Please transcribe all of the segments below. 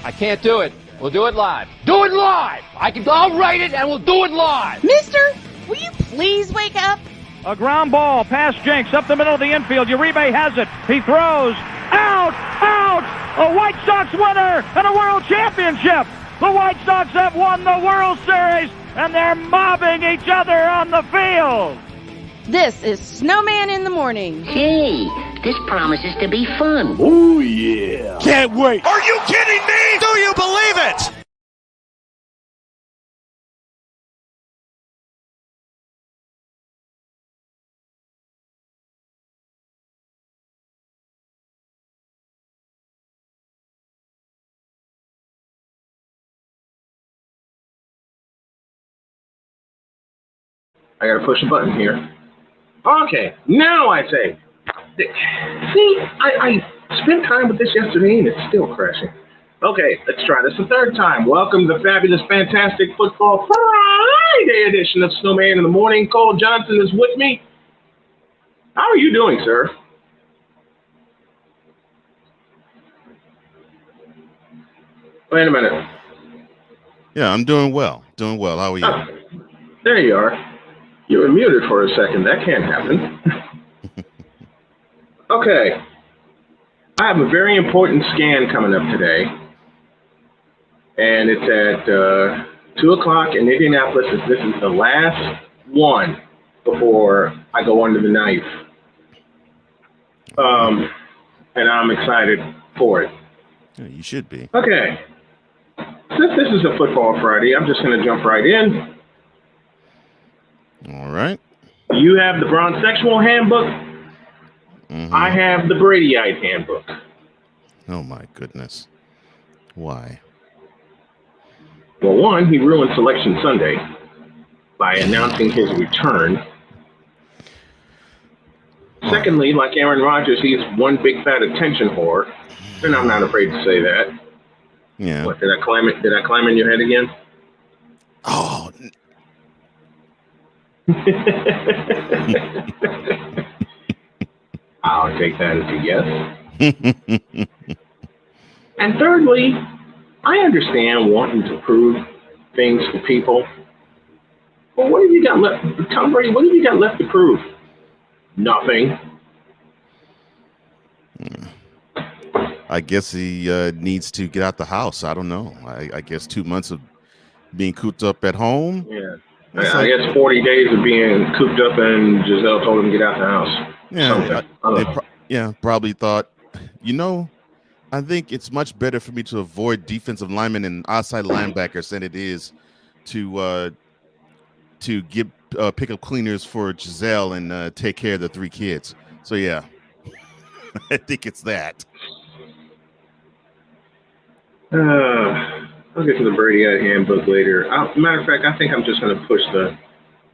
I can't do it. We'll do it live. Do it live! I'll write it and we'll do it live! Mister, will you please wake up? A ground ball past Jenks up the middle of the infield. Uribe has it. He throws. Out! Out! A White Sox winner and a world championship! The White Sox have won the World Series and they're mobbing each other on the field! This is Snowman in the Morning. Hey, this promises to be fun. Oh, yeah. Can't wait. Are you kidding me? Do you believe it? I gotta push a button here. Okay, now I say. See, I spent time with this yesterday and it's still crashing. Okay, let's try this a third time. Welcome to the fabulous, fantastic Football Friday edition of Snowman in the Morning. Cole Johnson is with me. How are you doing, sir? Wait a minute. Yeah, I'm doing well. Doing well. How are you? Oh, there you are. You were muted for a second. That can't happen. Okay. I have a very important scan coming up today. And it's at 2 o'clock in Indianapolis. This is the last one before I go under the knife. And I'm excited for it. Yeah, you should be. Okay. Since this is a Football Friday, I'm just going to jump right in. All right. You have the Bronzexual Handbook. Mm-hmm. I have the Bradyite Handbook. Oh, my goodness. Why? Well, one, he ruined Selection Sunday by announcing his return. Secondly, like Aaron Rodgers, he's one big fat attention whore. And I'm not afraid to say that. Yeah. What, did I climb in your head again? Oh, I'll take that as a yes. And thirdly, I understand wanting to prove things to people. Well, what have you got left? Tom Brady, what have you got left to prove? Nothing. I guess he needs to get out the house. I don't know. I guess 2 months of being cooped up at home. Yeah. I guess 40 days of being cooped up and Giselle told him to get out the house. Yeah, probably thought, I think it's much better for me to avoid defensive linemen and outside linebackers than it is to get pickup cleaners for Giselle and take care of the 3 kids. So, yeah, I think it's that. I'll get to the Bradyite Handbook later. Matter of fact, I think I'm just going to push the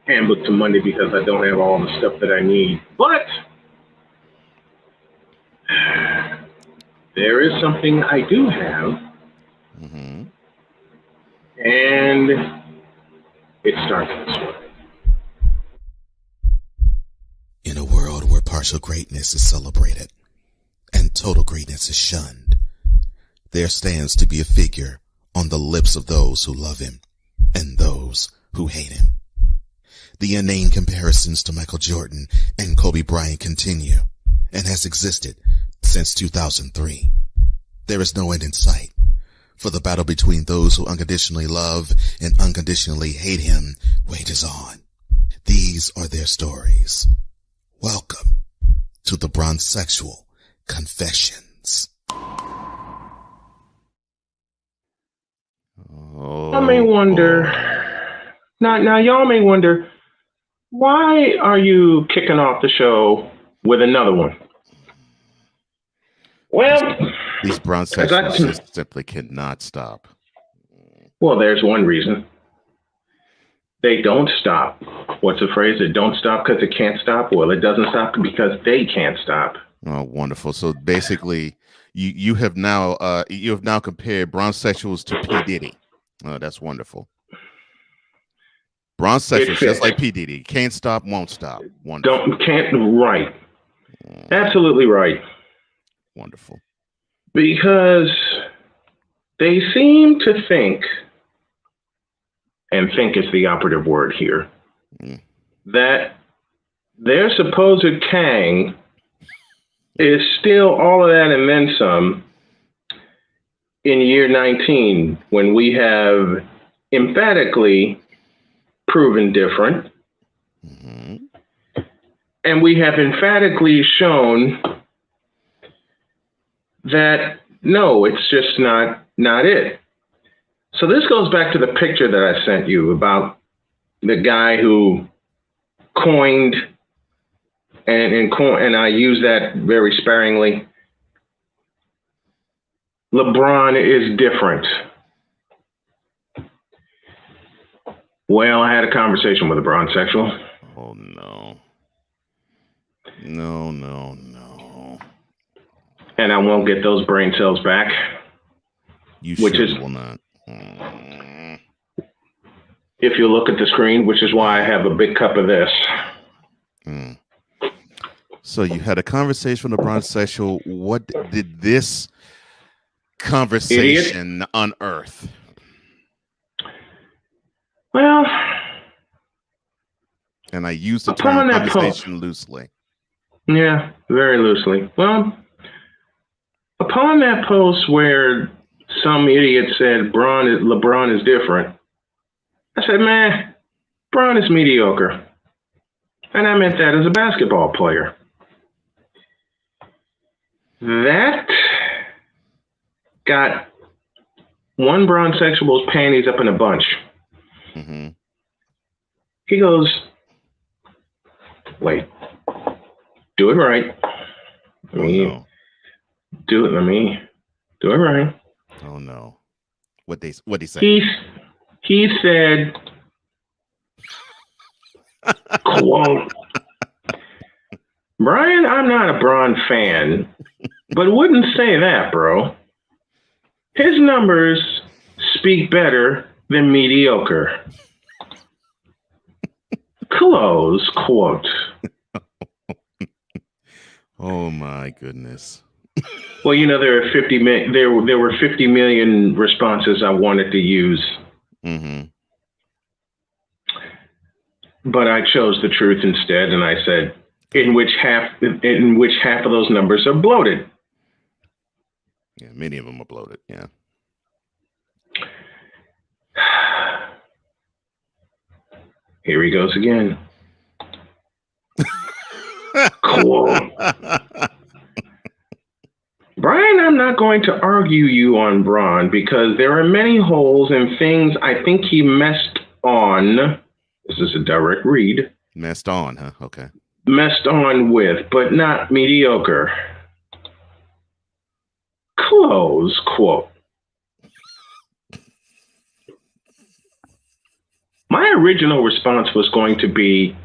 handbook to Monday because I don't have all the stuff that I need. But there is something I do have. Mm-hmm. And it starts this way. In a world where partial greatness is celebrated and total greatness is shunned, there stands to be a figure on the lips of those who love him and those who hate him. The inane comparisons to Michael Jordan and Kobe Bryant continue and has existed since 2003. There is no end in sight, for the battle between those who unconditionally love and unconditionally hate him wages on. These are their stories. Welcome to the Bronzexual Confessions. I may wonder, now y'all may wonder, why are you kicking off the show with another one? Well, these Bronzexuals simply cannot stop. Well, there's one reason. They don't stop. What's the phrase? It don't stop because it can't stop? Well, it doesn't stop because they can't stop. Oh, wonderful. So basically, you have now compared Bronzexuals to P. Diddy. Oh, that's wonderful. Bronzexuals, just like P. Diddy. Can't stop, won't stop. Wonderful. Right. Absolutely right. Wonderful. Because they seem to think, and think is the operative word here, that their supposed Kang is still all of that and then some in year 19, when we have emphatically proven different. And we have emphatically shown that, no, it's just not it. So this goes back to the picture that I sent you about the guy who coined, and I use that very sparingly, LeBron is different. Well, I had a conversation with a bronsexual. Oh, no. No. And I won't get those brain cells back. You will not. If you look at the screen, which is why I have a big cup of this. So you had a conversation with a bronsexual. What did this conversation unearth? Well, and I use the term conversation loosely. Yeah, very loosely. Well, upon that post where some idiot said LeBron is different, I said, man, Bron is mediocre. And I meant that as a basketball player. That got one bronsexual's panties up in a bunch. He goes, wait, do it right. Do it right. Oh no. What'd he say? He said, quote, Brian, I'm not a Bron fan, but wouldn't say that, bro. His numbers speak better than mediocre. Close quote. Oh my goodness. Well, you know, there were 50 million responses I wanted to use. But I chose the truth instead, and I said, in which half of those numbers are bloated. Yeah, many of them are bloated. Yeah. Here he goes again. Cool. Brian, I'm not going to argue you on Bron because there are many holes and things I think he messed on. This is a direct read. Messed on, huh? Okay. Messed on with, but not mediocre. Close quote. My original response was going to be,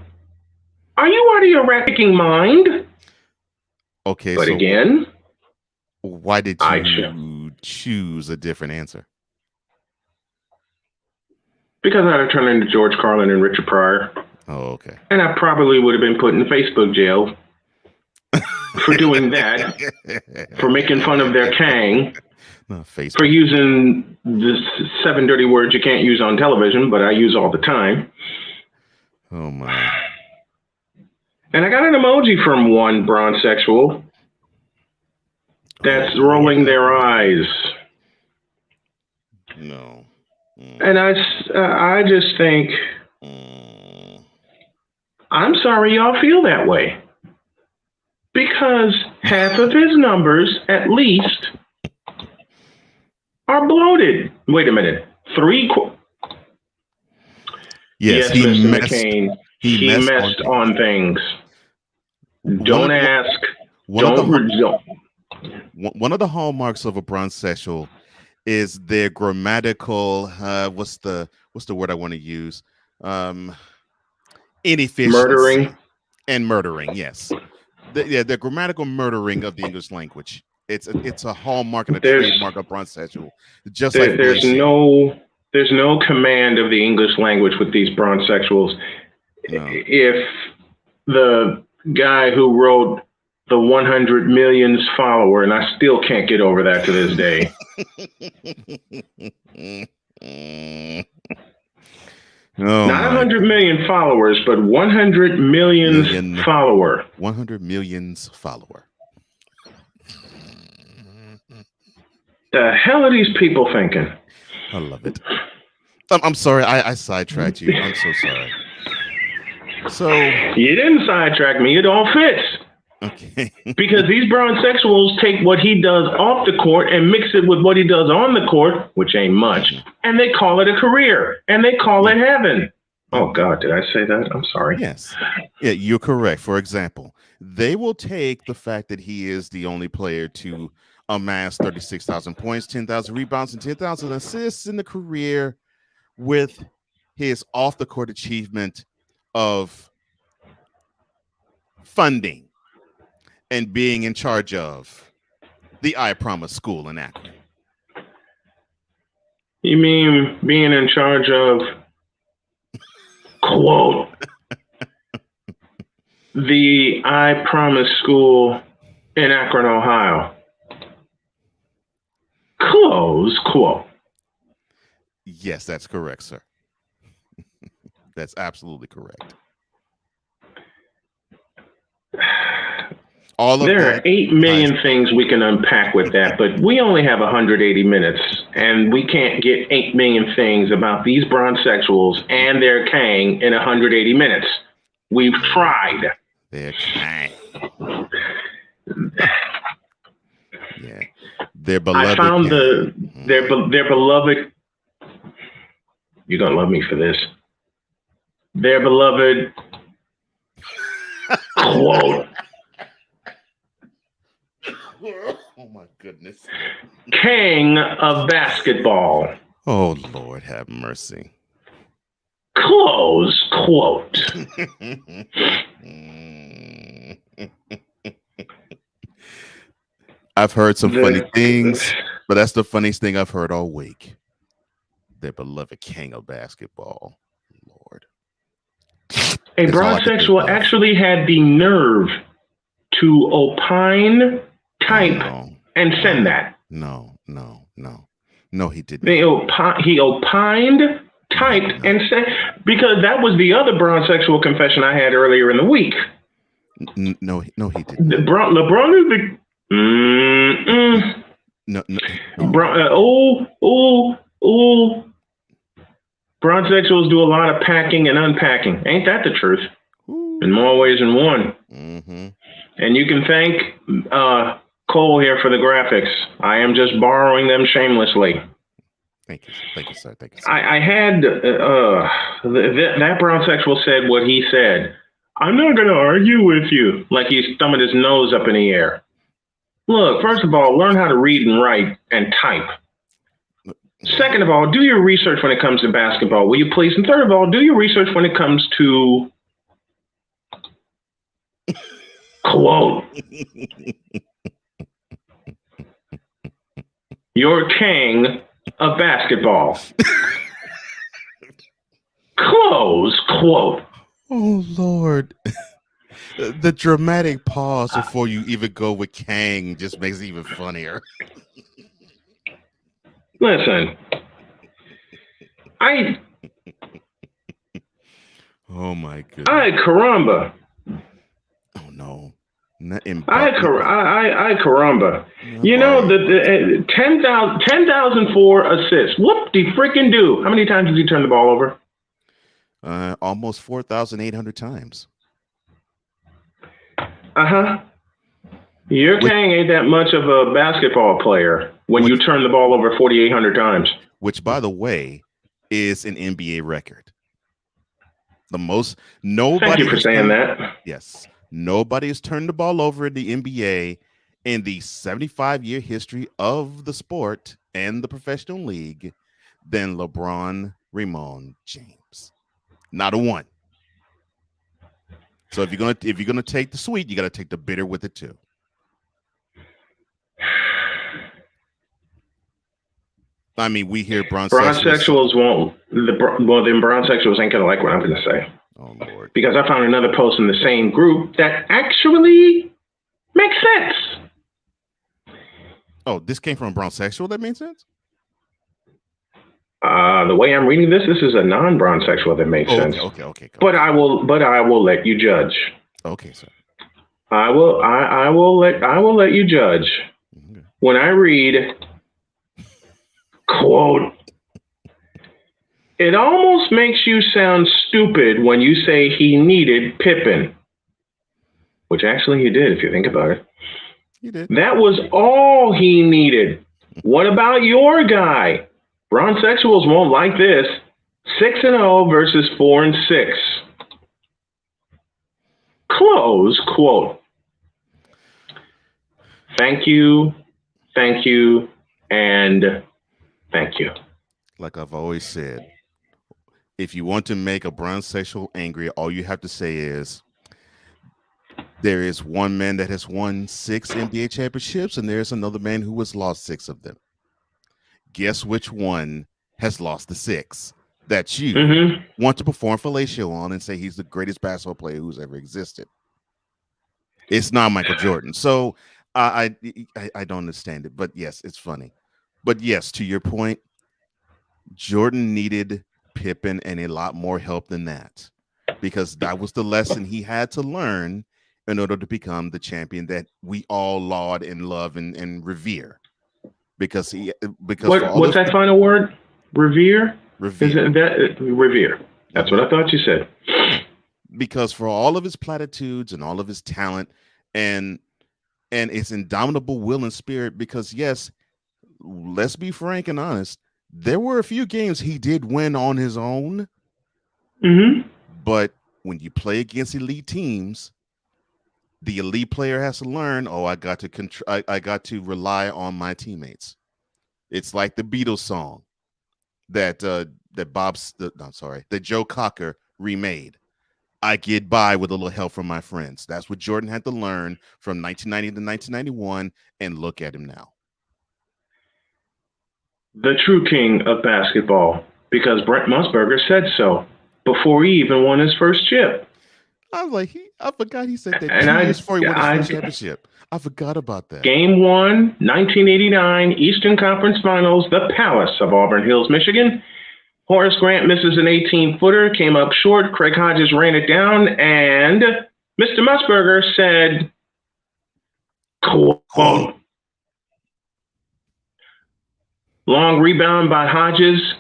are you out of your freaking mind? Okay. But so again, why did you choose a different answer? Because I'd have turned into George Carlin and Richard Pryor. Oh, okay. And I probably would have been put in Facebook jail for doing that, for making fun of their Kang, for using the 7 dirty words you can't use on television, but I use all the time. Oh, my. And I got an emoji from one bronsexual that's rolling their eyes. No. And I just think, I'm sorry y'all feel that way. Because half of his numbers, at least, are bloated. Wait a minute. Yes, Mr. McCain. He messed on things. Don't ask. Don't. One of the hallmarks of a bronsexual is their grammatical. What's the word I want to use? Inefficiency. Murdering. Yes. The grammatical murdering of the English language. It's a hallmark and a trademark of bronsexual. Just like there's no command of the English language with these bronsexuals. No. If the guy who wrote the 100 millionth follower, and I still can't get over that to this day. Oh, not 100 million followers, but 100 millionth follower. 100 millionth follower. The hell are these people thinking? I love it. I'm sorry, I sidetracked you. I'm so sorry. So you didn't sidetrack me. It all fits. Okay. Because these bronsexuals take what he does off the court and mix it with what he does on the court, which ain't much, and they call it a career, and they call it heaven. Oh, God, did I say that? I'm sorry. Yes. Yeah, you're correct. For example, they will take the fact that he is the only player to amass 36,000 points, 10,000 rebounds, and 10,000 assists in the career with his off-the-court achievement of funding and being in charge of the I Promise School in Akron. You mean being in charge of, quote, the I Promise School in Akron, Ohio? Close quote. Yes, that's correct, sir. That's absolutely correct. There are 8 million things we can unpack with that, but we only have 180 minutes, and we can't get 8 million things about these bronsexuals and their Kang in 180 minutes. We've tried. Their Kang. Yeah, their beloved. I found their beloved. You're gonna love me for this. Their beloved quote. Oh my goodness. King of basketball. Oh Lord, have mercy. Close quote. I've heard some funny things, but that's the funniest thing I've heard all week. Their beloved king of basketball. Lord. A bronsexual actually had the nerve to opine, type, and send that. No, he didn't. He opined, typed, and sent, because that was the other bronsexual confession I had earlier in the week. No, he didn't. LeBron is the No. Bronsexuals do a lot of packing and unpacking. Ain't that the truth? Ooh. In more ways than one. Mm-hmm. And you can thank Cole here for the graphics. I am just borrowing them shamelessly. Thank you, sir. Thank you, sir. I had that bronsexual said what he said. I'm not going to argue with you, like he's thumbing his nose up in the air. Look, first of all, learn how to read and write and type. Second of all, do your research when it comes to basketball, will you please? And third of all, do your research when it comes to quote your king of basketball. Close quote. Oh Lord. The dramatic pause before you even go with Kang just makes it even funnier. Listen, oh my goodness. Ay caramba. Oh no. Ay caramba. You know, the 10,000 for assists. Whoop de freaking do. How many times did he turn the ball over? Almost 4,800 times. Your Kang ain't that much of a basketball player when you turn the ball over 4,800 times. Which, by the way, is an NBA record. The most. Nobody. Thank you for saying that. Yes. Nobody has turned the ball over in the NBA in the 75-year history of the sport and the professional league than LeBron Ramon James. Not a one. So if you're gonna take the sweet, you got to take the bitter with it too. I mean, we hear bronsexuals won't. Then bronsexuals ain't gonna like what I'm gonna say. Oh Lord! Because I found another post in the same group that actually Makes sense. Oh, this came from a bronsexual. That made sense. The way I'm reading this is a non-bronsexual that makes sense. Okay. But I will let you judge. Okay, sir. I will let you judge. Okay. When I read, quote, it almost makes you sound stupid when you say he needed Pippin. Which actually he did, if you think about it. He did. That was all he needed. What about your guy? Bronsexuals won't like this. 6-0 versus 4-6. Close quote. Thank you, and thank you. Like I've always said, if you want to make a bronsexual angry, all you have to say is, there is one man that has won 6 NBA championships, and there's another man who has lost 6 of them. Guess which one has lost the 6 that you want to perform fellatio on and say he's the greatest basketball player who's ever existed? It's not Michael Jordan. So I don't understand it, but yes, it's funny. But yes, to your point, Jordan needed Pippen and a lot more help than that, because that was the lesson he had to learn in order to become the champion that we all laud and love and revere. Because what's that final word? Revere? Revere. Revere. That's what I thought you said. Because for all of his platitudes and all of his talent and his indomitable will and spirit, because yes, let's be frank and honest, there were a few games he did win on his own. But when you play against elite teams, the elite player has to learn, I got to rely on my teammates. It's like the Beatles song that Joe Cocker remade. I get by with a little help from my friends. That's what Jordan had to learn from 1990 to 1991, and look at him now. The true king of basketball, because Brent Musburger said so before he even won his first chip. I was like, I forgot he said that 2 years before he won his first championship. I forgot about that. Game 1, 1989, Eastern Conference Finals, the Palace of Auburn Hills, Michigan. Horace Grant misses an 18-footer, came up short. Craig Hodges ran it down, and Mr. Musburger said, quote, long rebound by Hodges,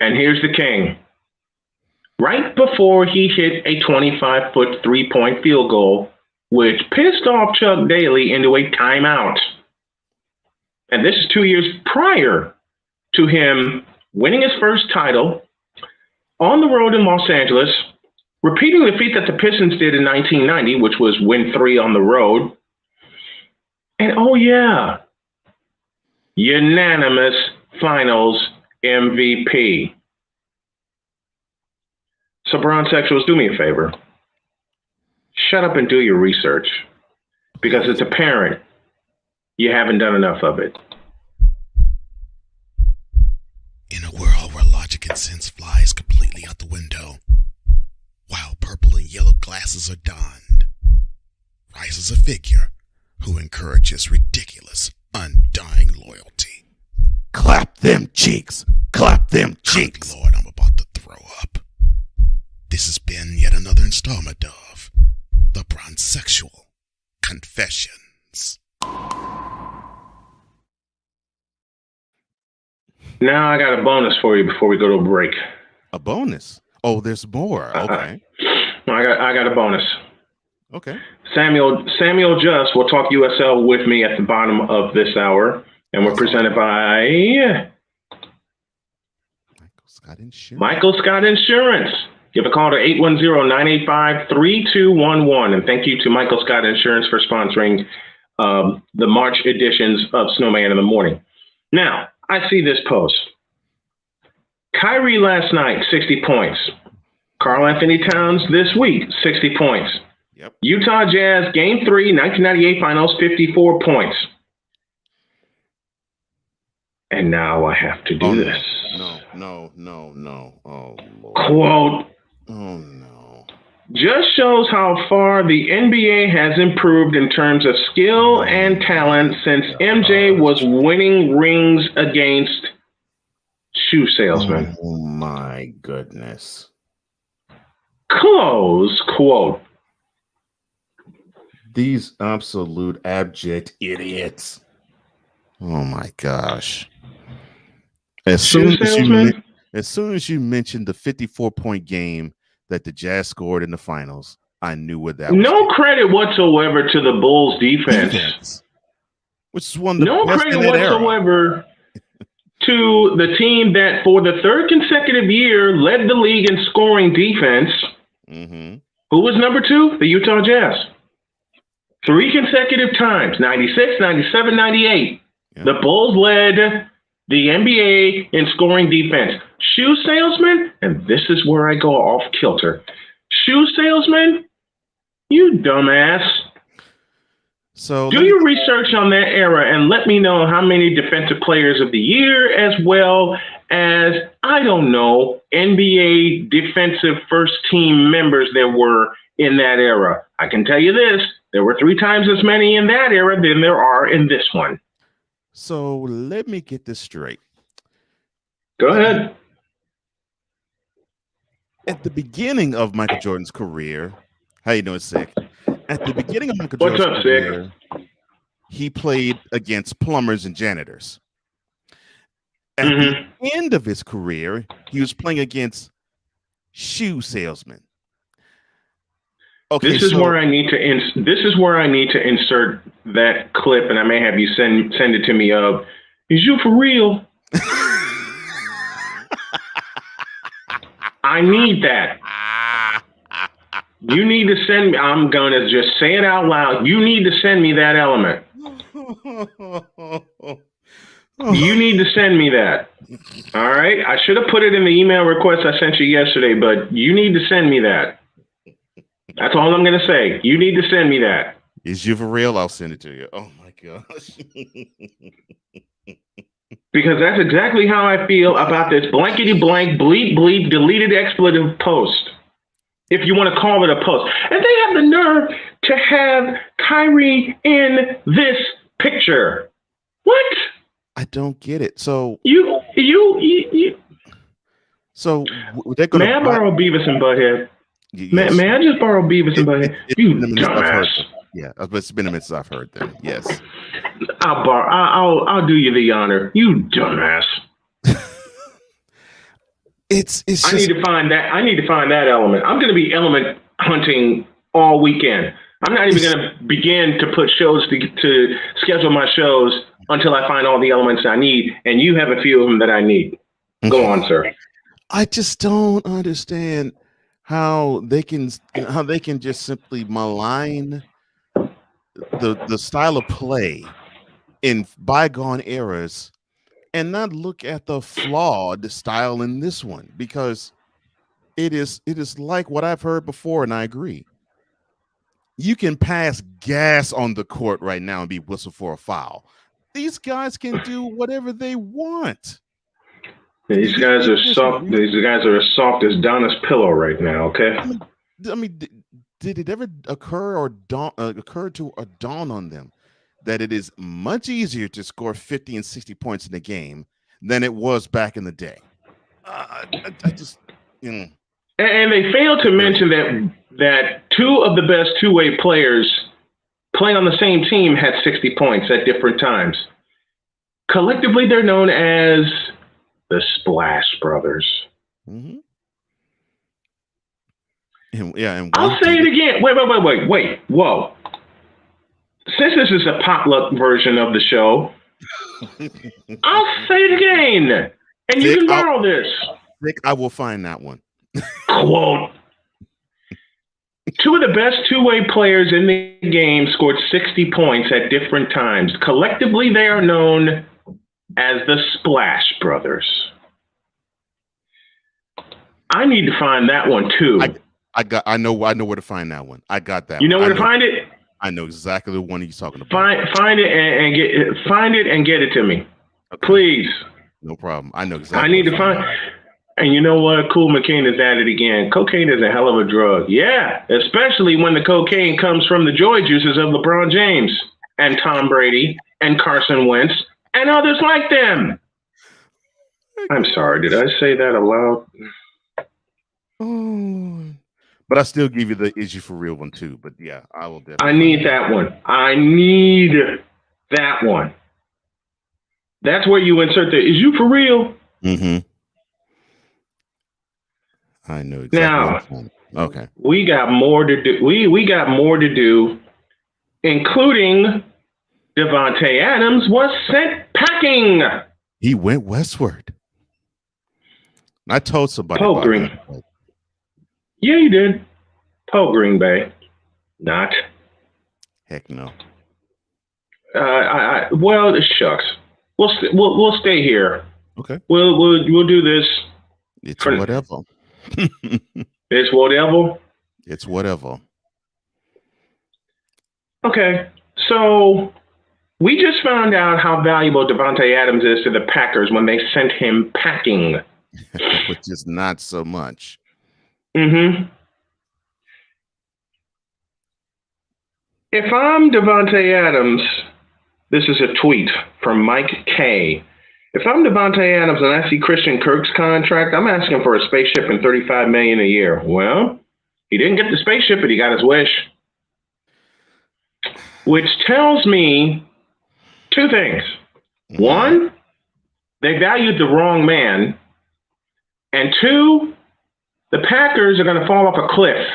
and here's the king. Right before he hit a 25-foot three-point field goal, which pissed off Chuck Daly into a timeout. And this is 2 years prior to him winning his first title on the road in Los Angeles, repeating the feat that the Pistons did in 1990, which was win 3 on the road. And oh yeah, unanimous finals MVP. So bronsexuals, do me a favor. Shut up and do your research, because it's apparent you haven't done enough of it. In a world where logic and sense flies completely out the window, while purple and yellow glasses are donned, rises a figure who encourages ridiculous, undying loyalty. Clap them cheeks. Clap them cheeks. Good Lord, I'm about to throw up. This has been yet another installment of The Bronsexual Confessions. Now I got a bonus for you before we go to a break. A bonus? Oh, there's more. Okay. I got a bonus. Okay. Samuel Just will talk USL with me at the bottom of this hour, and we're presented by Michael Scott Insurance. Give a call to 810-985-3211. And thank you to Michael Scott Insurance for sponsoring the March editions of Snowman in the Morning. Now, I see this post. Kyrie last night, 60 points. Karl Anthony Towns this week, 60 points. Yep. Utah Jazz, Game 3, 1998 Finals, 54 points. And now I have to do this. No. Oh, Lord. Quote. Oh, no. just shows how far the NBA has improved in terms of skill and talent since MJ was winning rings against shoe salesmen. Oh my goodness. Close quote. These absolute abject idiots. Oh my gosh. As soon as you mentioned the 54-point game that the Jazz scored in the finals, I knew what that was. No credit whatsoever to the Bulls defense. Which is one of the no best credit in that whatsoever to the team that for the third consecutive year led the league in scoring defense. Mm-hmm. Who was number 2? The Utah Jazz. 3 consecutive times, 96, 97, 98. Yeah. The Bulls led the NBA in scoring defense. Shoe salesman, and this is where I go off kilter. Shoe salesman, you dumbass. So do your research on that era and let me know how many defensive players of the year, as well as, I don't know, NBA defensive first team members there were in that era. I can tell you this, there were 3 times as many in that era than there are in this one. So let me get this straight. Go ahead. At the beginning of Michael Jordan's career, how you doing, Sick? At the beginning of Michael What's Jordan's up, career, Sick? He played against plumbers and janitors. At the end of his career, he was playing against shoe salesmen. Okay, this is where I need to insert that clip, and I may have you send it to me. Is you for real? I need that. You need to send me. I'm gonna just say it out loud. You need to send me that element. You need to send me that. All right. I should have put it in the email request I sent you yesterday, but you need to send me that. That's all I'm going to say. You need to send me that. Is you for real? I'll send it to you. Oh, my gosh. Because that's exactly how I feel about this blankety blank, bleep, bleep, deleted expletive post. If you want to call it a post. And they have the nerve to have Kyrie in this picture. What? I don't get it. So you. So they're going to. May I borrow Beavis and Butthead? Yes. May I just borrow Beavis and Butthead? You dumbass. Yeah, but it's been a minute since I've heard them. Yes. I'll do you the honor. You dumbass. It's just, I need to find that element. I'm going to be element hunting all weekend. I'm not even going to begin to put shows to schedule my shows until I find all the elements I need, and you have a few of them that I need. Go on, sir. I just don't understand how they can just simply malign the style of play in bygone eras and not look at the flawed style in this one, because it is like what I've heard before, and I agree. You can pass gas on the court right now and be whistled for a foul. These guys can do whatever they want. These guys are soft. These guys are as soft as Donna's pillow right now. Okay. I mean, did it ever occur to dawn on them that it is much easier to score 50 and 60 points in a game than it was back in the day? I just, you know. And they failed to mention that 2 of the best two-way players playing on the same team had 60 points at different times. Collectively, they're known as the Splash Brothers. Mm-hmm. And I'll say it again. Wait. Whoa. Since this is a potluck version of the show, I'll say it again. And you can borrow this. Nick, I will find that one. Quote. 2 of the best two-way players in the game scored 60 points at different times. Collectively, they are known as the Splash Brothers. I need to find that one too. I know where to find that one. I got that. You know where to find it? I know exactly the one he's talking about. Find it and get it to me, please. No problem. I know exactly. I need to find. And you know what? Cool McCain is at it again. Cocaine is a hell of a drug. Yeah, especially when the cocaine comes from the joy juices of LeBron James and Tom Brady and Carson Wentz and others like them. I'm sorry. Did I say that aloud? Oh. But I still give you the "Is You For Real" one too. But yeah, I will definitely. I need that one. I need that one. That's where you insert the "Is you for real?" Mm-hmm. I know exactly. Now, okay. We got more to do. We got more to do, including Devontae Adams was sent packing. He went westward. I told somebody. Poe Green. Yeah, you did. Poe Green Bay. Not. Heck no. Well, shucks. We'll stay here. Okay. We'll do this. It's whatever. It's whatever. It's whatever. Okay. So we just found out how valuable Devontae Adams is to the Packers when they sent him packing. Which is not so much. Mm-hmm. If I'm Devontae Adams, this is a tweet from Mike K. If I'm Devontae Adams and I see Christian Kirk's contract, I'm asking for a spaceship and $35 million a year. Well, he didn't get the spaceship, but he got his wish. Which tells me two things. One, they valued the wrong man. And two, the Packers are going to fall off a cliff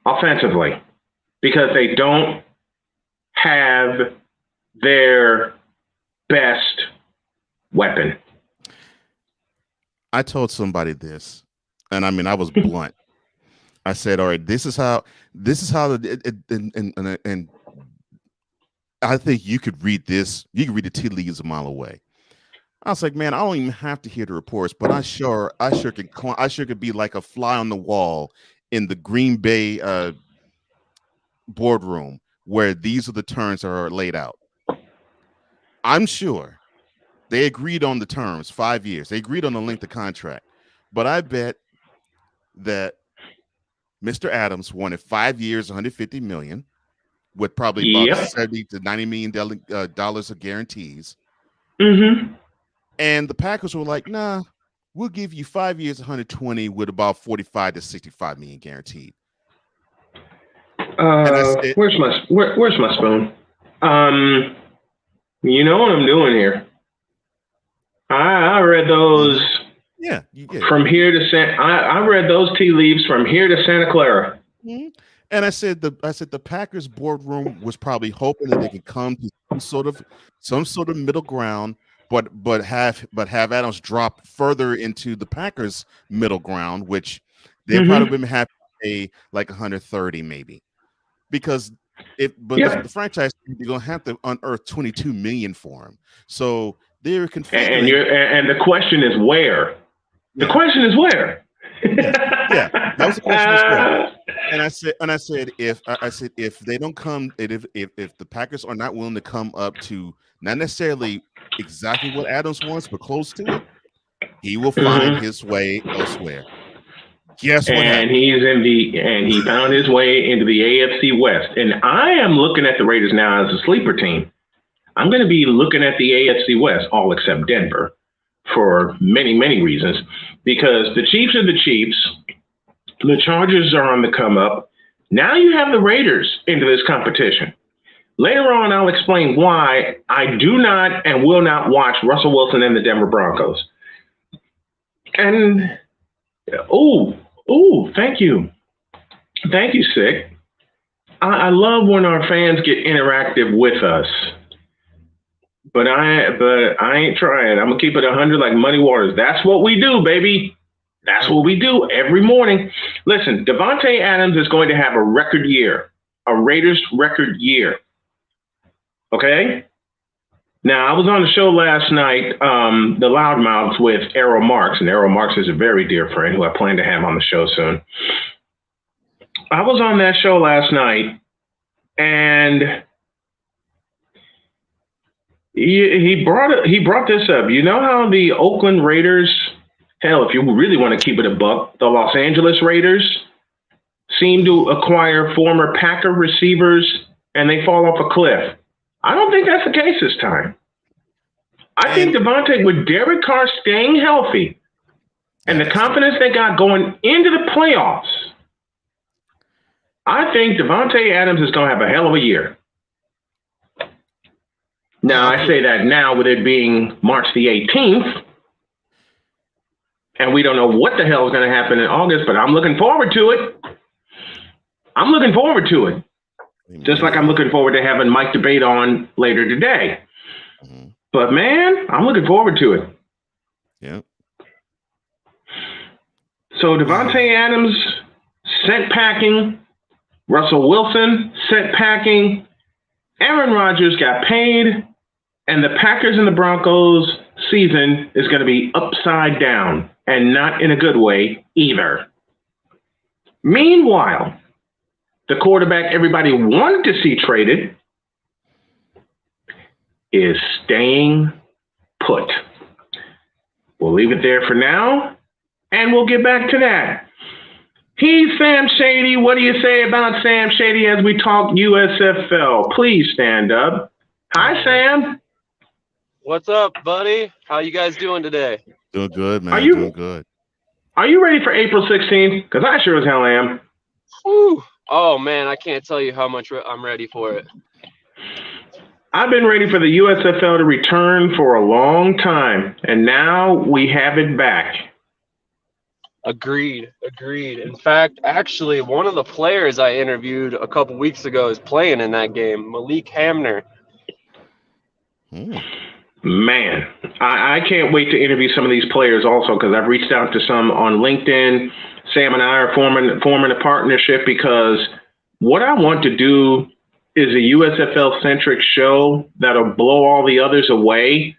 offensively because they don't have their best weapon. I told somebody this, and I mean, I was blunt. I said, all right, this is how and I think you could read this. You could read the tea leaves a mile away. I was like, man, I don't even have to hear the reports, but I sure could be like a fly on the wall in the Green Bay boardroom where these are the terms that are laid out. I'm sure they agreed on the terms, 5 years. They agreed on the length of contract, but I bet that Mr. Adams wanted 5 years, $150 million, with probably about $70 to $90 million dollars of guarantees. Mm-hmm. And the Packers were like, nah, we'll give you 5 years, 120 with about 45 to 65 million guaranteed. And I said, where's my spoon? You know what I'm doing here. I read those. Yeah, you did. From here to I read those tea leaves from here to Santa Clara. Mm-hmm. And I said the Packers boardroom was probably hoping that they could come to some sort of middle ground, but have Adams drop further into the Packers middle ground, which they'll probably be happy to pay like 130 maybe, because the franchise they're gonna have to unearth 22 million for him. So they're confused. And the question is where. The question is where. Yeah, that was the question as well. And I said if they don't come, if the Packers are not willing to come up to not necessarily exactly what Adams wants, but close to it, he will find his way elsewhere. Guess what? And he found his way into the AFC West. And I am looking at the Raiders now as a sleeper team. I'm going to be looking at the AFC West, all except Denver, for many, many reasons. Because the Chiefs are the Chiefs. The Chargers are on the come up. Now you have the Raiders into this competition. Later on, I'll explain why I do not and will not watch Russell Wilson and the Denver Broncos. And, thank you. Thank you, Sick. I love when our fans get interactive with us. But I ain't trying. I'm going to keep it 100 like Muddy Waters. That's what we do, baby. That's what we do every morning. Listen, Devontae Adams is going to have a record year, a Raiders record year. Okay? Now, I was on the show last night, The Loudmouths with Errol Marks, and Errol Marks is a very dear friend who I plan to have on the show soon. I was on that show last night, and he brought this up. You know how the Oakland Raiders Hell, if you really want to keep it a buck, the Los Angeles Raiders seem to acquire former Packer receivers and they fall off a cliff. I don't think that's the case this time. I think Devontae, with Derek Carr staying healthy and the confidence they got going into the playoffs, I think Devontae Adams is going to have a hell of a year. Now, I say that now with it being March the 18th, and we don't know what the hell is going to happen in August, but I'm looking forward to it. I'm looking forward to it. Just like I'm looking forward to having Mike debate on later today. Mm-hmm. But, man, I'm looking forward to it. Yeah. So Devontae Adams sent packing. Russell Wilson sent packing. Aaron Rodgers got paid. And the Packers and the Broncos season is going to be upside down, and not in a good way either. Meanwhile, the quarterback everybody wanted to see traded is staying put. We'll leave it there for now, and we'll get back to that. He's Sam Shady. What do you say about Sam Shady as we talk USFL? Please stand up. Hi, Sam. What's up, buddy? How you guys doing today? Doing good, man. Doing good. Are you ready for April 16th? Because I sure as hell am. Whew. Oh, man, I can't tell you how much I'm ready for it. I've been ready for the USFL to return for a long time, and now we have it back. Agreed. In fact, actually, one of the players I interviewed a couple weeks ago is playing in that game, Malik Hamner. Man, I can't wait to interview some of these players also, because I've reached out to some on LinkedIn. Sam and I are forming a partnership, because what I want to do is a USFL-centric show that'll blow all the others away.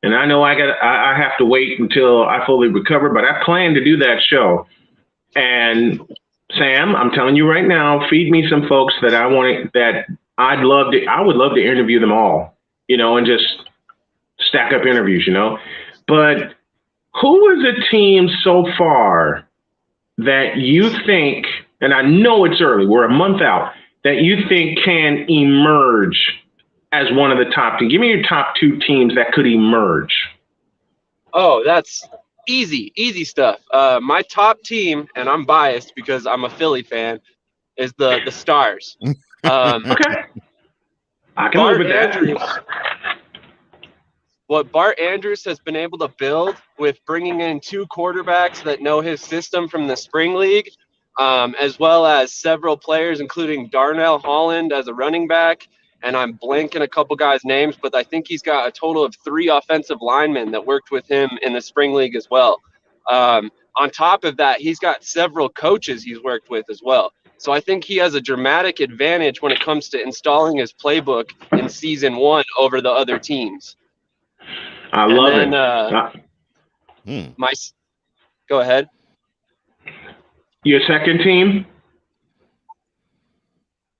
And I know I have to wait until I fully recover, but I plan to do that show. And Sam, I'm telling you right now, feed me some folks that I would love to interview them all, and just stack up interviews, But who is a team so far that you think, and I know it's early, we're a month out, that you think can emerge as one of the top teams? Give me your top two teams that could emerge. Oh, that's easy stuff. My top team, and I'm biased because I'm a Philly fan, is the Stars. Okay. I can live with that. What Bart Andrews has been able to build with bringing in two quarterbacks that know his system from the spring league, as well as several players, including Darnell Holland as a running back, and I'm blanking a couple guys' names, but I think he's got a total of 3 offensive linemen that worked with him in the spring league as well. On top of that, he's got several coaches he's worked with as well. So I think he has a dramatic advantage when it comes to installing his playbook in season 1 over the other teams. I love it. Go ahead. Your second team?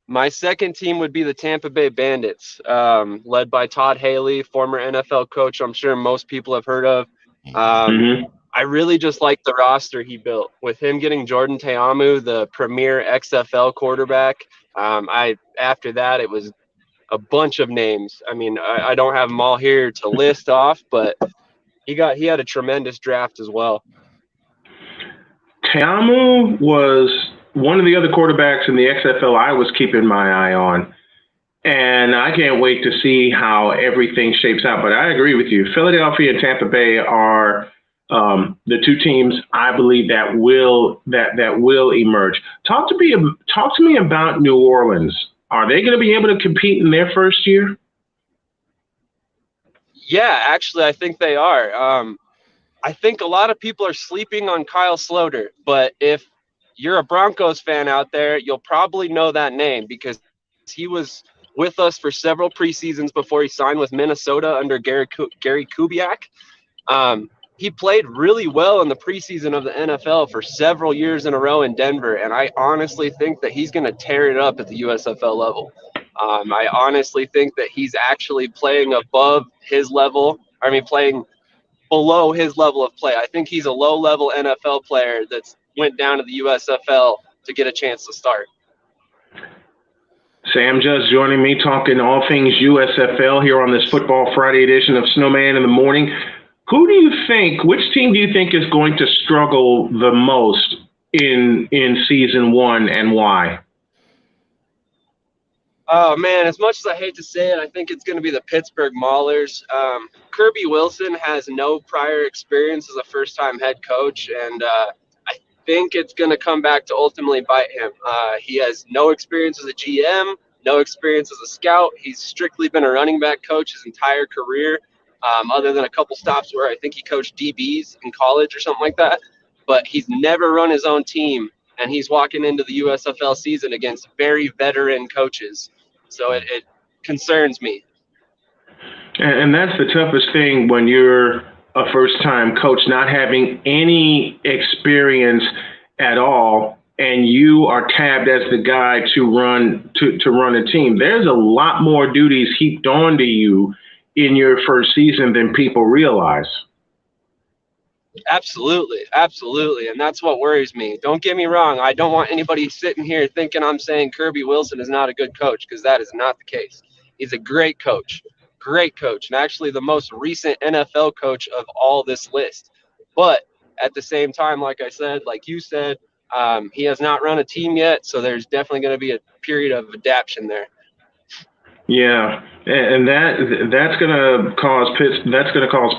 My second team would be the Tampa Bay Bandits, led by Todd Haley, former NFL coach I'm sure most people have heard of. I really just like the roster he built. With him getting Jordan Teamu, the premier XFL quarterback, after that it was a bunch of names. I mean, I don't have them all here to list off, but he had a tremendous draft as well. Teamu was one of the other quarterbacks in the XFL I was keeping my eye on. And I can't wait to see how everything shapes out. But I agree with you. Philadelphia and Tampa Bay are the two teams I believe that will emerge. Talk to me about New Orleans. Are they going to be able to compete in their first year? Yeah, actually, I think they are. I think a lot of people are sleeping on Kyle Sloter, but if you're a Broncos fan out there, you'll probably know that name because he was with us for several preseasons before he signed with Minnesota under Gary Kubiak. He played really well in the preseason of the NFL for several years in a row in Denver, and I honestly think that he's going to tear it up at the USFL level. I honestly think that he's actually playing above his level. I mean, playing below his level of play. I think he's a low-level NFL player that's went down to the USFL to get a chance to start. Sam Judge joining me, talking all things USFL here on this Football Friday edition of Snowman in the Morning. Who do you think, which team do you think is going to struggle the most in season one, and why? Oh, man, as much as I hate to say it, I think it's going to be the Pittsburgh Maulers. Kirby Wilson has no prior experience as a first-time head coach, and I think it's going to come back to ultimately bite him. He has no experience as a GM, no experience as a scout. He's strictly been a running back coach his entire career, other than a couple stops where I think he coached DBs in college or something like that. But he's never run his own team, and he's walking into the USFL season against very veteran coaches. So it concerns me. And that's the toughest thing when you're a first-time coach, not having any experience at all, and you are tabbed as the guy to run a team. There's a lot more duties heaped onto you in your first season than people realize. Absolutely, absolutely, and that's what worries me. Don't get me wrong. I don't want anybody sitting here thinking I'm saying Kirby Wilson is not a good coach, because that is not the case. He's a great coach, and actually the most recent NFL coach of all this list. But at the same time, like I said, like you said, he has not run a team yet, so there's definitely going to be a period of adaptation there. Yeah, and that's going to cause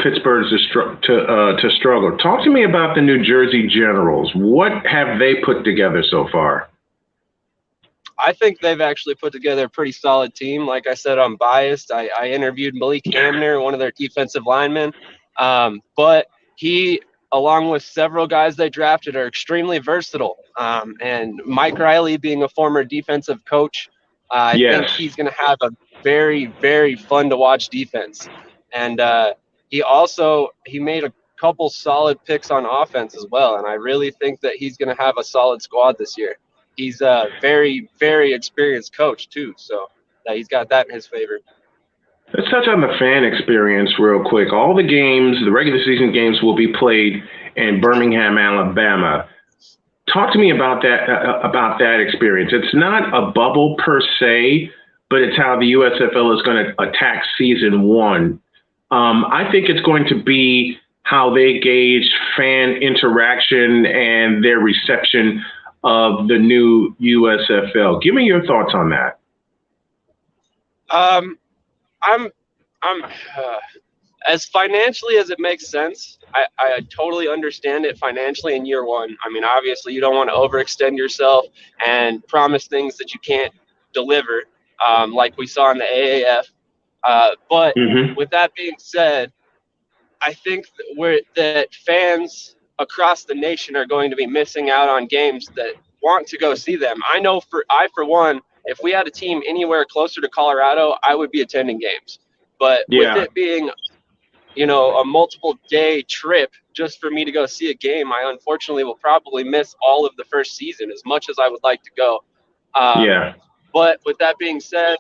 Pittsburgh to struggle. Talk to me about the New Jersey Generals. What have they put together so far? I think they've actually put together a pretty solid team. Like I said, I'm biased. I interviewed Malik Hamner, one of their defensive linemen, but he, along with several guys they drafted, are extremely versatile. And Mike Riley, being a former defensive coach, I think he's going to have a very, very fun to watch defense. And he made a couple solid picks on offense as well. And I really think that he's going to have a solid squad this year. He's a very, very experienced coach too. So he's got that in his favor. Let's touch on the fan experience real quick. All the games, the regular season games, will be played in Birmingham, Alabama. Talk to me about that experience. It's not a bubble per se, but it's how the USFL is going to attack season one. I think it's going to be how they gauge fan interaction and their reception of the new USFL. Give me your thoughts on that. I'm as financially as it makes sense. I totally understand it financially in year one. I mean, obviously you don't want to overextend yourself and promise things that you can't deliver, like we saw in the AAF. But with that being said, I think that fans across the nation are going to be missing out on games that want to go see them. I know for one, if we had a team anywhere closer to Colorado, I would be attending games. But with it being, a multiple day trip just for me to go see a game, I unfortunately will probably miss all of the first season as much as I would like to go. But with that being said,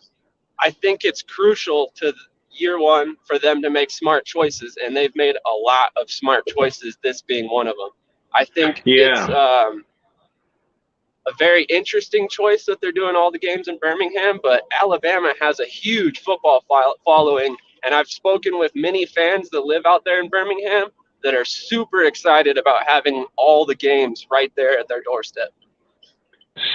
I think it's crucial to year one for them to make smart choices, and they've made a lot of smart choices, this being one of them. I think it's a very interesting choice that they're doing all the games in Birmingham, but Alabama has a huge football following, and I've spoken with many fans that live out there in Birmingham that are super excited about having all the games right there at their doorstep.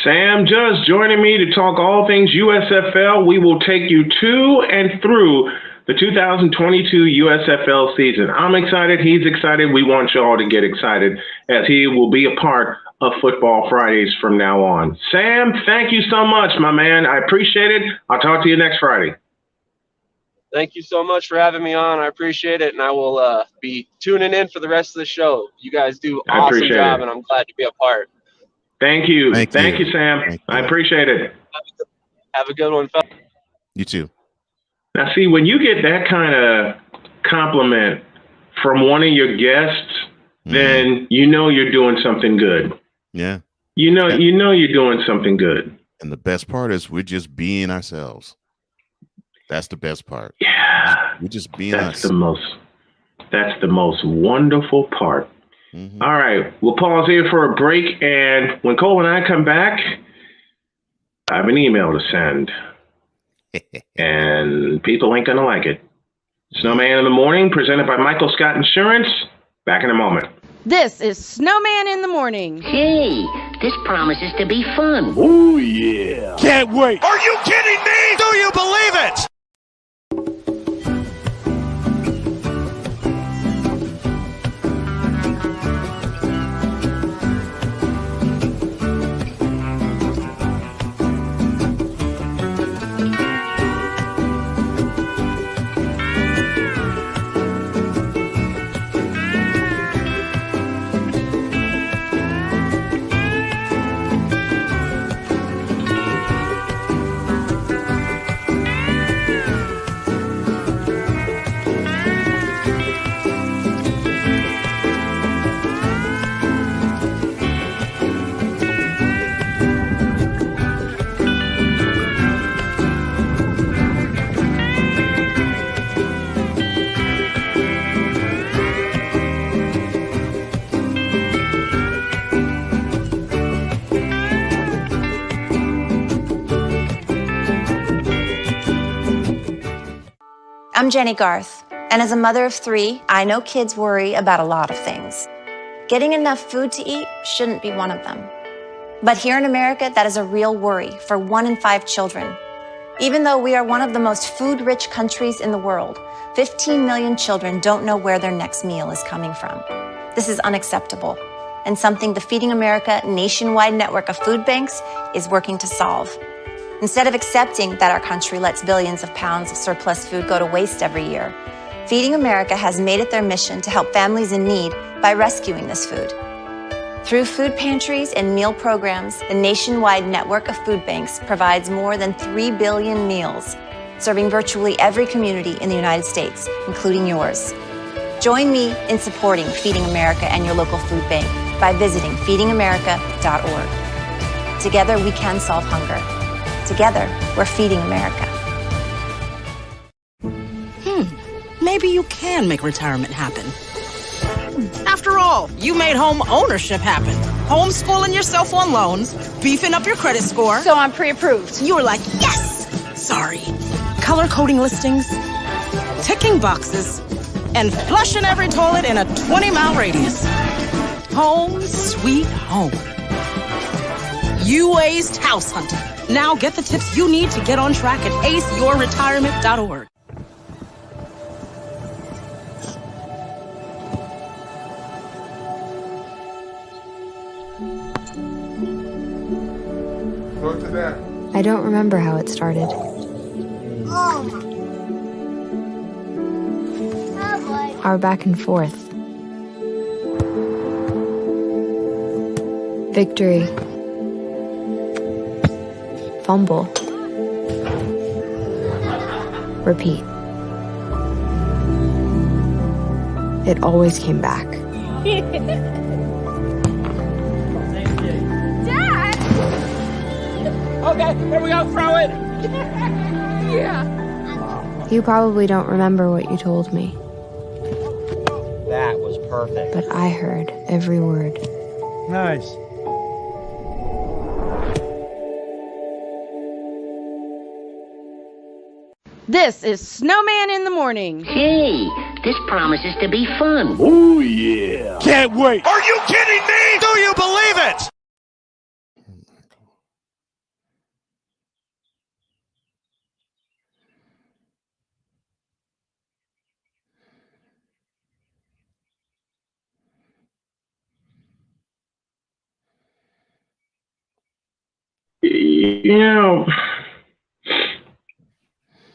Sam Judge joining me to talk all things USFL. We will take you to and through the 2022 USFL season. I'm excited. He's excited. We want you all to get excited as he will be a part of Football Fridays from now on. Sam, thank you so much, my man. I appreciate it. I'll talk to you next Friday. Thank you so much for having me on. I appreciate it, and I will be tuning in for the rest of the show. You guys do an awesome job, and I'm glad to be a part. Thank you. Thank you, Sam. I appreciate it. Have a good one, fellas. You too. Now, see, when you get that kind of compliment from one of your guests, then you know you're doing something good. Yeah. You know you're doing something good. And the best part is we're just being ourselves. That's the best part. Yeah. We're just being ourselves. That's the most wonderful part. Mm-hmm. All right, we'll pause here for a break, and when Cole and I come back, I have an email to send, and people ain't gonna like it. Snowman in the Morning, presented by Michael Scott Insurance. Back in a moment. This is Snowman in the Morning. Hey, this promises to be fun. Oh, yeah. Can't wait. Are you kidding me? Do you believe it? I'm Jenny Garth, and as a mother of 3, I know kids worry about a lot of things. Getting enough food to eat shouldn't be one of them. But here in America, that is a real worry for 1 in 5 children. Even though we are one of the most food-rich countries in the world, 15 million children don't know where their next meal is coming from. This is unacceptable, and something the Feeding America nationwide network of food banks is working to solve. Instead of accepting that our country lets billions of pounds of surplus food go to waste every year, Feeding America has made it their mission to help families in need by rescuing this food. Through food pantries and meal programs, the nationwide network of food banks provides more than 3 billion meals, serving virtually every community in the United States, including yours. Join me in supporting Feeding America and your local food bank by visiting feedingamerica.org. Together, we can solve hunger. Together, we're feeding America. Maybe you can make retirement happen. After all, you made home ownership happen. Homeschooling yourself on loans, beefing up your credit score. So I'm pre-approved. You were like, yes! Sorry. Color coding listings, ticking boxes, and flushing every toilet in a 20-mile radius. Home sweet home. You aced house hunting. Now get the tips you need to get on track at aceyourretirement.org. I don't remember how it started. Our back and forth. Victory. Fumble. Repeat. It always came back. Dad! Okay, here we go, throw it! Yeah. You probably don't remember what you told me, That was perfect. but I heard every word. Nice. This is Snowman in the Morning. Hey, this promises to be fun. Oh, yeah. Can't wait. Are you kidding me? Do you believe it? You know,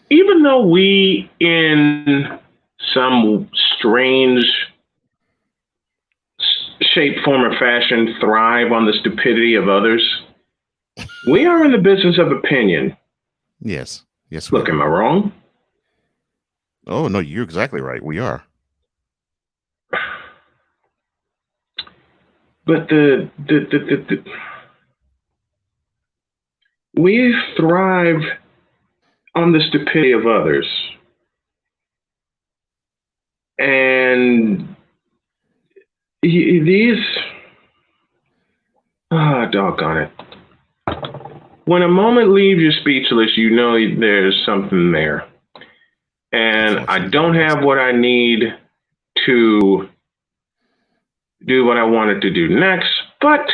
even though we, in some strange shape, form, or fashion, thrive on the stupidity of others, we are in the business of opinion. Yes. Yes. Look, am I wrong? Oh, no, you're exactly right. We are. But we thrive on the stupidity of others. And doggone it. When a moment leaves you speechless, you know there's something there. And I don't have what I need to do what I wanted to do next, but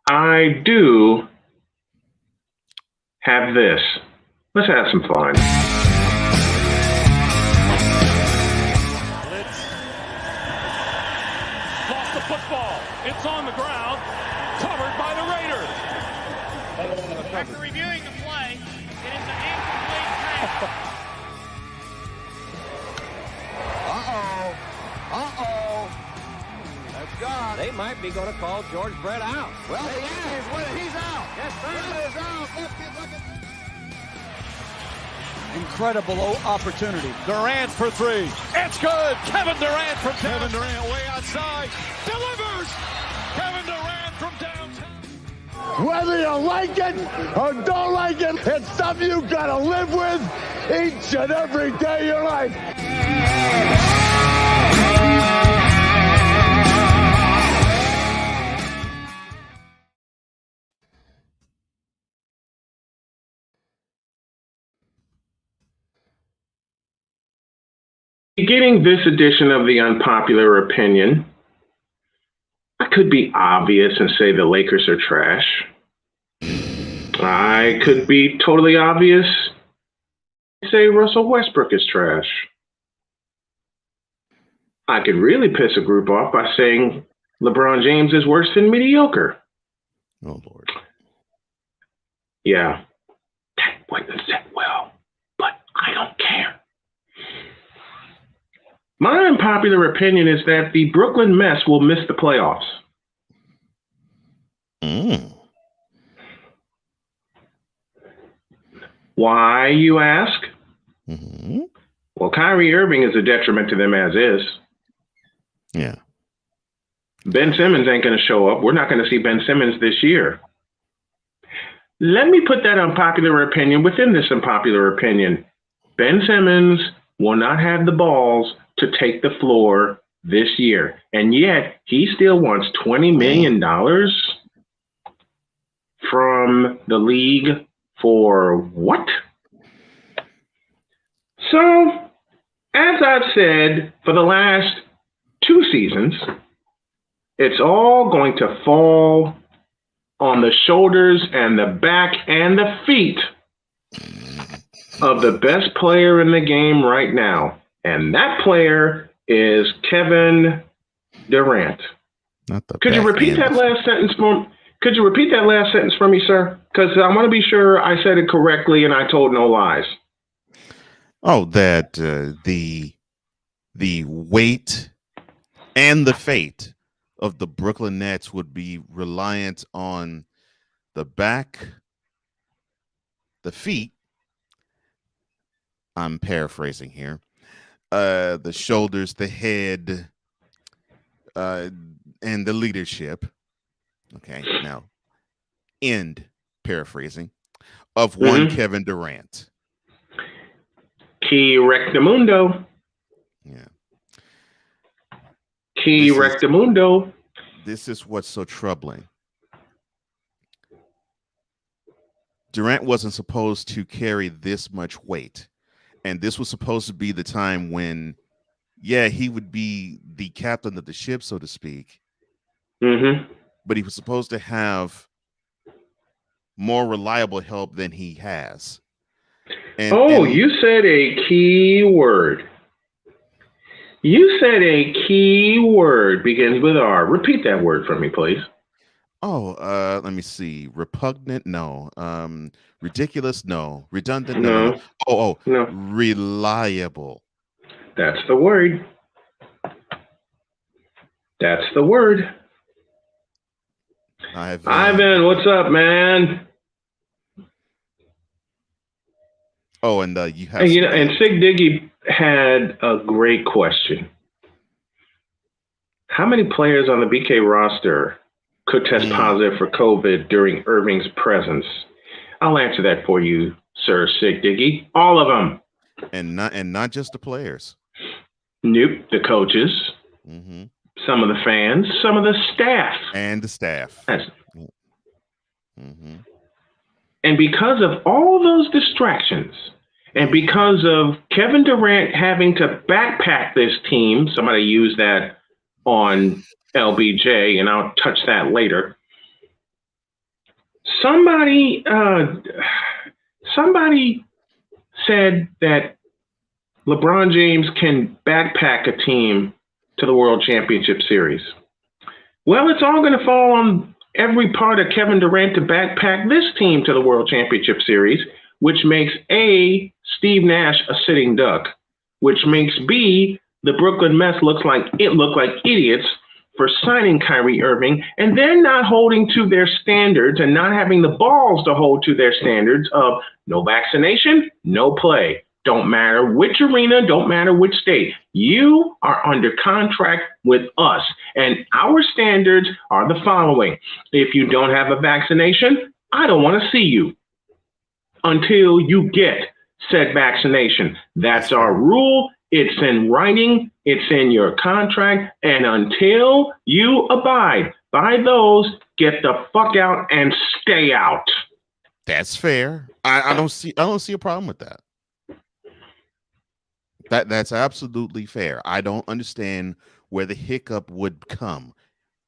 I do have this. Let's have some fun. Lost the football. It's on the ground. Covered by the Raiders. After reviewing the play, it is an incomplete pass. That's gone. They might be going to call George Brett out. Well, he's out. Yes, Brett is out. Look at. Incredible opportunity. Durant for three. It's good. Kevin Durant from Kevin Durant way outside. Delivers. Kevin Durant from downtown. Whether you like it or don't like it, it's something you gotta live with each and every day of your life. Beginning this edition of the Unpopular Opinion, I could be obvious and say the Lakers are trash. I could be totally obvious and say Russell Westbrook is trash. I could really piss a group off by saying LeBron James is worse than mediocre. Oh, Lord. Yeah, that wouldn't sit well, but I don't care. My unpopular opinion is that the Brooklyn Mets will miss the playoffs. Why, you ask? Mm-hmm. Well, Kyrie Irving is a detriment to them as is. Yeah. Ben Simmons ain't going to show up. We're not going to see Ben Simmons this year. Let me put that unpopular opinion within this unpopular opinion. Ben Simmons will not have the balls to take the floor this year. And yet, he still wants $20 million from the league for what? So, as I've said for the last 2 seasons, it's all going to fall on the shoulders and the back and the feet of the best player in the game right now. And that player is Kevin Durant. Could you repeat that last sentence for me, sir? Because I want to be sure I said it correctly and I told no lies. Oh, that the weight and the fate of the Brooklyn Nets would be reliant on the back, the feet. I'm paraphrasing here. The shoulders, the head, and the leadership. Okay, now end paraphrasing of one Kevin Durant. Key rectamundo. Yeah. Key rectamundo. This is what's so troubling. Durant wasn't supposed to carry this much weight. And this was supposed to be the time when, yeah, he would be the captain of the ship, so to speak. Mm-hmm. But he was supposed to have more reliable help than he has. And you said a key word. You said a key word begins with R. Repeat that word for me, please. Oh, let me see. Repugnant? No. Ridiculous? No. Redundant? No. No. Reliable. That's the word. That's the word. Ivan, what's up, man? Oh, and you have. And Sig Diggy had a great question. How many players on the BK roster could test positive for COVID during Irving's presence? I'll answer that for you, Sir Sig Diggy. All of them. and not just the players. Nope, the coaches, some of the fans, some of the staff, and the staff. And because of all those distractions, and because of Kevin Durant having to backpack this team, somebody used that on LBJ, and I'll touch that later. Somebody said that LeBron James can backpack a team to the World Championship Series. Well, it's all going to fall on every part of Kevin Durant to backpack this team to the World Championship Series, which makes A, Steve Nash a sitting duck, which makes B, the Brooklyn Nets look like idiots for signing Kyrie Irving and then not holding to their standards and not having the balls to hold to their standards of no vaccination, no play. Don't matter which arena, don't matter which state. You are under contract with us, and our standards are the following. If you don't have a vaccination, I don't want to see you until you get said vaccination. That's our rule. It's in writing. It's in your contract. And until you abide by those, get the fuck out and stay out. That's fair. I don't see a problem with that. That's absolutely fair. I don't understand where the hiccup would come.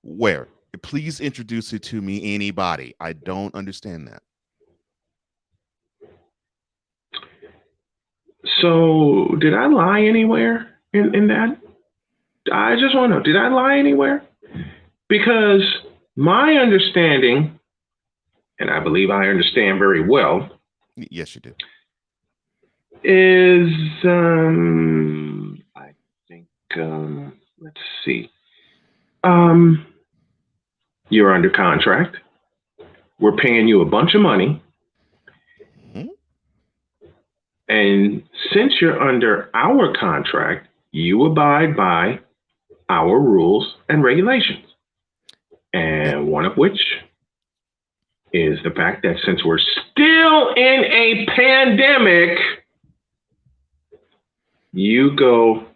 Where? Please introduce it to me, anybody. I don't understand that. So, did I lie anywhere in that? I just want to know, did I lie anywhere? Because my understanding, and I believe I understand very well. Yes, you do. Is I think let's see. You're under contract. We're paying you a bunch of money. And since you're under our contract, you abide by our rules and regulations. And one of which is the fact that since we're still in a pandemic, you go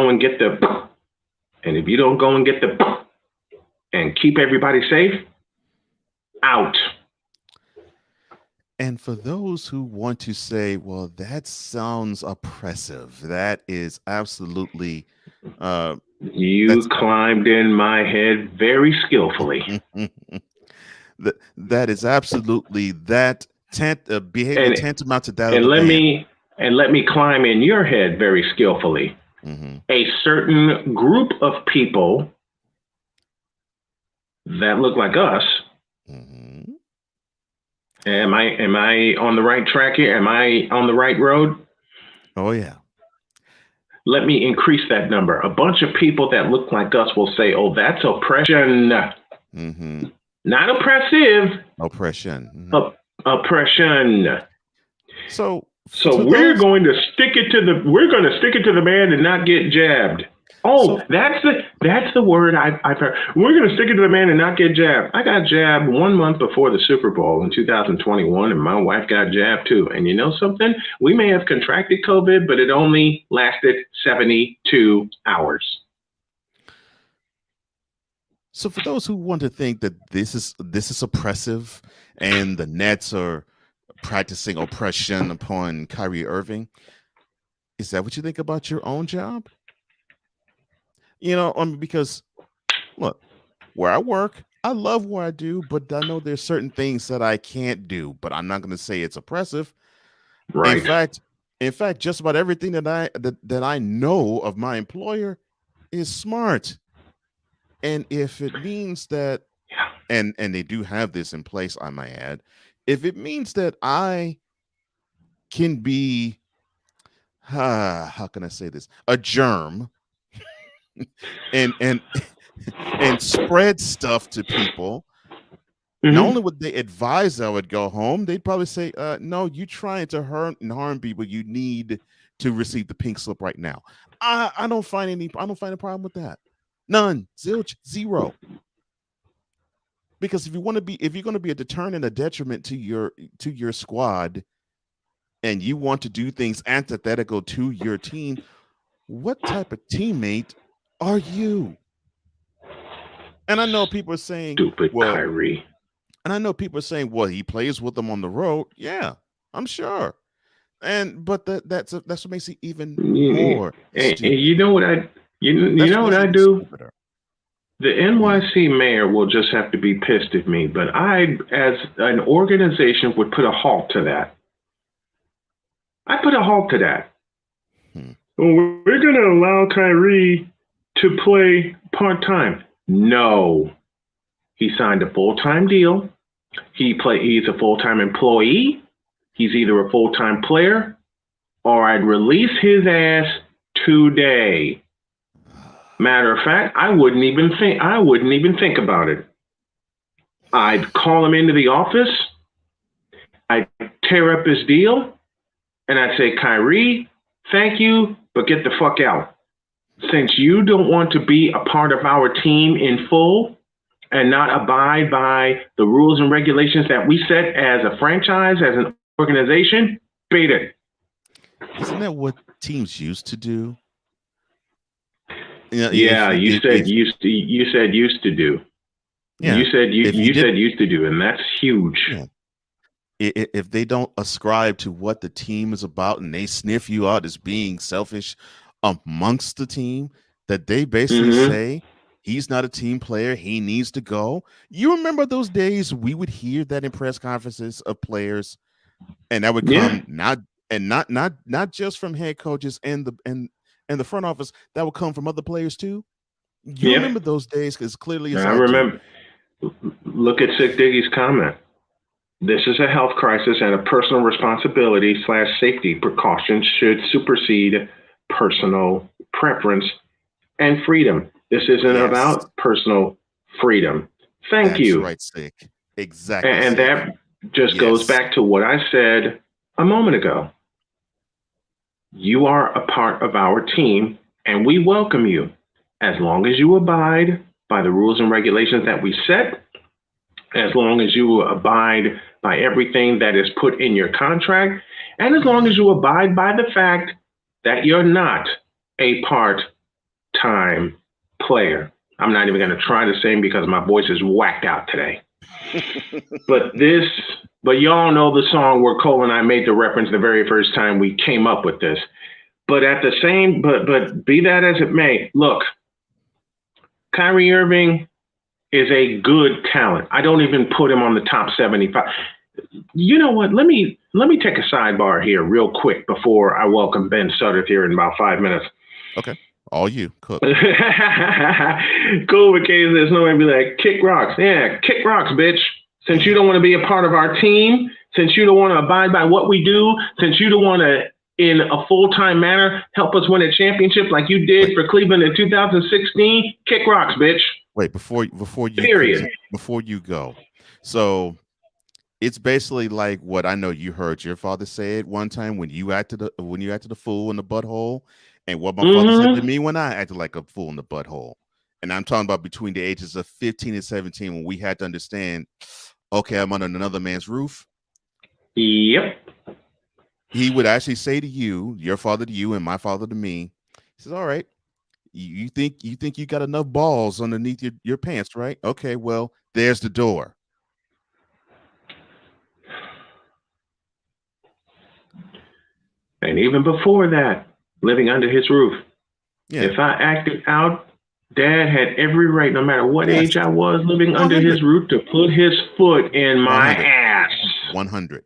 and get the, and if you don't go and get the and keep everybody safe, out. And for those who want to say, well, that sounds oppressive, that is absolutely you climbed in my head very skillfully. that is absolutely that behavior tantamount to that. And let me climb in your head very skillfully. A certain group of people that look like us. Am I on the right track here? Am I on the right road? Oh, yeah. Let me increase that number. A bunch of people that look like us will say, oh, that's oppression. Not oppressive. Oppression. Oppression. So we're going to stick it to the man and not get jabbed. Oh, that's the word I've heard. We're going to stick it to the man and not get jabbed. I got jabbed 1 month before the Super Bowl in 2021, and my wife got jabbed too. And you know something? We may have contracted COVID, but it only lasted 72 hours. So for those who want to think that this is oppressive and the Nets are practicing oppression upon Kyrie Irving, is that what you think about your own job? You know, because look, where I work, I love what I do, but I know there's certain things that I can't do, but I'm not going to say it's oppressive. Right. In fact, just about everything that I know of my employer is smart. And if it means that, and they do have this in place, I might add, if it means that I can be, how can I say this, a germ, and spread stuff to people, not only would they advise I would go home, they'd probably say, no, you trying to harm people, you need to receive the pink slip right now. I don't find a problem with that. None. Zilch. Zero. Because if you're going to be a deterrent and a detriment to your squad, and you want to do things antithetical to your team, what type of teammate are you? And I know people are saying, stupid well, Kyrie. And I know people are saying, well, he plays with them on the road. Yeah, I'm sure. But that's what makes it even more and stupid. you know what I do? Stupider. The NYC mayor will just have to be pissed at me, but I, as an organization, would put a halt to that. I put a halt to that. Well, we're going to allow Kyrie to play part-time. No. He signed a full-time deal. He's a full-time employee. He's either a full-time player or I'd release his ass today. Matter of fact, I wouldn't even think about it. I'd call him into the office. I'd tear up his deal and I'd say, Kyrie, thank you, but get the fuck out. Since you don't want to be a part of our team in full and not abide by the rules and regulations that we set as a franchise, as an organization, beat it. Isn't that what teams used to do? You said used to do. Yeah. You said used to do, and that's huge. Yeah. If they don't ascribe to what the team is about and they sniff you out as being selfish amongst the team, that they basically say he's not a team player, he needs to go. You remember those days we would hear that in press conferences of players, and that would come not just from head coaches and the front office, that would come from other players too. You remember those days because clearly I remember. Look at Sick Diggy's comment. This is a health crisis and a personal responsibility / safety precautions should supersede personal preference and freedom. This isn't about personal freedom. Thank you. That's right, Sick. Exactly. And that just goes back to what I said a moment ago. You are a part of our team, and we welcome you as long as you abide by the rules and regulations that we set, as long as you abide by everything that is put in your contract, and as long as you abide by the fact that you're not a part-time player. I'm not even going to try to sing because my voice is whacked out today. But y'all know the song where Cole and I made the reference the very first time we came up with this. But be that as it may, look, Kyrie Irving is a good talent. I don't even put him on the top 75. You know what? Let me take a sidebar here real quick before I welcome Ben Sutter here in about 5 minutes. Okay. All you. Cook. Cool with K's there's no way to be like, kick rocks. Yeah, kick rocks, bitch. Since you don't want to be a part of our team, since you don't want to abide by what we do, since you don't want to, in a full-time manner, help us win a championship like you did for Cleveland in 2016, kick rocks, bitch. Wait, before you go. So it's basically like what I know you heard your father say it one time when you acted a fool in the butthole, and what my father said to me when I acted like a fool in the butthole. And I'm talking about between the ages of 15 and 17 when we had to understand, okay, I'm under another man's roof. Yep. He would actually say to you, your father to you and my father to me, he says, all right, you think you got enough balls underneath your pants, right? Okay, well, there's the door. And even before that, living under his roof. Yeah. If I acted out, Dad had every right, no matter what age I was, living under his roof, to put his foot in my ass. 100.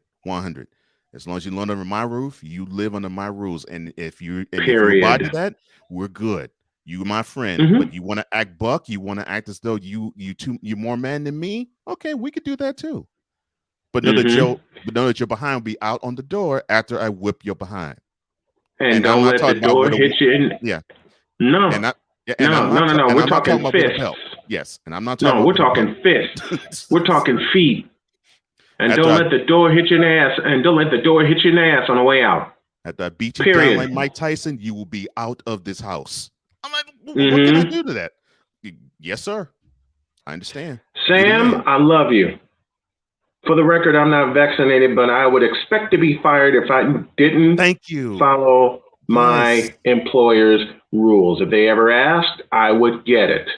As long as you live under my roof, you live under my rules. And if you abide that, we're good. You're my friend. But you want to act buck, you want to act as though you're more man than me. Okay, we could do that too. But know that your behind will be out on the door after I whip your behind. And don't let the door hit you in. Yeah. No. No. We're talking fists. Yes, and I'm not talking. No, we're talking fists. We're talking feet. And don't let the door hit your ass. And don't let the door hit your ass on the way out. After I beat you down like Mike Tyson, you will be out of this house. I'm like, what can I do to that? Yes, sir. I understand. Sam, I love you. For the record, I'm not vaccinated, but I would expect to be fired if I didn't follow my employer's rules. If they ever asked, I would get it.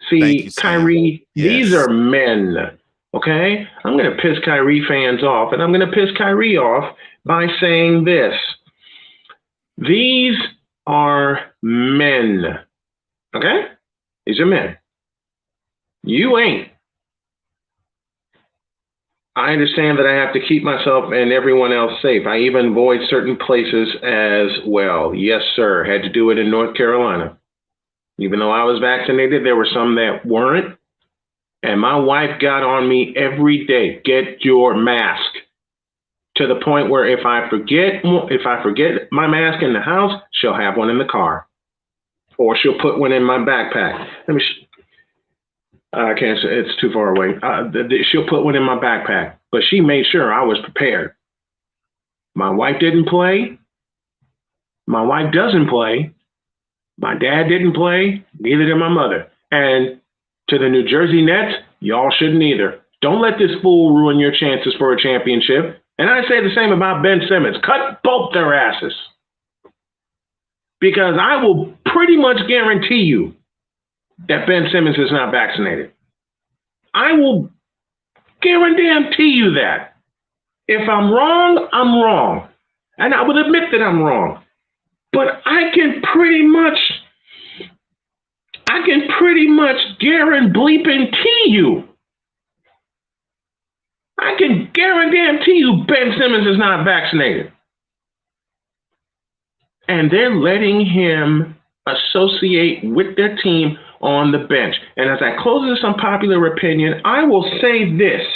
See, Kyrie, these are men, okay? I'm going to piss Kyrie fans off, and I'm going to piss Kyrie off by saying this. These are men, okay? These are men. You ain't. I understand that I have to keep myself and everyone else safe. I even avoid certain places as well. Yes, sir. Had to do it in North Carolina. Even though I was vaccinated, there were some that weren't. And my wife got on me every day. Get your mask. To the point where if I forget my mask in the house, she'll have one in the car. Or she'll put one in my backpack. I can't say, it's too far away. She'll put one in my backpack, but she made sure I was prepared. My wife didn't play. My wife doesn't play. My dad didn't play. Neither did my mother. And to the New Jersey Nets, y'all shouldn't either. Don't let this fool ruin your chances for a championship. And I say the same about Ben Simmons. Cut both their asses. Because I will pretty much guarantee you that Ben Simmons is not vaccinated. I will guarantee you that. If I'm wrong, I'm wrong. And I would admit that I'm wrong. But I can pretty much guarantee you. I can guarantee you Ben Simmons is not vaccinated. And they're letting him associate with their team on the bench. And as I close this unpopular opinion, I will say this,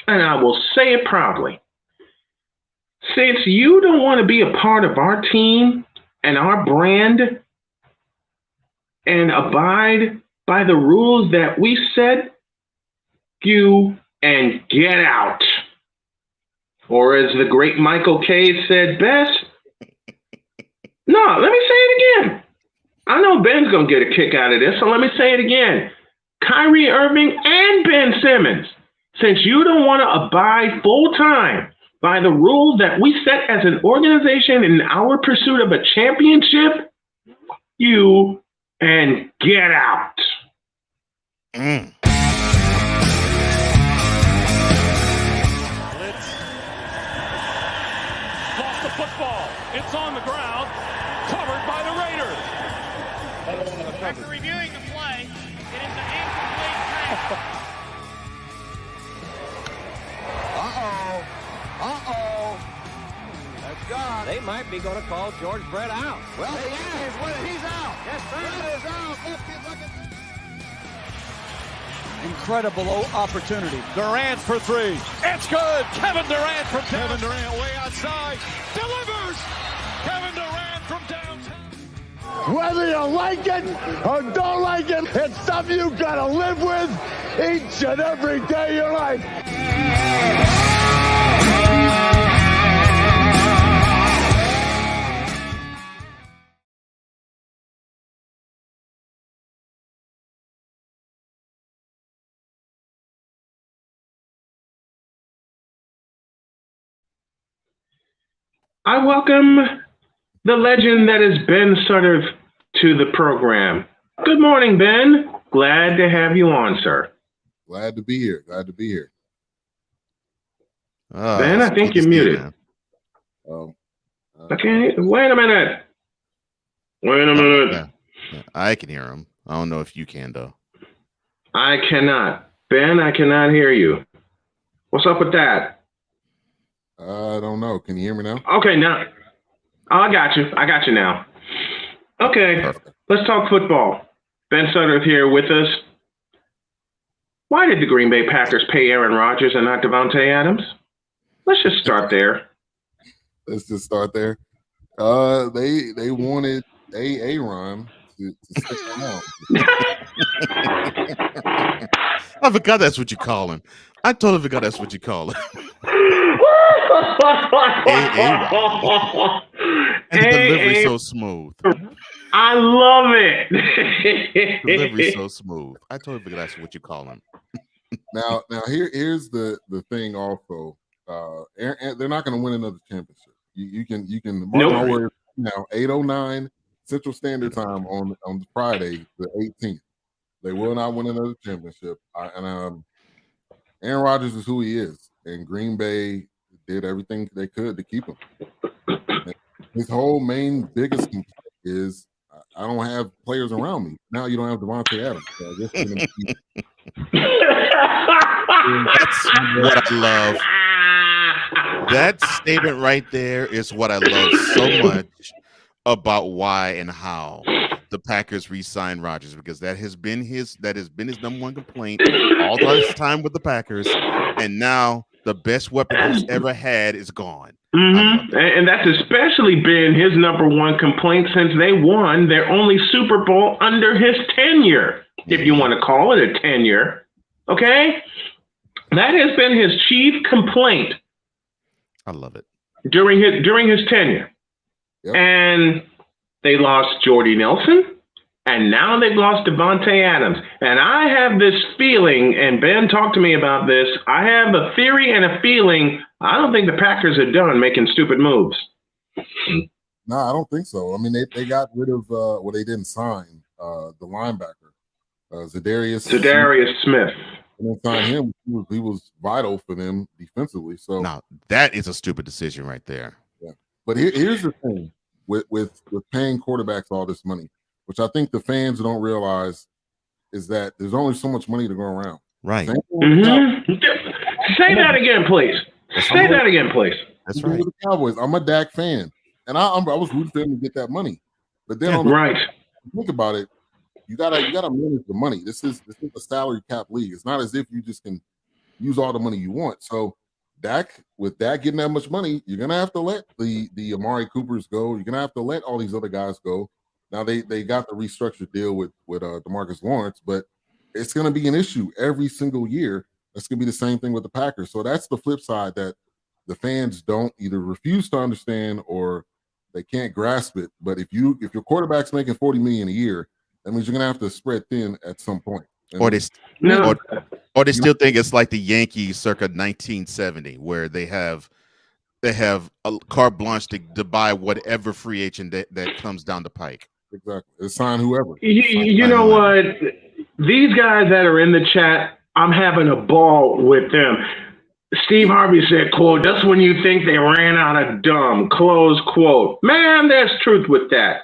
and I will say it proudly. Since you don't want to be a part of our team and our brand and abide by the rules that we set, you and get out. Or as the great Michael Cade said best, no, let me say it again. I know Ben's going to get a kick out of this, so let me say it again. Kyrie Irving and Ben Simmons, since you don't want to abide full-time by the rules that we set as an organization in our pursuit of a championship, you and get out. Blitz. Lost the football. It's on the ground. Covered by the Raiders. After reviewing the play, it is an incomplete pass. That's gone. They might be going to call George Brett out. Well, he's out. Yes, sir. Brett is out. Incredible opportunity. Durant for three. It's good. Kevin Durant from Kevin Durant way outside. Delivers. Kevin Durant from downtown. Whether you like it or don't like it, it's something you gotta live with each and every day of your life. I welcome the legend that is Ben Sutter to the program. Good morning, Ben. Glad to have you on, sir. Glad to be here. Ben, I think you're muted. Okay, wait a minute. Yeah, I can hear him. I don't know if you can, though. I cannot. Ben, I cannot hear you. What's up with that? I don't know. Can you hear me now? Okay, now. Oh, I got you now. Okay, let's talk football. Ben Sutter here with us. Why did the Green Bay Packers pay Aaron Rodgers and not Devontae Adams? Let's just start there. They wanted Aaron to stick around. I forgot that's what you call him. I totally forgot that's what you call him. And the delivery so smooth. I love it. Delivery so smooth. I totally forgot that's what you call him. Now here's the thing. Also, they're not going to win another championship. You can mark my words now. 8:09 Central Standard Time on Friday, the 18th. They will not win another championship. Aaron Rodgers is who he is, and Green Bay did everything they could to keep him. His whole biggest complaint is, I don't have players around me. Now you don't have Devontae Adams. So I guess that's what I love. That statement right there is what I love so much about why and how the Packers re-signed Rodgers, because that has been his number one complaint all this time with the Packers, and now the best weapon he's ever had is gone. Mm-hmm. And that's especially been his number one complaint since they won their only Super Bowl under his tenure, if you want to call it a tenure. Okay? That has been his chief complaint. I love it. During his tenure. Yep. And they lost Jordy Nelson, and now they've lost Devontae Adams. And I have this feeling, and Ben talked to me about this, I have a theory and a feeling I don't think the Packers are done making stupid moves. No, I don't think so. I mean, they got rid of they didn't sign the linebacker, Zadarius Smith. And then sign him. He was vital for them defensively. So now that is a stupid decision right there. Yeah. But here's the thing with paying quarterbacks all this money, which I think the fans don't realize, is that there's only so much money to go around. Right. Mm-hmm. Say that again, please. Say that again, please. That's right. With the Cowboys, I'm a Dak fan, and I was rooting for him to get that money. But then, think about it. You gotta manage the money. This is a salary cap league. It's not as if you just can use all the money you want. So, with Dak getting that much money, you're gonna have to let the Amari Coopers go. You're gonna have to let all these other guys go. Now they got the restructured deal with DeMarcus Lawrence, but it's gonna be an issue every single year. That's gonna be the same thing with the Packers. So that's the flip side that the fans don't either refuse to understand or they can't grasp it. But if your quarterback's making $40 million a year, that means you're gonna have to spread thin at some point. Or they still think it's like the Yankees circa 1970, where they have a carte blanche to buy whatever free agent that comes down the pike. Exactly. It's sign whoever. You know what? These guys that are in the chat, I'm having a ball with them. Steve Harvey said, quote, "That's when you think they ran out of dumb," close quote. Man, there's truth with that.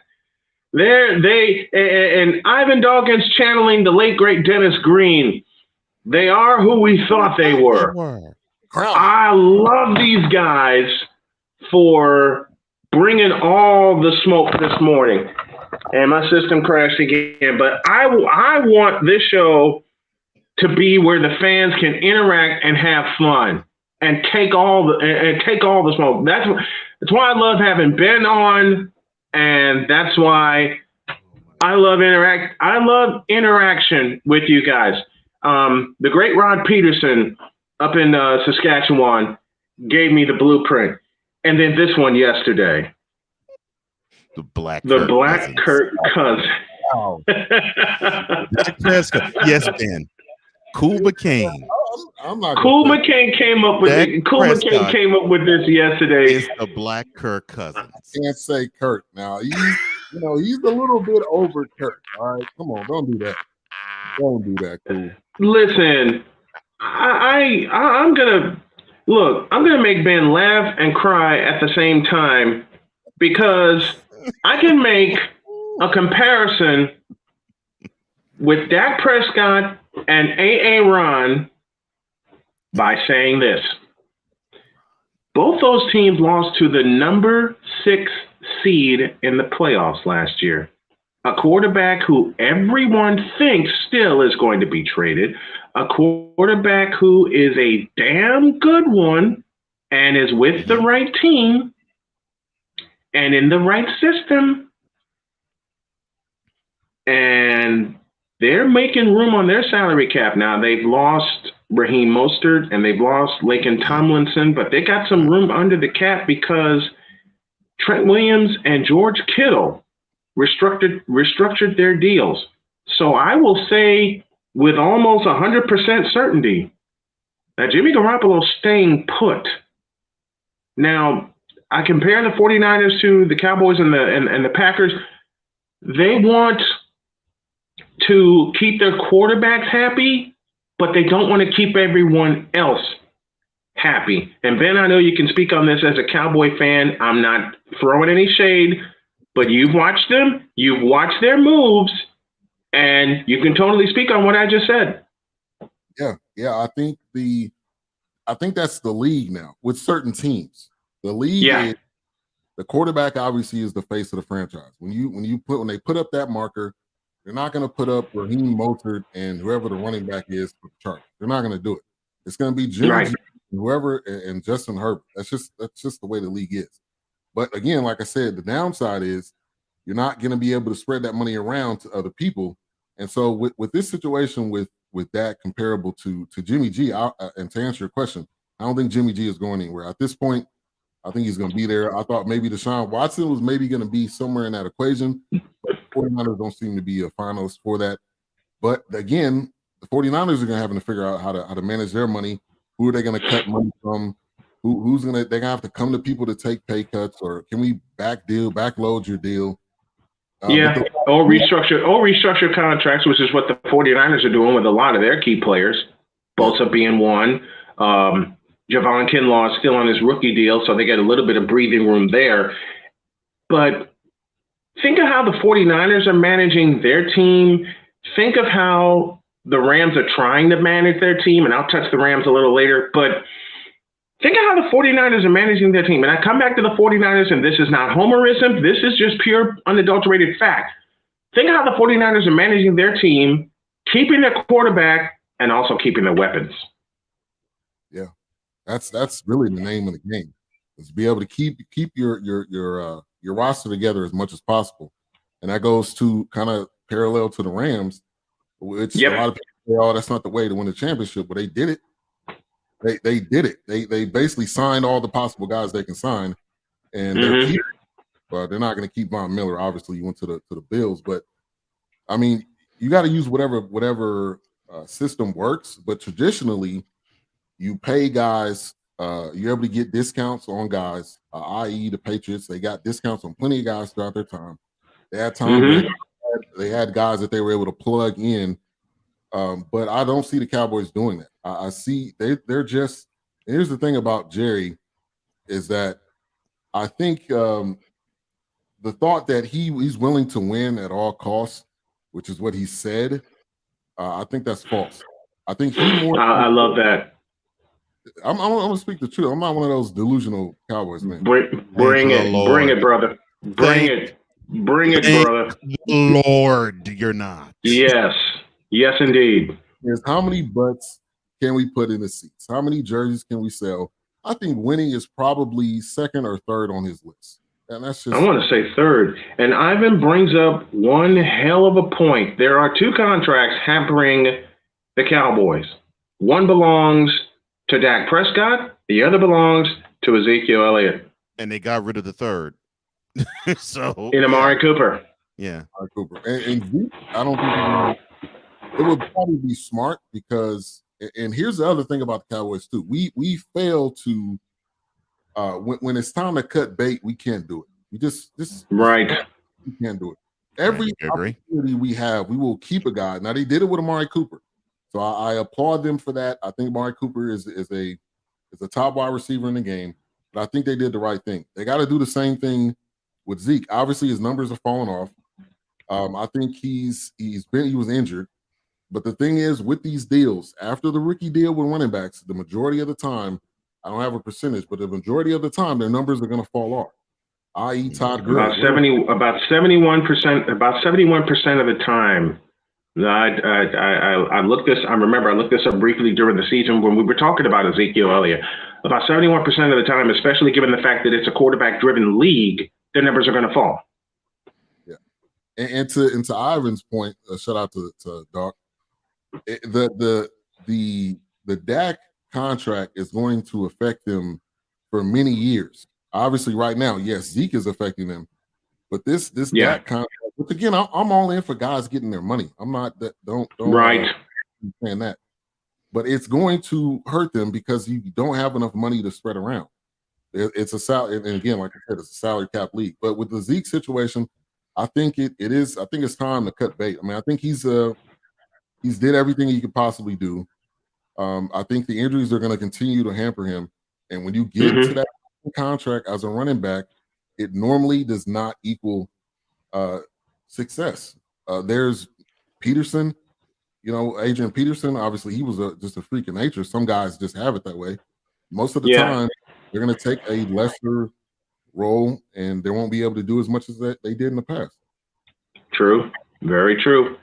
And Ivan Dawkins channeling the late great Dennis Green. They are who we thought they were. I love these guys for bringing all the smoke this morning. And my system crashed again. But I want this show to be where the fans can interact and have fun and take all the smoke. That's why I love having Ben on, and that's why I love interaction with you guys. The great Rod Peterson up in Saskatchewan gave me the blueprint, and then this one yesterday. The Black Kirk Cousins. Wow. Yes, Ben. Cool McCain. Cool McCain came up with this yesterday. It's the Black Kirk Cousins. I can't say Kirk now. He's a little bit over Kirk. All right, come on, don't do that. Don't do that, cool. Listen, I'm gonna make Ben laugh and cry at the same time, because I can make a comparison with Dak Prescott and Ron by saying this. Both those teams lost to the number 6 seed in the playoffs last year. A quarterback who everyone thinks still is going to be traded. A quarterback who is a damn good one and is with the right team and in the right system. And they're making room on their salary cap now. They've lost Raheem Mostert and they've lost Laken Tomlinson, but they got some room under the cap because Trent Williams and George Kittle restructured their deals. So I will say with almost 100% certainty, Jimmy Garoppolo staying put. Now, I compare the 49ers to the Cowboys and the Packers. They want to keep their quarterbacks happy, but they don't want to keep everyone else happy. And Ben, I know you can speak on this as a Cowboy fan. I'm not throwing any shade, but you've watched them, you've watched their moves, and you can totally speak on what I just said. Yeah. I think that's the league now with certain teams. The league is, the quarterback obviously is the face of the franchise. When they put up that marker, they're not going to put up Raheem Mostert and whoever the running back is for the chart. They're not going to do it. It's going to be Jimmy G, whoever, and Justin Herbert. That's just the way the league is. But again, like I said, the downside is you're not going to be able to spread that money around to other people. And so with this situation with that comparable to Jimmy G, and to answer your question, I don't think Jimmy G is going anywhere. At this point, I think he's going to be there. I thought maybe Deshaun Watson was maybe going to be somewhere in that equation, but the 49ers don't seem to be a finalist for that. But again, the 49ers are going to have to figure out how to manage their money. Who are they going to cut money from? They're going to have to come to people to take pay cuts, or can we backload your deal? Or restructure contracts, which is what the 49ers are doing with a lot of their key players, Bosa being one. Javon Kinlaw is still on his rookie deal, so they get a little bit of breathing room there. But think of how the 49ers are managing their team. Think of how the Rams are trying to manage their team, and I'll touch the Rams a little later. But think of how the 49ers are managing their team. And I come back to the 49ers, and this is not homerism. This is just pure, unadulterated fact. Think of how the 49ers are managing their team, keeping their quarterback, and also keeping their weapons. Yeah, that's really the name of the game, is to be able to keep your roster together as much as possible. And that goes to kind of parallel to the Rams, which a lot of people say, oh, that's not the way to win a championship, but they did it. They did it. They basically signed all the possible guys they can sign, and they're not going to keep Von Miller. Obviously, you went to the Bills, but I mean, you got to use whatever system works. But traditionally, you pay guys. You're able to get discounts on guys, i.e., the Patriots. They got discounts on plenty of guys throughout their time. They had time. They had guys that they were able to plug in. But I don't see the Cowboys doing that. I see they're just. Here's the thing about Jerry, is that I think the thought that he's willing to win at all costs, which is what he said, I think that's false. I think he more. I love that. I'm gonna speak the truth. I'm not one of those delusional Cowboys, man. Bring it, brother. Bring it, brother. Lord, you're not. Yes, indeed. Is how many butts can we put in the seats? How many jerseys can we sell? I think winning is probably second or third on his list. And that's just. I want to say third. And Ivan brings up one hell of a point. There are two contracts hampering the Cowboys. One belongs to Dak Prescott. The other belongs to Ezekiel Elliott. And they got rid of the third. So in Amari Cooper. Yeah. Amari Cooper. And Zeke, I don't think it would probably be smart, because, and here's the other thing about the Cowboys too. We fail to when it's time to cut bait, we can't do it. We just we can't do it. Every opportunity we have, we will keep a guy. Now they did it with Amari Cooper. So I applaud them for that. I think Amari Cooper is a top wide receiver in the game, but I think they did the right thing. They got to do the same thing with Zeke. Obviously, his numbers are falling off. I think he was injured, but the thing is, with these deals, after the rookie deal with running backs, the majority of the time, I don't have a percentage, but the majority of the time, their numbers are going to fall off. I.e., Todd Gurley. About 71%. About 71% of the time. I looked this. I remember I looked this up briefly during the season when we were talking about Ezekiel Elliott. About 71% of the time, especially given the fact that it's a quarterback-driven league, their numbers are going to fall. Yeah, and to Ivan's point, shout out to Doc. The Dak contract is going to affect them for many years. Obviously, right now, yes, Zeke is affecting them, but this Dak contract. But again, I'm all in for guys getting their money. I'm not that. Don't right. Understand that. but it's going to hurt them because you don't have enough money to spread around. It's a salary, and again, like I said, it's a salary cap league. But with the Zeke situation, I think it is. I think it's time to cut bait. I mean, I think he's did everything he could possibly do. I think the injuries are going to continue to hamper him, and when you get to that contract as a running back, it normally does not equal success. There's Peterson, Adrian Peterson. Obviously, he was just a freak of nature. Some guys just have it that way. Most of the time, they're going to take a lesser role, and they won't be able to do as much as they did in the past. True. Very true.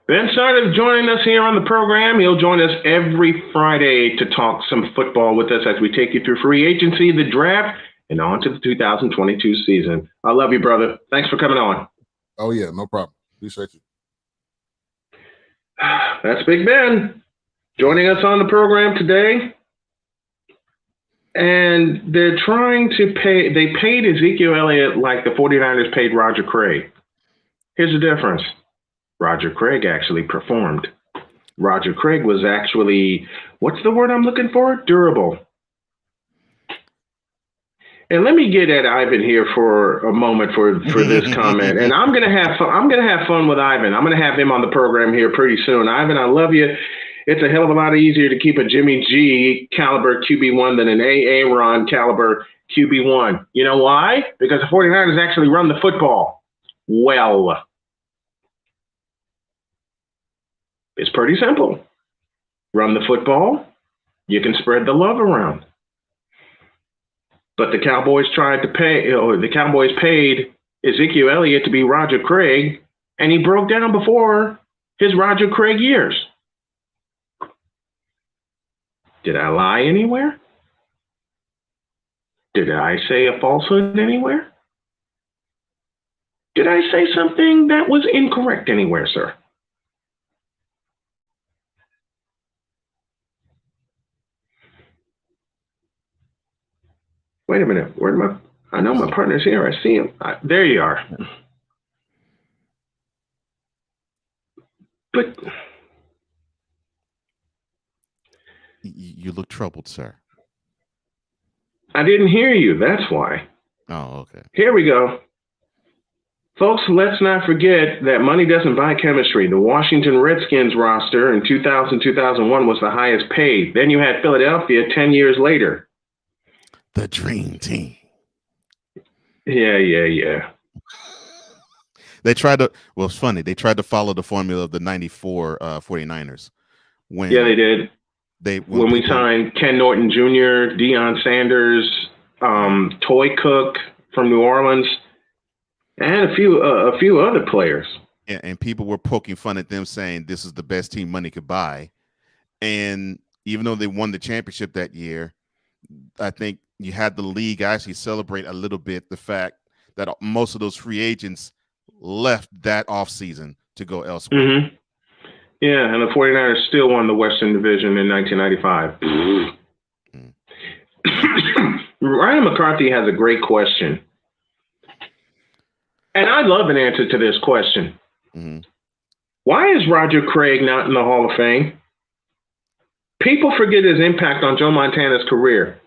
Ben Snyder is joining us here on the program. He'll join us every Friday to talk some football with us as we take you through free agency, the draft, and on to the 2022 season. I love you, brother. Thanks for coming on. Oh, yeah, no problem. Appreciate you. That's Big Ben joining us on the program today. And they're trying to they paid Ezekiel Elliott like the 49ers paid Roger Craig. Here's the difference. Roger Craig actually performed. Roger Craig was actually, what's the word I'm looking for? Durable. And let me get at Ivan here for a moment for this comment. And I'm gonna have fun with Ivan. I'm gonna have him on the program here pretty soon. Ivan, I love you. It's a hell of a lot easier to keep a Jimmy G caliber QB1 than an Aaron caliber QB1. You know why? Because the 49ers actually run the football well. It's pretty simple. Run the football, you can spread the love around. But the Cowboys paid Ezekiel Elliott to be Roger Craig, and he broke down before his Roger Craig years. Did I lie anywhere? Did I say a falsehood anywhere? Did I say something that was incorrect anywhere, sir? Wait a minute. I know my partner's here. I see him. There you are. But you look troubled, sir. I didn't hear you. That's why. Oh, okay. Here we go. Folks, let's not forget that money doesn't buy chemistry. The Washington Redskins roster in 2000-2001 was the highest paid. Then you had Philadelphia 10 years later. The dream team. Yeah. They tried to, well, it's funny. They tried to follow the formula of the 94 49ers. Yeah, they did. When we signed Ken Norton Jr., Deion Sanders, Toy Cook from New Orleans, and a few other players. Yeah, and people were poking fun at them, saying this is the best team money could buy. And even though they won the championship that year, I think you had the league actually celebrate a little bit the fact that most of those free agents left that offseason to go elsewhere. Mm-hmm. Yeah, and the 49ers still won the Western Division in 1995. Ryan McCarthy has a great question. And I'd love an answer to this question. Mm-hmm. Why is Roger Craig not in the Hall of Fame? People forget his impact on Joe Montana's career.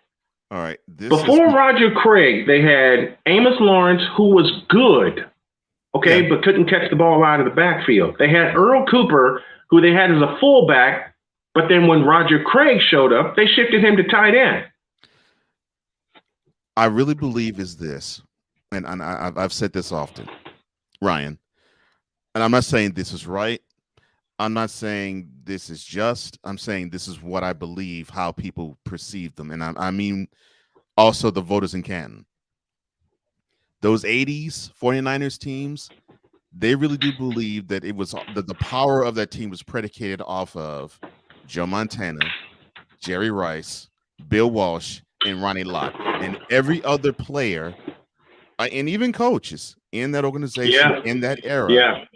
All right. Before Roger Craig, they had Amos Lawrence, who was good, okay, but couldn't catch the ball out of the backfield. They had Earl Cooper, who they had as a fullback, but then when Roger Craig showed up, they shifted him to tight end. I really believe is this, and I've said this often, Ryan, and I'm not saying this is right. I'm not saying this is just. I'm saying this is what I believe, how people perceive them. And I mean also the voters in Canton. Those 80s 49ers teams, they really do believe that it was that the power of that team was predicated off of Joe Montana, Jerry Rice, Bill Walsh, and Ronnie Lott. And every other player, and even coaches in that organization, in that era,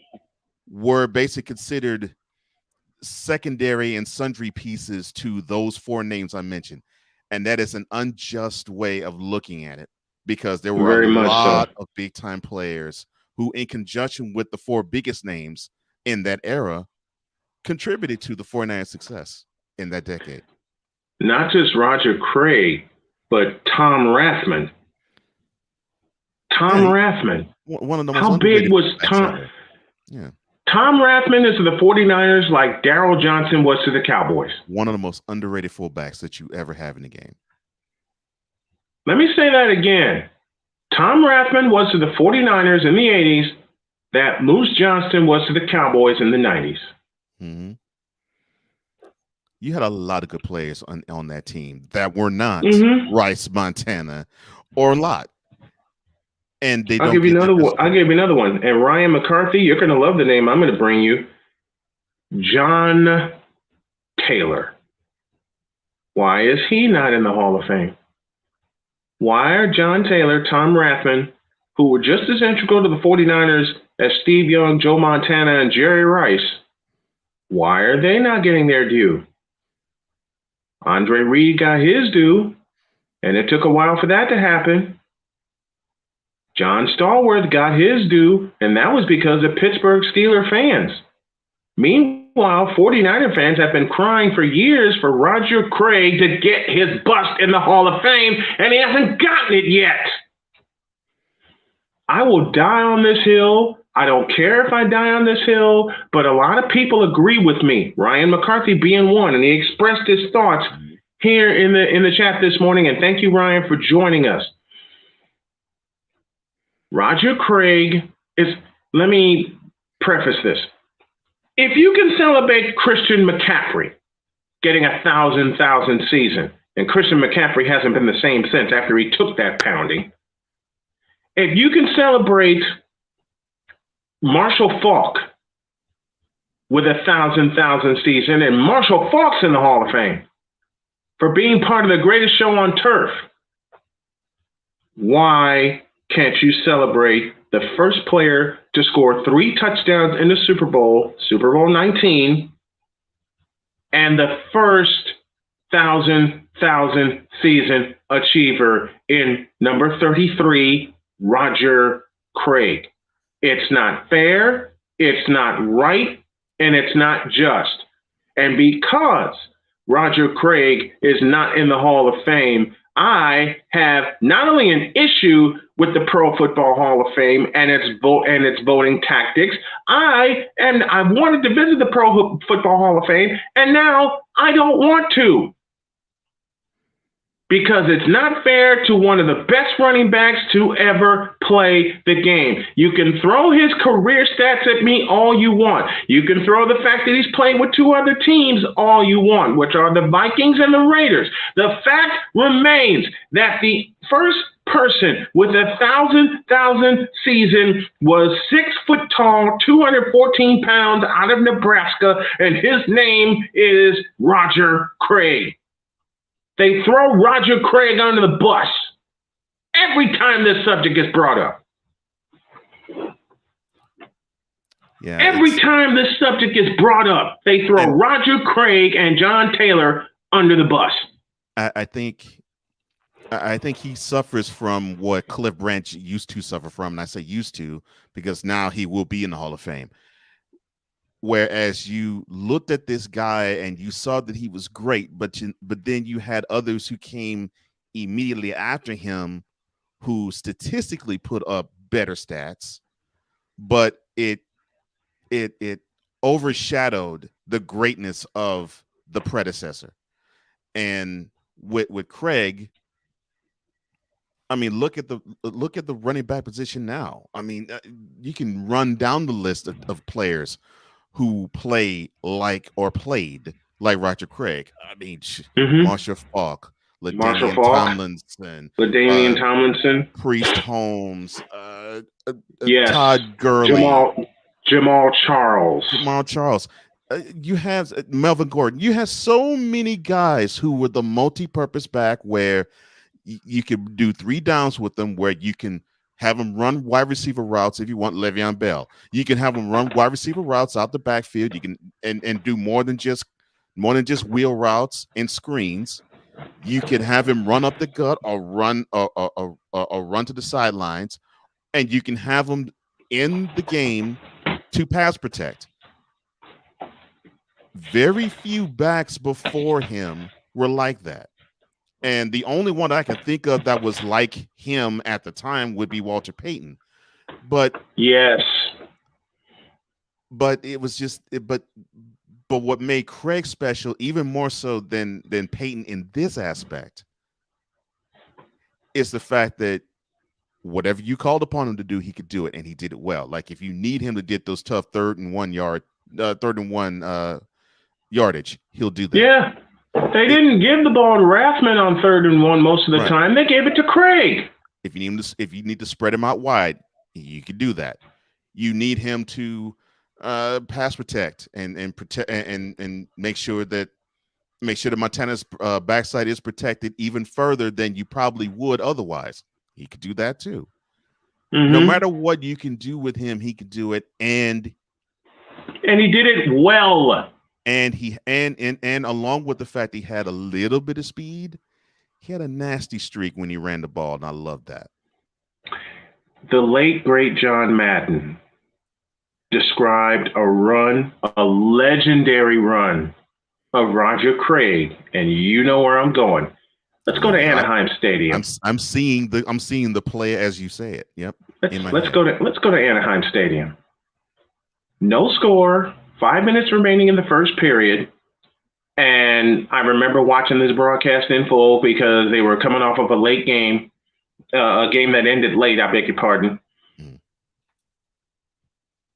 were basically considered secondary and sundry pieces to those four names I mentioned. And that is an unjust way of looking at it, because there were a lot of big-time players who, in conjunction with the four biggest names in that era, contributed to the 49ers' success. in that decade. Not just Roger Craig, but Tom Rathman. Tom Rathman. One of the most How big was Tom? ever. Yeah. Tom Rathman is to the 49ers like Darryl Johnson was to the Cowboys. One of the most underrated fullbacks that you ever have in the game. Let me say that again. Tom Rathman was to the 49ers in the 80s that Moose Johnston was to the Cowboys in the 90s. Mm-hmm. You had a lot of good players on that team that were not Rice, Montana, or Lott. And they I'll give you another one. I'll give you another one. And Ryan McCarthy, you're going to love the name I'm going to bring you. John Taylor. Why is he not in the Hall of Fame? Why are John Taylor, Tom Rathman, who were just as integral to the 49ers as Steve Young, Joe Montana, and Jerry Rice, why are they not getting their due? Andre Reed got his due, and it took a while for that to happen. John Stallworth got his due, and that was because of Pittsburgh Steelers fans. Meanwhile, 49er fans have been crying for years for Roger Craig to get his bust in the Hall of Fame, and he hasn't gotten it yet. I will die on this hill. I don't care if I die on this hill, but a lot of people agree with me, Ryan McCarthy being one, and he expressed his thoughts here in the chat this morning, and thank you, Ryan, for joining us. Roger Craig is, let me preface this. If you can celebrate Christian McCaffrey getting 1,000 season, and Christian McCaffrey hasn't been the same since after he took that pounding, if you can celebrate Marshall Faulk with 1,000 season, and Marshall Faulk's in the Hall of Fame for being part of the greatest show on turf, why can't you celebrate the first player to score 3 touchdowns in the Super Bowl 19, and the first 1,000 season achiever in number 33, Roger Craig? It's not fair, it's not right, and it's not just. And because Roger Craig is not in the Hall of Fame, I have not only an issue with the Pro Football Hall of Fame and its voting tactics. I wanted to visit the Pro Football Hall of Fame, and now I don't want to, because it's not fair to one of the best running backs to ever play the game. You can throw his career stats at me all you want. You can throw the fact that he's played with 2 other teams all you want, which are the Vikings and the Raiders. The fact remains that the first person with 1,000 season was 6 foot tall, 214 pounds, out of Nebraska, and his name is Roger Craig. They throw Roger Craig under the bus every time this subject is brought up. Yeah, every time this subject is brought up, they throw Roger Craig and John Taylor under the bus. I think he suffers from what Cliff Branch used to suffer from, and I say used to because now he will be in the Hall of Fame. Whereas you looked at this guy and you saw that he was great, but then you had others who came immediately after him who statistically put up better stats, but it overshadowed the greatness of the predecessor. And with Craig, I mean, look at the running back position now. I mean, you can run down the list of players who play like or played like Roger Craig. I mean, Marshall Faulk, LaDainian Tomlinson, Priest Holmes, yes, Todd Gurley, Jamal Charles. You have Melvin Gordon. You have so many guys who were the multi-purpose back where you could do 3 downs with them, where you can have them run wide receiver routes if you want Le'Veon Bell. You can have them run wide receiver routes out the backfield. You can and do more than just wheel routes and screens. You can have him run up the gut or run to the sidelines, and you can have him in the game to pass protect. very few backs before him were like that. And the only one I can think of that was like him at the time would be Walter Payton. But yes, but it was just but what made Craig special, even more so than Payton in this aspect, is the fact that whatever you called upon him to do, he could do it, and he did it well. Like if you need him to get those tough third and one yardage, he'll do that. Yeah. They didn't give the ball to Rathman on 3rd and 1 most of the time. They gave it to Craig. If you need to spread him out wide, you can do that. You need him to pass protect and protect and make sure that Montana's backside is protected even further than you probably would otherwise. He could do that too. Mm-hmm. No matter what you can do with him, he could do it, and he did it well. And he and along with the fact he had a little bit of speed, he had a nasty streak when he ran the ball, and I love that. The late great John Madden described a legendary run of Roger Craig, and you know where I'm going. Let's go to Anaheim Stadium. I'm seeing the play as you say it. Yep. Let's go to Anaheim Stadium. No score. 5 minutes remaining in the first period. And I remember watching this broadcast in full because they were coming off of a late game, a game that ended late, I beg your pardon.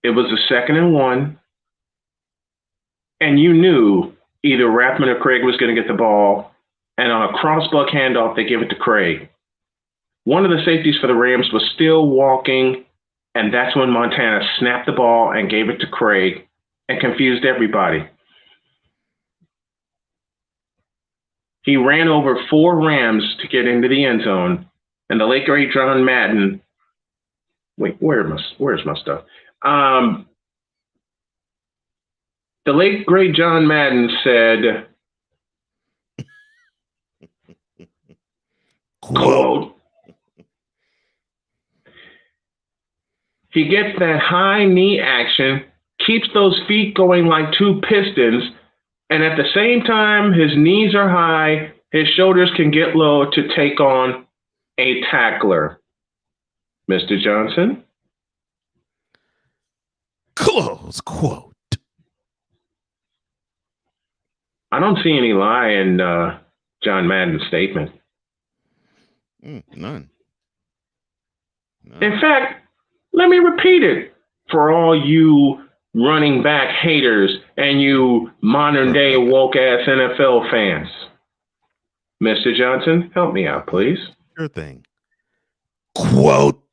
It was a 2nd and 1. And you knew either Rathman or Craig was going to get the ball. And on a crossbuck handoff, they give it to Craig. One of the safeties for the Rams was still walking. And that's when Montana snapped the ball and gave it to Craig and confused everybody. He ran over 4 Rams to get into the end zone. And the late great John Madden, wait, where's my stuff? The late great John Madden said, quote, he gets that high knee action, keeps those feet going like 2 pistons, and at the same time, his knees are high, his shoulders can get low to take on a tackler. Mr. Johnson? Close quote. I don't see any lie in John Madden's statement. None. In fact, let me repeat it for all you running back haters and you modern day woke ass NFL fans. Mr. Johnson, help me out, please. Sure thing. Quote.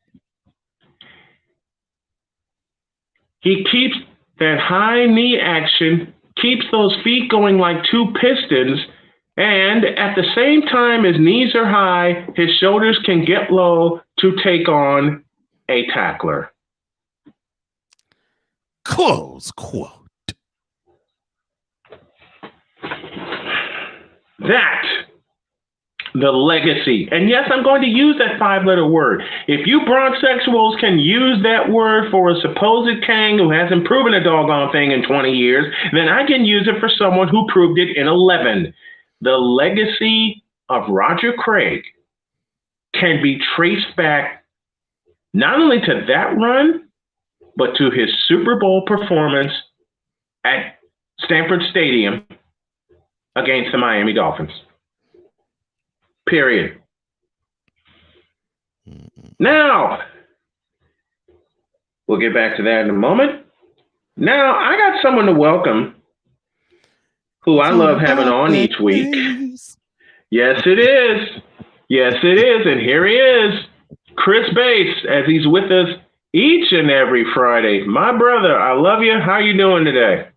He keeps that high knee action, keeps those feet going like 2 pistons, and at the same time his knees are high, his shoulders can get low to take on a tackler. Close quote. That, the legacy. And yes, I'm going to use that 5-letter word. If you bronxsexuals can use that word for a supposed king who hasn't proven a doggone thing in 20 years, then I can use it for someone who proved it in 11. The legacy of Roger Craig can be traced back not only to that run, but to his Super Bowl performance at Stanford Stadium against the Miami Dolphins. Period. Now, we'll get back to that in a moment. Now, I got someone to welcome who I love having on each week. Yes, it is. Yes, it is. And here he is, Chris Bates, as he's with us each and every Friday. My brother, I love you. How you doing today?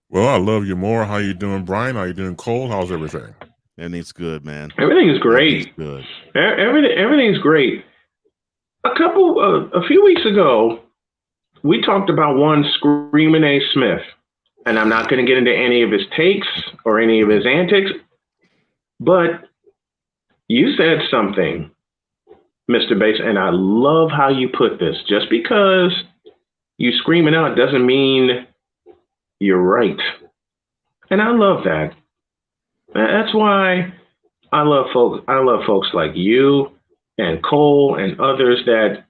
Well, I love you more. How you doing, Brian? How you doing, Cole? How's everything? Everything's good, man. Everything is great. Good. Everything's great. A few weeks ago, we talked about one Screaming A. Smith, and I'm not going to get into any of his takes or any of his antics, but you said something, Mr. Bates, and I love how you put this. Just because you scream it out doesn't mean you're right. And I love that. That's why I love folks like you and Cole and others that,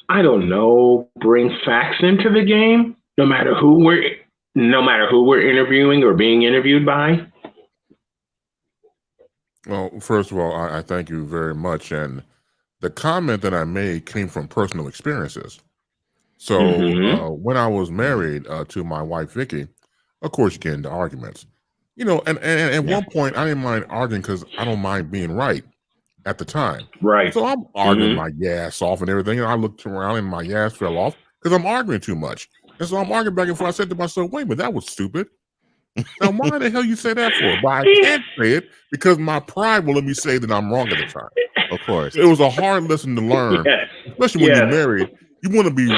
I don't know, bring facts into the game, no matter who we're interviewing or being interviewed by. Well, first of all, I thank you very much. And the comment that I made came from personal experiences. So when I was married to my wife, Vicky, of course, you get into arguments. And at one point, I didn't mind arguing because I don't mind being right at the time. Right. So I'm arguing my gas off and everything. And I looked around and my gas fell off because I'm arguing too much. And so I'm arguing back and forth. I said to myself, wait a minute, that was stupid. Now, why the hell you say that for? But I can't say it because my pride will let me say that I'm wrong at the time. Of course. It was a hard lesson to learn, especially when you're married. You want to be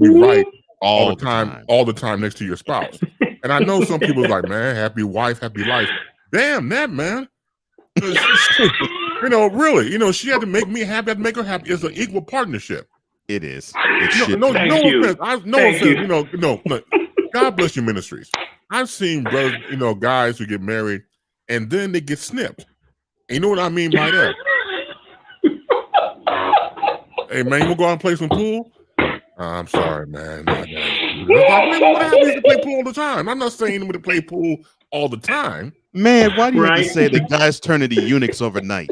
right all the time next to your spouse. And I know some people are like, man, happy wife, happy life. Damn that, man. Really, she had to make me happy, I had to make her happy. It's an equal partnership. It is. No offense. Look, God bless your ministries. I've seen brothers, guys who get married and then they get snipped. And you know what I mean by that? Hey, man, you want to go out and play some pool? I'm sorry, man. What happens to play pool all the time? I'm not saying to play pool all the time. Man, why do you have to say that guys turn into eunuchs overnight?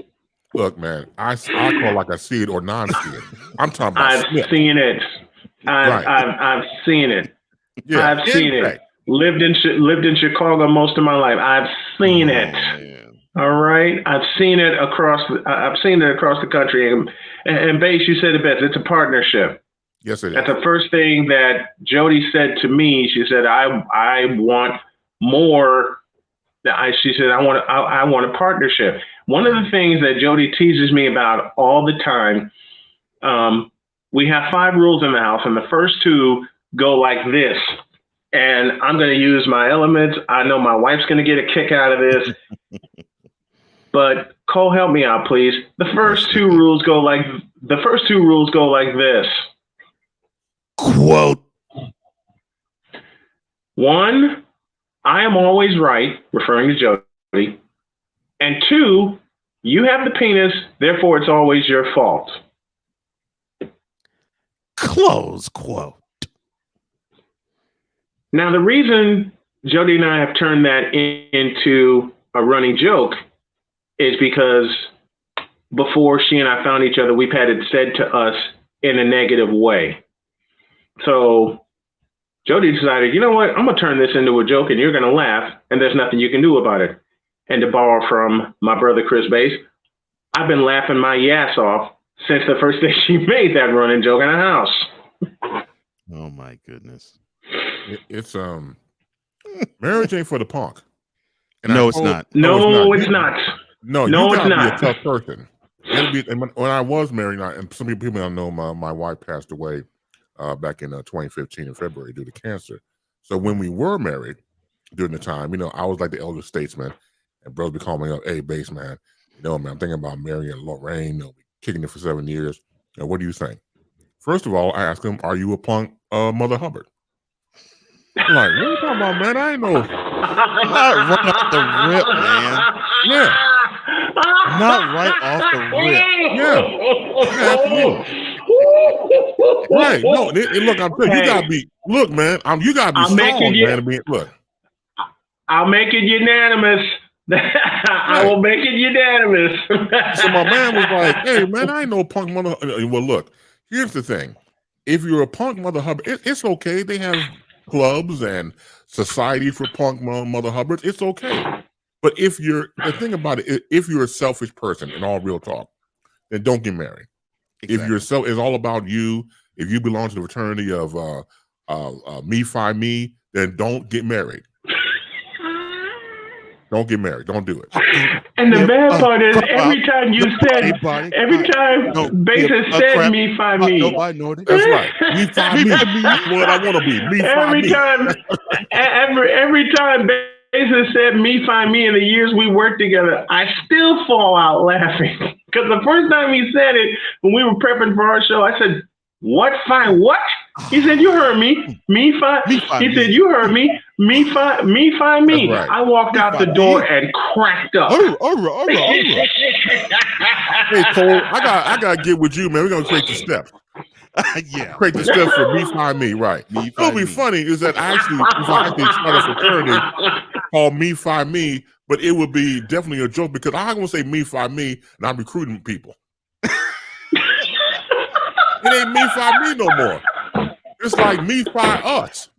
Look, man, I call like I see it or non-see it. I'm talking about I've seen it. I've seen it. Yeah, I've seen it. Lived in Chicago most of my life. I've seen it. Man. All right, I've seen it across the country. And Bass, you said it best. It's a partnership. Yes, it is. That's the first thing that Jody said to me. She said, "I want more." She said, "I want a partnership." One of the things that Jody teases me about all the time, we have 5 rules in the house, and the first 2 go like this. And I'm going to use my elements. I know my wife's going to get a kick out of this. But Cole, help me out, please. The first 2 rules go like this. Quote. 1, I am always right, referring to Jody. And 2, you have the penis, therefore it's always your fault. Close quote. Now, the reason Jody and I have turned that into a running joke is because before she and I found each other, we've had it said to us in a negative way. So Jody decided, you know what, I'm going to turn this into a joke and you're going to laugh and there's nothing you can do about it. And to borrow from my brother, Chris Bass, I've been laughing my ass off since the first day she made that running joke in the house. Oh my goodness. It's marriage ain't for the punk. And no, it's not. No, it's not. No, you gotta be a tough person. When I was married, and some people don't know, my wife passed away back in 2015 in February due to cancer. So when we were married during the time, I was like the elder statesman, and brothers be calling me up, "Hey, Bass man, man, I'm thinking about marrying Lorraine. Kicking it for 7 years. What do you think?" First of all, I asked him, "Are you a punk Mother Hubbard?" I'm like, what are you talking about, man? I ain't know. Not right off the rip, man. Yeah. Not right off the rip. Yeah. Right. No, look, I'm telling you, you gotta be. Look, man, you gotta be strong, man. Look. I'll make it unanimous. I will make it unanimous. So my man was like, "Hey, man, I ain't no punk Mother." Well, look, here's the thing: if you're a punk Mother Hubbard, it's okay. They have clubs and society for punk Mother Hubbards. It's okay. But the thing about it, if you're a selfish person, in all real talk, then don't get married. Exactly. If it's all about you, if you belong to the fraternity of me, fi me, then don't get married. Don't get married. Don't do it. And the bad part is, every time Bass has said me, fi me. That's right. Me, fi me. That's what I want to be. Me, fi me. Every time Bass has said me, fi me in the years we worked together, I still fall out laughing. Because the first time he said it, when we were prepping for our show, I said, "What, fi, what?" He said, "You heard me. Me, fi." He said, "You heard me. Me find me. Right. I walked out the door and cracked up. Hey Cole, I gotta get with you, man. We're gonna create the steps. Yeah. Create the steps for Me Find Me, right? What'll be funny is that I actually start a fraternity called Me Find Me, but it would be definitely a joke because I'm gonna say Me Find Me and I'm recruiting people. It ain't Me Find Me no more. It's like Me Find Us.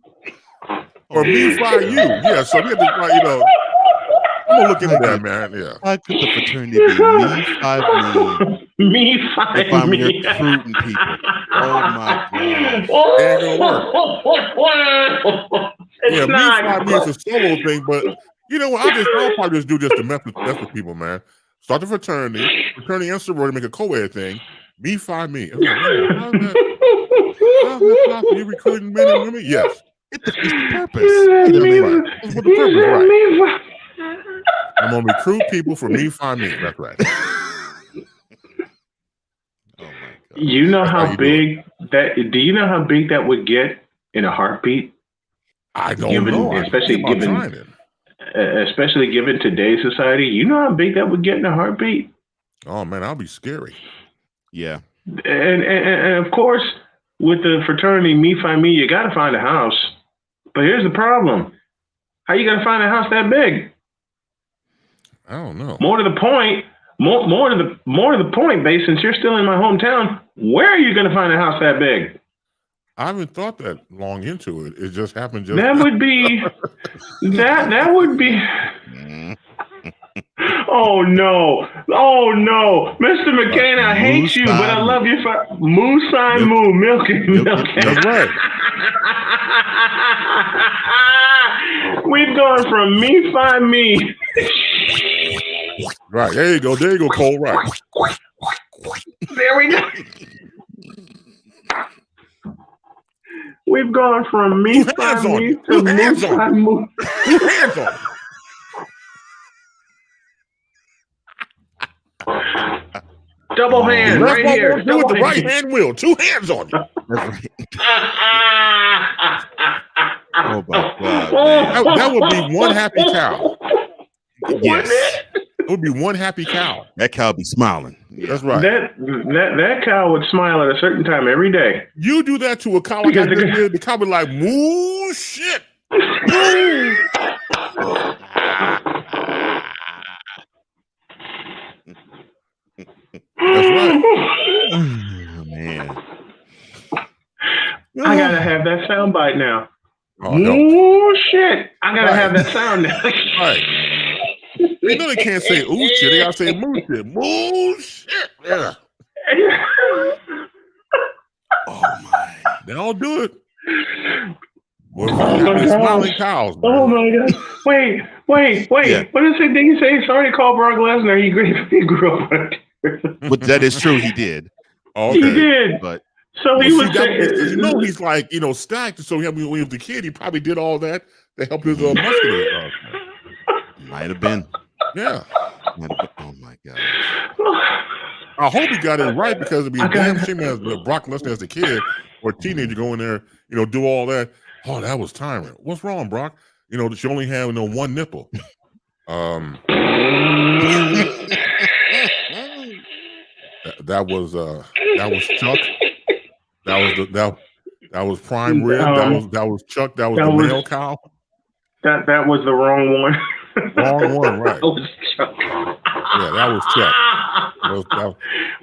Or Me Find You. Yeah, so we have to, I'm gonna look into that, man. Yeah. I could the fraternity be Me Find Me? Me Find if I'm Me. recruiting people. Oh my God. Ain't gonna work. Yeah, Me Find Me is a solo thing, but you know what? I'll probably just do this to mess with people, man. Start the fraternity and sorority, make a co-ed thing. Me Find Me. How's that possible? You recruiting men and women? Yes. It defeats the purpose. Right. That's what the purpose, right? I'm gonna recruit people for Me Find Me. That's right. Oh my God. You know how big that? Do you know how big that would get in a heartbeat? I don't know. Especially given today's society. You know how big that would get in a heartbeat? Oh man, I'll be scary. Yeah. And of course, with the fraternity Me Find Me, you got to find a house. But here's the problem: how you gonna find a house that big? I don't know. More to the point, Bae, since you're still in my hometown, where are you gonna find a house that big? I haven't thought that long into it. It just happened. That would be. Oh no, Mr. McCain, I hate you, but I love you for Moo Sign Moo, milk. That's right. We've gone from Me Find Me. Right, there you go, Cole. Right. There we go. We've gone from Me Find Me to Moo Sign Moo. Hands on. Double hand right here. Do with the right hand wheel. 2 hands on you. That's right. Oh my God. That would be one happy cow. Yes. It would be one happy cow. That cow be smiling. That's right. That cow would smile at a certain time every day. You do that to a cow like the cow would be like, moo shit. Moo. That's right. Oh man. I gotta have that sound bite now. Oh, no. Ooh, shit. I gotta have that sound now. Right. They know they can't say ooh shit. They gotta say moo shit. Moo shit. Yeah. Oh my. They all do it. Well, smiling cows. Man. Oh my God. Wait. Yeah. What did he say? Sorry to call Brock Lesnar. He grew up on it. But that is true. He did. Okay. He did. But so he was saying, he's like, stacked. So when he was a kid, he probably did all that to help his muscular. Might have been. Yeah. Oh my God. I hope he got it right because it'd be damn shame as Brock Lesnar as a kid or a teenager go in there, do all that. Oh, that was tiring. What's wrong, Brock? That you only have one nipple. That was Chuck. That was prime rib. That was Chuck. That was the male cow. That was the wrong one. Wrong one, right? That was Chuck. Yeah, that was Chuck.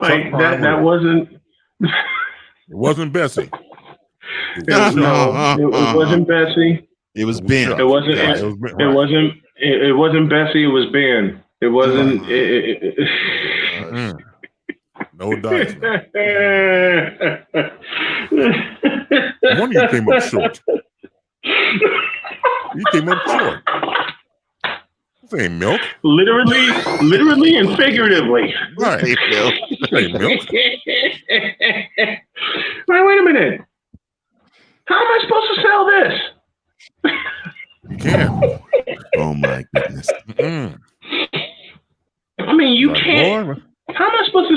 That wasn't. It wasn't Bessie. It wasn't Bessie. It was Ben. It wasn't. Yeah, it wasn't. It wasn't Bessie. It was Ben. It wasn't. No dice. One of you came up short. You came up short. This ain't milk. Literally and figuratively. Right. This ain't milk. Wait a minute. How am I supposed to sell this? You can't. Oh my goodness. I mean, you can't. Boy. How am I supposed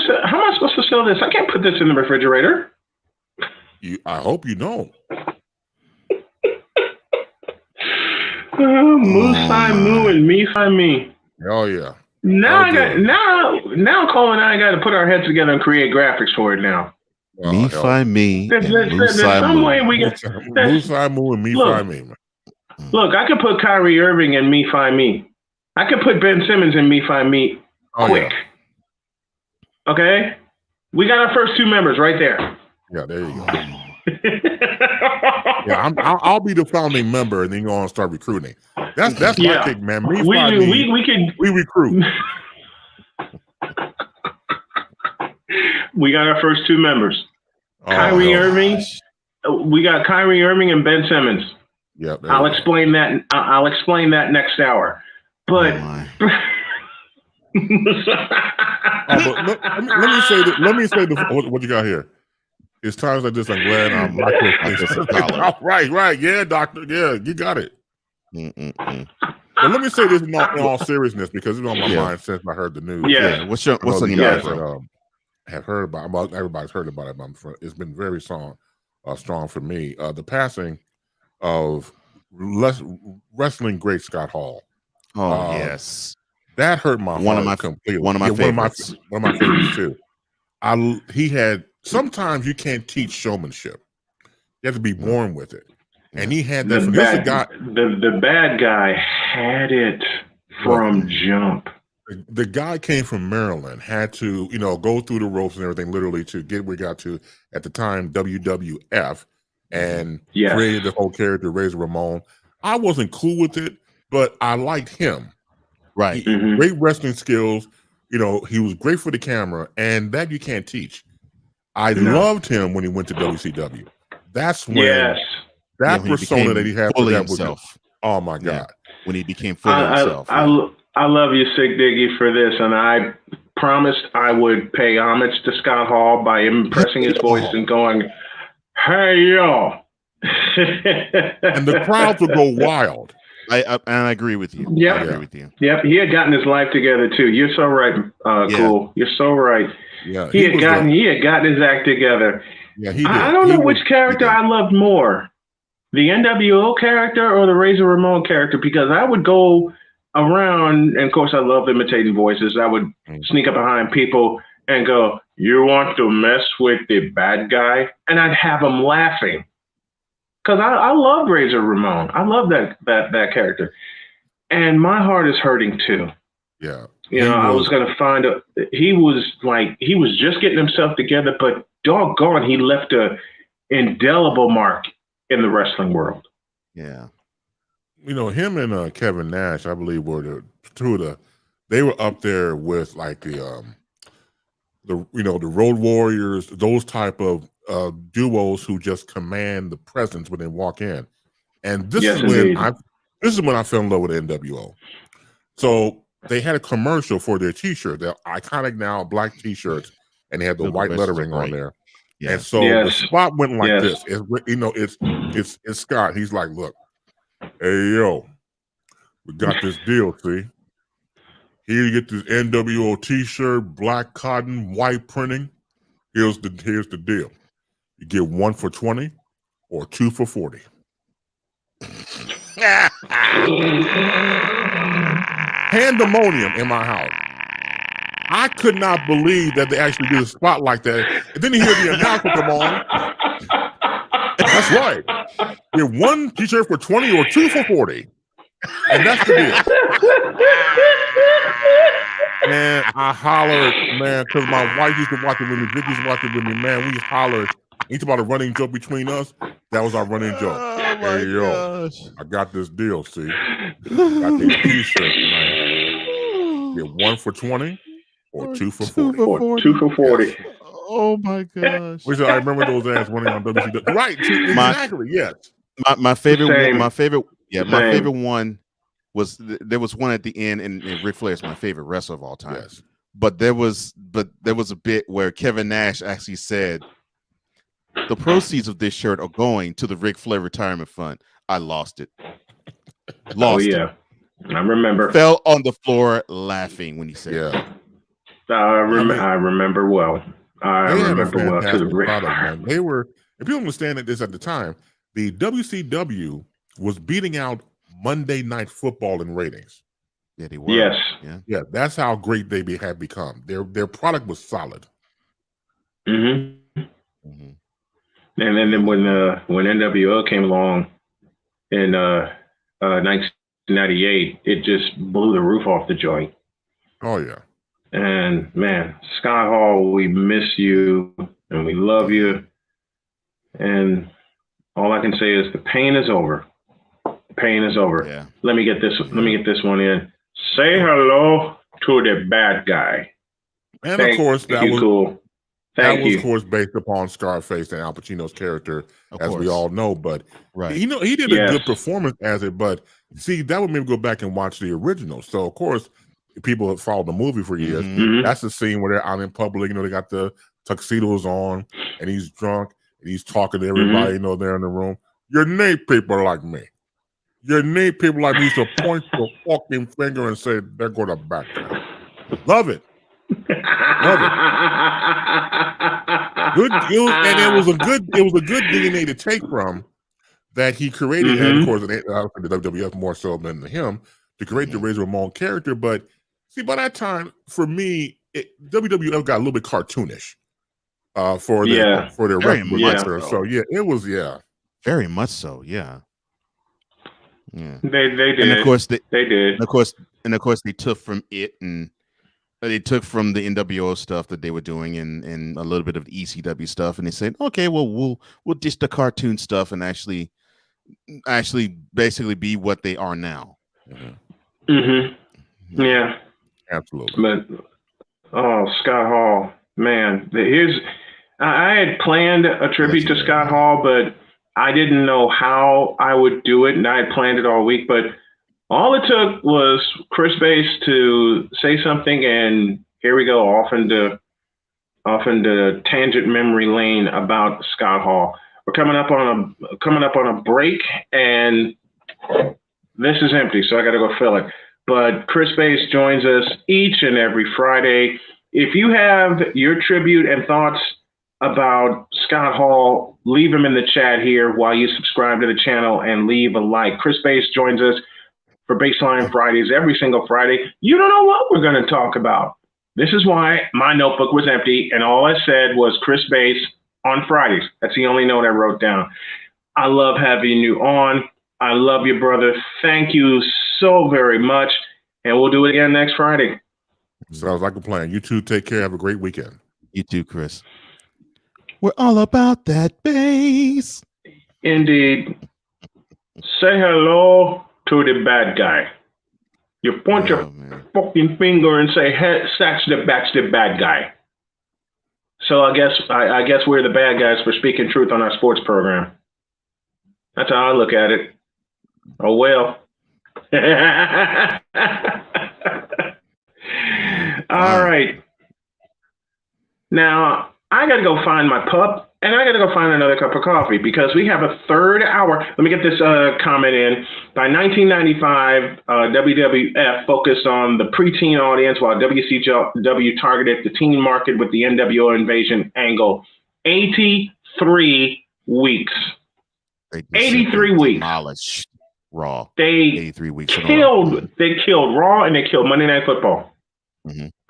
to sell this? I can't put this in the refrigerator. I hope you don't. Moose-Fi Moo and Me-Fi Me. Oh yeah. Now Cole and I got to put our heads together and create graphics for it now. Me-Fi Me. There's some way we can. Me-Fi Moo and Me-Fi Me. Look, I could put Kyrie Irving in Me-Fi Me. I could put Ben Simmons in Me-Fi Me quick. Yeah. Okay? We got our first two members right there. Yeah, there you go. Yeah, I'll be the founding member, and then you're gonna start recruiting. That's my kick, man. We recruit. We got our first two members. Kyrie Irving. We got Kyrie Irving and Ben Simmons. Yeah, I'll explain that. I'll explain that next hour. But, let me say what you got here. It's times like this I'm glad I'm not right. Yeah, doctor. Yeah, you got it. But let me say this in all seriousness because it's on my mind since I heard the news. Yeah. What's on your mind? Have heard about everybody's heard about it. It's been very strong for me. The passing of wrestling great Scott Hall. Oh yes, that hurt my heart completely. One of my favorites. One of my favorites too. He had. Sometimes you can't teach showmanship. You have to be born with it, and he had that. The bad guy had it from jump. The guy came from Maryland, had to, go through the ropes and everything, literally to get where he got to at the time WWF, and created the whole character, Razor Ramon. I wasn't cool with it, but I liked him. Right, great wrestling skills. He was great for the camera, and that you can't teach. I loved him when he went to WCW. That's when that persona that he had for that was. Oh my God! When he became fully himself. I love you, Sig Diggy, for this, and I promised I would pay homage to Scott Hall by impressing his voice and going, "Hey y'all," and the crowd would go wild. I agree with you. Yep. I agree with you. Yep, he had gotten his life together too. You're so right, Cool. You're so right. Yeah, he had gotten his act together. Yeah, he did. I don't know which character I loved more, the NWO character or the Razor Ramon character, because I would go around, and of course I love imitating voices. I would sneak up behind people and go, "You want to mess with the bad guy?" And I'd have them laughing. Because I love Razor Ramon. I love that character. And my heart is hurting too. Yeah. I was going to find out. He was just getting himself together, but doggone, he left a indelible mark in the wrestling world. Yeah. Him and Kevin Nash, I believe, were they were up there with like the Road Warriors, those type of duos who just command the presence when they walk in. And this is when I fell in love with NWO. So they had a commercial for their T-shirt, their iconic now black T-shirts, and they had the white lettering on there. Yeah. And so the spot went like this. It's Scott. He's like, "Look, hey yo, we got this deal. See, here you get this NWO T-shirt, black cotton, white printing. Here's the deal. You get 1 for $20 or 2 for $40. Pandemonium in my house. I could not believe that they actually did a spot like that. And then you hear the announcer come on. That's right. You get 1 T-shirt for $20 or 2 for $40. And that's the deal. Man, I hollered, man, because my wife used to watch it with me. Vic used to watch it with me, man. We hollered. Each about a running joke between us. That was our running joke. Hey, yo, I got this deal, see? Got these T-shirts, man. Get 1 for $20 or 2 for $40. 2 for $40. Yes. Oh my gosh! I remember those ads running on WCW. Right? Exactly. Yes. My favorite. My favorite one was there was one at the end, and Ric Flair is my favorite wrestler of all time. Yes. But there was a bit where Kevin Nash actually said, "The proceeds of this shirt are going to the Ric Flair retirement fund." I lost it. Lost it. I remember. Fell on the floor laughing when he said that. I remember well. I remember well. Product, they were, if you understand this at the time, the WCW was beating out Monday Night Football in ratings. Yeah, they were. Yes. Yeah, that's how great they have become. Their product was solid. Mm-hmm. And then when NWO came along in 1998, it just blew the roof off the joint. Oh yeah. And man, Scott Hall, we miss you and we love you. And all I can say is the pain is over. The pain is over. Yeah. Let me get this one in. Say hello to the bad guy. And of course, that was cool. That was, of course, based upon Scarface and Al Pacino's character, as we all know. But he did a good performance as it. But see, that would make me go back and watch the original. So, of course, people have followed the movie for years. That's the scene where they're out in public. You know, they got the tuxedos on, and he's drunk, and he's talking to everybody. You know, they're in the room. You need people like me. You need people like me to point your fucking finger and say they're going to back down. Love it. Love it. Good, and it was a good DNA to take from that he created, and of course, the WWF more so than him to create the Razor Ramon character. But see, by that time, for me, WWF got a little bit cartoonish for their wrestler. So yeah, it was very much so. Yeah. They did. And of course they did. And of course they took from it, and they took from the NWO stuff that they were doing and a little bit of the ECW stuff, and they said, okay, well we'll ditch the cartoon stuff and actually basically be what they are now. Yeah, absolutely. But Scott Hall, man, I had planned a tribute to Scott Hall, but I didn't know how I would do it, and I had planned it all week, but all it took was Chris Bass to say something, and here we go, off into tangent memory lane about Scott Hall. We're coming up on a break, and this is empty, so I got to go fill it. But Chris Bass joins us each and every Friday. If you have your tribute and thoughts about Scott Hall, leave them in the chat here while you subscribe to the channel and leave a like. Chris Bass joins us for Baseline Fridays every single Friday. You don't know what we're going to talk about. This is why my notebook was empty, and all I said was Chris Bass on Fridays. That's the only note I wrote down. I love having you on. I love you, brother. Thank you so very much, and we'll do it again next Friday. Sounds like a plan. You two take care. Have a great weekend. You too, Chris. We're all about that bass. Indeed. Say hello to the bad guy. You point your fucking finger and say, hey, that's the bad guy. So I guess we're the bad guys for speaking truth on our sports program. That's how I look at it. Oh well. All right. Now I got to go find my pup, and I got to go find another cup of coffee because we have a third hour. Let me get this comment in. By 1995, WWF focused on the preteen audience while WCW targeted the teen market with the NWO invasion angle. 83 weeks. 83 weeks. Demolished Raw. They 83 weeks. They killed Raw, and they killed Monday Night Football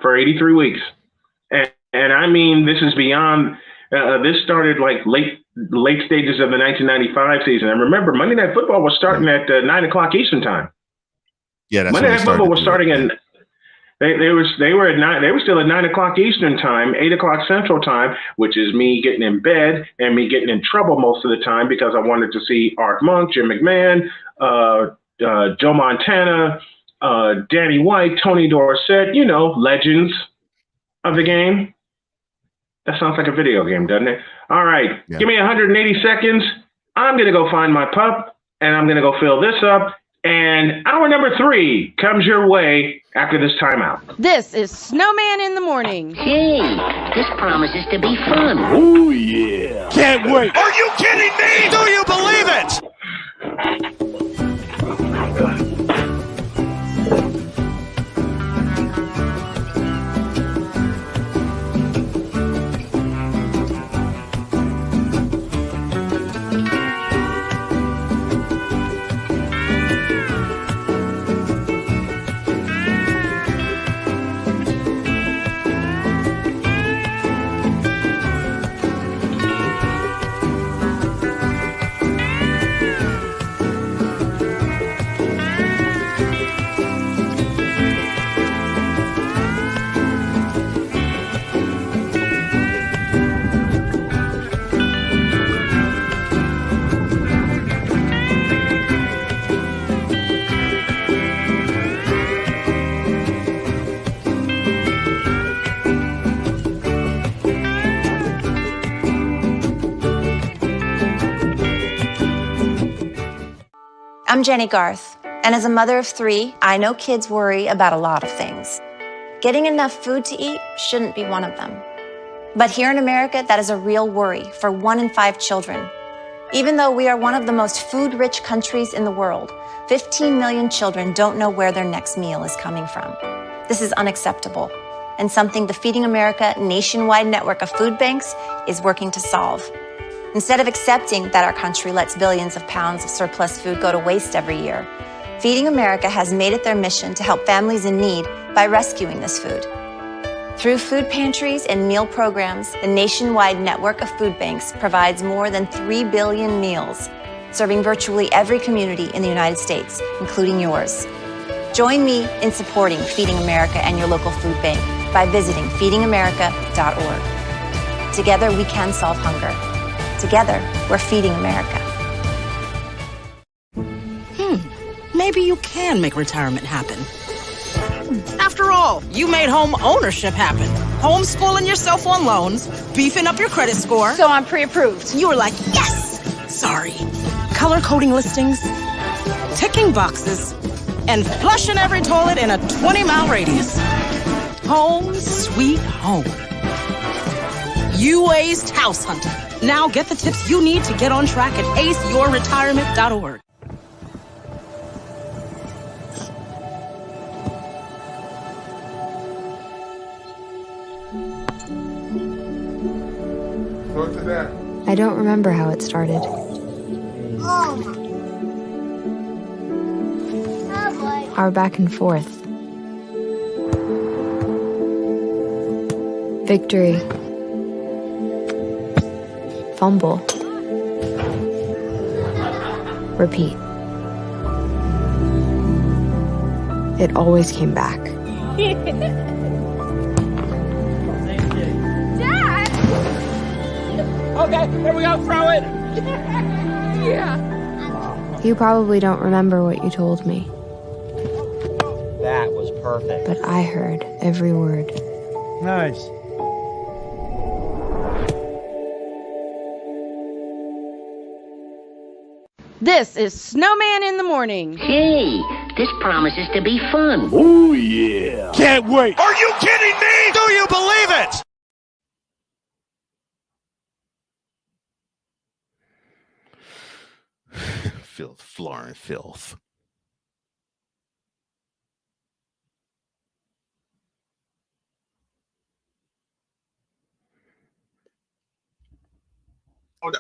for 83 weeks. And I mean, this is beyond. This started like late stages of the 1995 season. And remember, Monday Night Football was starting at 9 o'clock Eastern time. Yeah, that's Monday Night Football was starting at. They were at 9. They were still at 9 o'clock Eastern time, 8 o'clock Central time, which is me getting in bed and me getting in trouble most of the time because I wanted to see Art Monk, Jim McMahon, Joe Montana, Danny White, Tony Dorsett. You know, legends of the game. That sounds like a video game, doesn't it? All right. Give me 180 seconds. I'm going to go find my pup, and I'm going to go fill this up. And hour number 3 comes your way after this timeout. This is Snowman in the Morning. Hey, this promises to be fun. Oh, yeah. Can't wait. Are you kidding me? Do you believe it? I'm Jenny Garth, and as a mother of 3, I know kids worry about a lot of things. Getting enough food to eat shouldn't be one of them. But here in America, that is a real worry for 1 in 5 children. Even though we are one of the most food-rich countries in the world, 15 million children don't know where their next meal is coming from. This is unacceptable, and something the Feeding America nationwide network of food banks is working to solve. Instead of accepting that our country lets billions of pounds of surplus food go to waste every year, Feeding America has made it their mission to help families in need by rescuing this food. Through food pantries and meal programs, the nationwide network of food banks provides more than 3 billion meals, serving virtually every community in the United States, including yours. Join me in supporting Feeding America and your local food bank by visiting feedingamerica.org. Together, we can solve hunger. Together, we're feeding America. Maybe you can make retirement happen. After all, you made home ownership happen. Homeschooling yourself on loans, beefing up your credit score. So I'm pre-approved. You were like, yes! Sorry. Color coding listings, ticking boxes, and flushing every toilet in a 20-mile radius. Home sweet home. You aced house hunting. Now get the tips you need to get on track at aceyourretirement.org. I don't remember how it started. Our back and forth. Victory. Fumble. Repeat. It always came back. Okay, here we go, throw it. Yeah. You probably don't remember what you told me, That was perfect. but I heard every word. Nice. This is Snowman in the morning. Hey, this promises to be fun. Oh, yeah. Can't wait. Are you kidding me? Do you believe it? Filth, floor, and filth.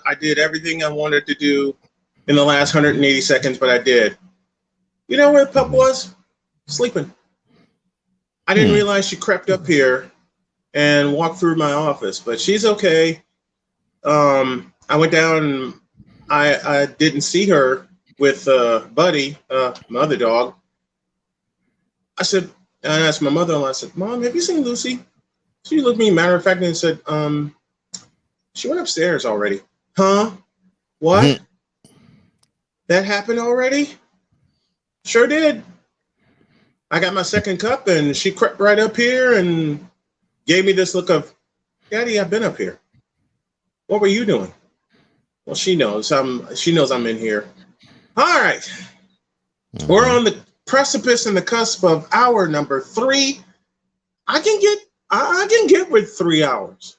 I did everything I wanted to do in the last 180 seconds, but I did. You know where the pup was? Sleeping. I didn't realize she crept up here and walked through my office, but she's okay. I went down and I didn't see her with Buddy, my other dog. I asked my mother-in-law, I said, Mom, have you seen Lucy? She looked at me, matter of fact, and said, she went upstairs already. Huh? What? That happened already? Sure did. I got my second cup and she crept right up here and gave me this look of, Daddy, I've been up here. What were you doing? Well, she knows I'm in here. All right. We're on the precipice and the cusp of hour number 3. I can get with 3 hours.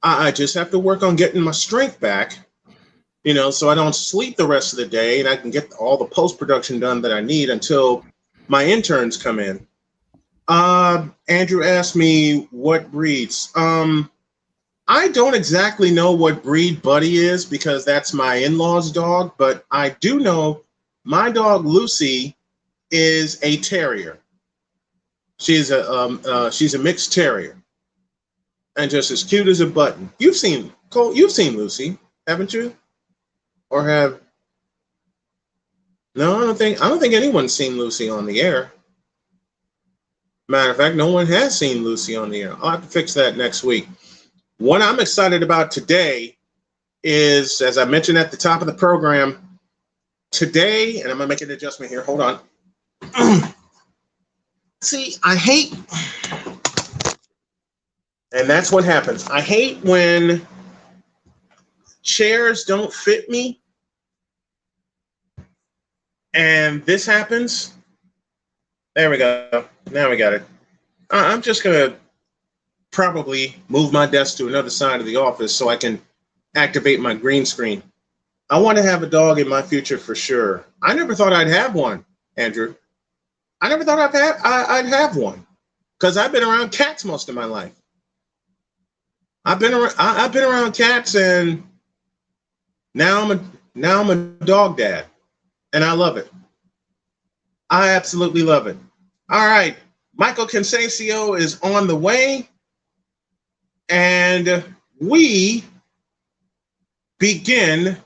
I just have to work on getting my strength back, so I don't sleep the rest of the day and I can get all the post-production done that I need until my interns come in. Andrew asked me what breeds. I don't exactly know what breed Buddy is because that's my in-laws' dog, but I do know my dog Lucy is a terrier. She's a mixed terrier. And just as cute as a button. You've seen Lucy, haven't you? Or have? No, I don't think anyone's seen Lucy on the air. Matter of fact, no one has seen Lucy on the air. I'll have to fix that next week. What I'm excited about today is, as I mentioned at the top of the program, today, and I'm gonna make an adjustment here. Hold on. See, I hate. And that's what happens. I hate when chairs don't fit me. and this happens. There we go. Now we got it. I'm just going to probably move my desk to another side of the office so I can activate my green screen. I want to have a dog in my future for sure. I never thought I'd have one, Andrew. I never thought I'd have one because I've been around cats most of my life. I've been around cats, and now I'm a dog dad, and I love it. I absolutely love it. All right, Michael Consacio is on the way, and we begin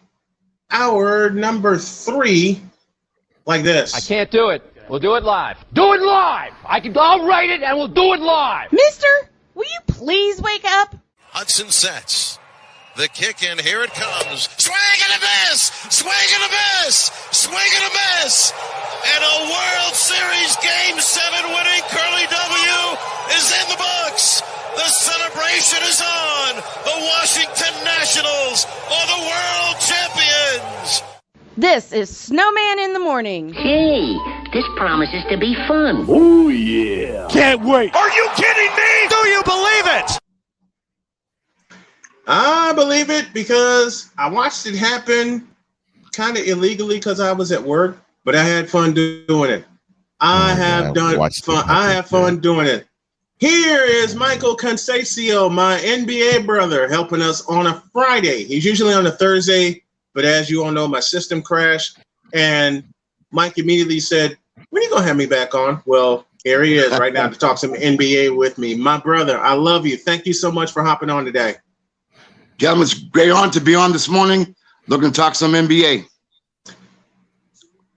our number 3 like this. I can't do it. We'll do it live. Do it live! I'll write it and we'll do it live! Mister, will you please wake up? Hudson sets. The kick in, here it comes. Swing and a miss! Swing and a miss! Swing and a miss! And a World Series Game 7 winning Curly W is in the books! The celebration is on! The Washington Nationals are the world champions! This is Snowman in the morning. Hey, this promises to be fun. Oh, yeah. Can't wait. Are you kidding me? Do you believe it? I believe it because I watched it happen kind of illegally because I was at work, but I had fun doing it. I have fun doing it. Here is Michael Consacio, my NBA brother, helping us on a Friday. He's usually on a Thursday, but as you all know, my system crashed, and Mike immediately said, when are you going to have me back on? Well, here he is right now to talk some NBA with me. My brother, I love you. Thank you so much for hopping on today. Gentlemen, it's a great honor to be on this morning. Looking to talk some NBA.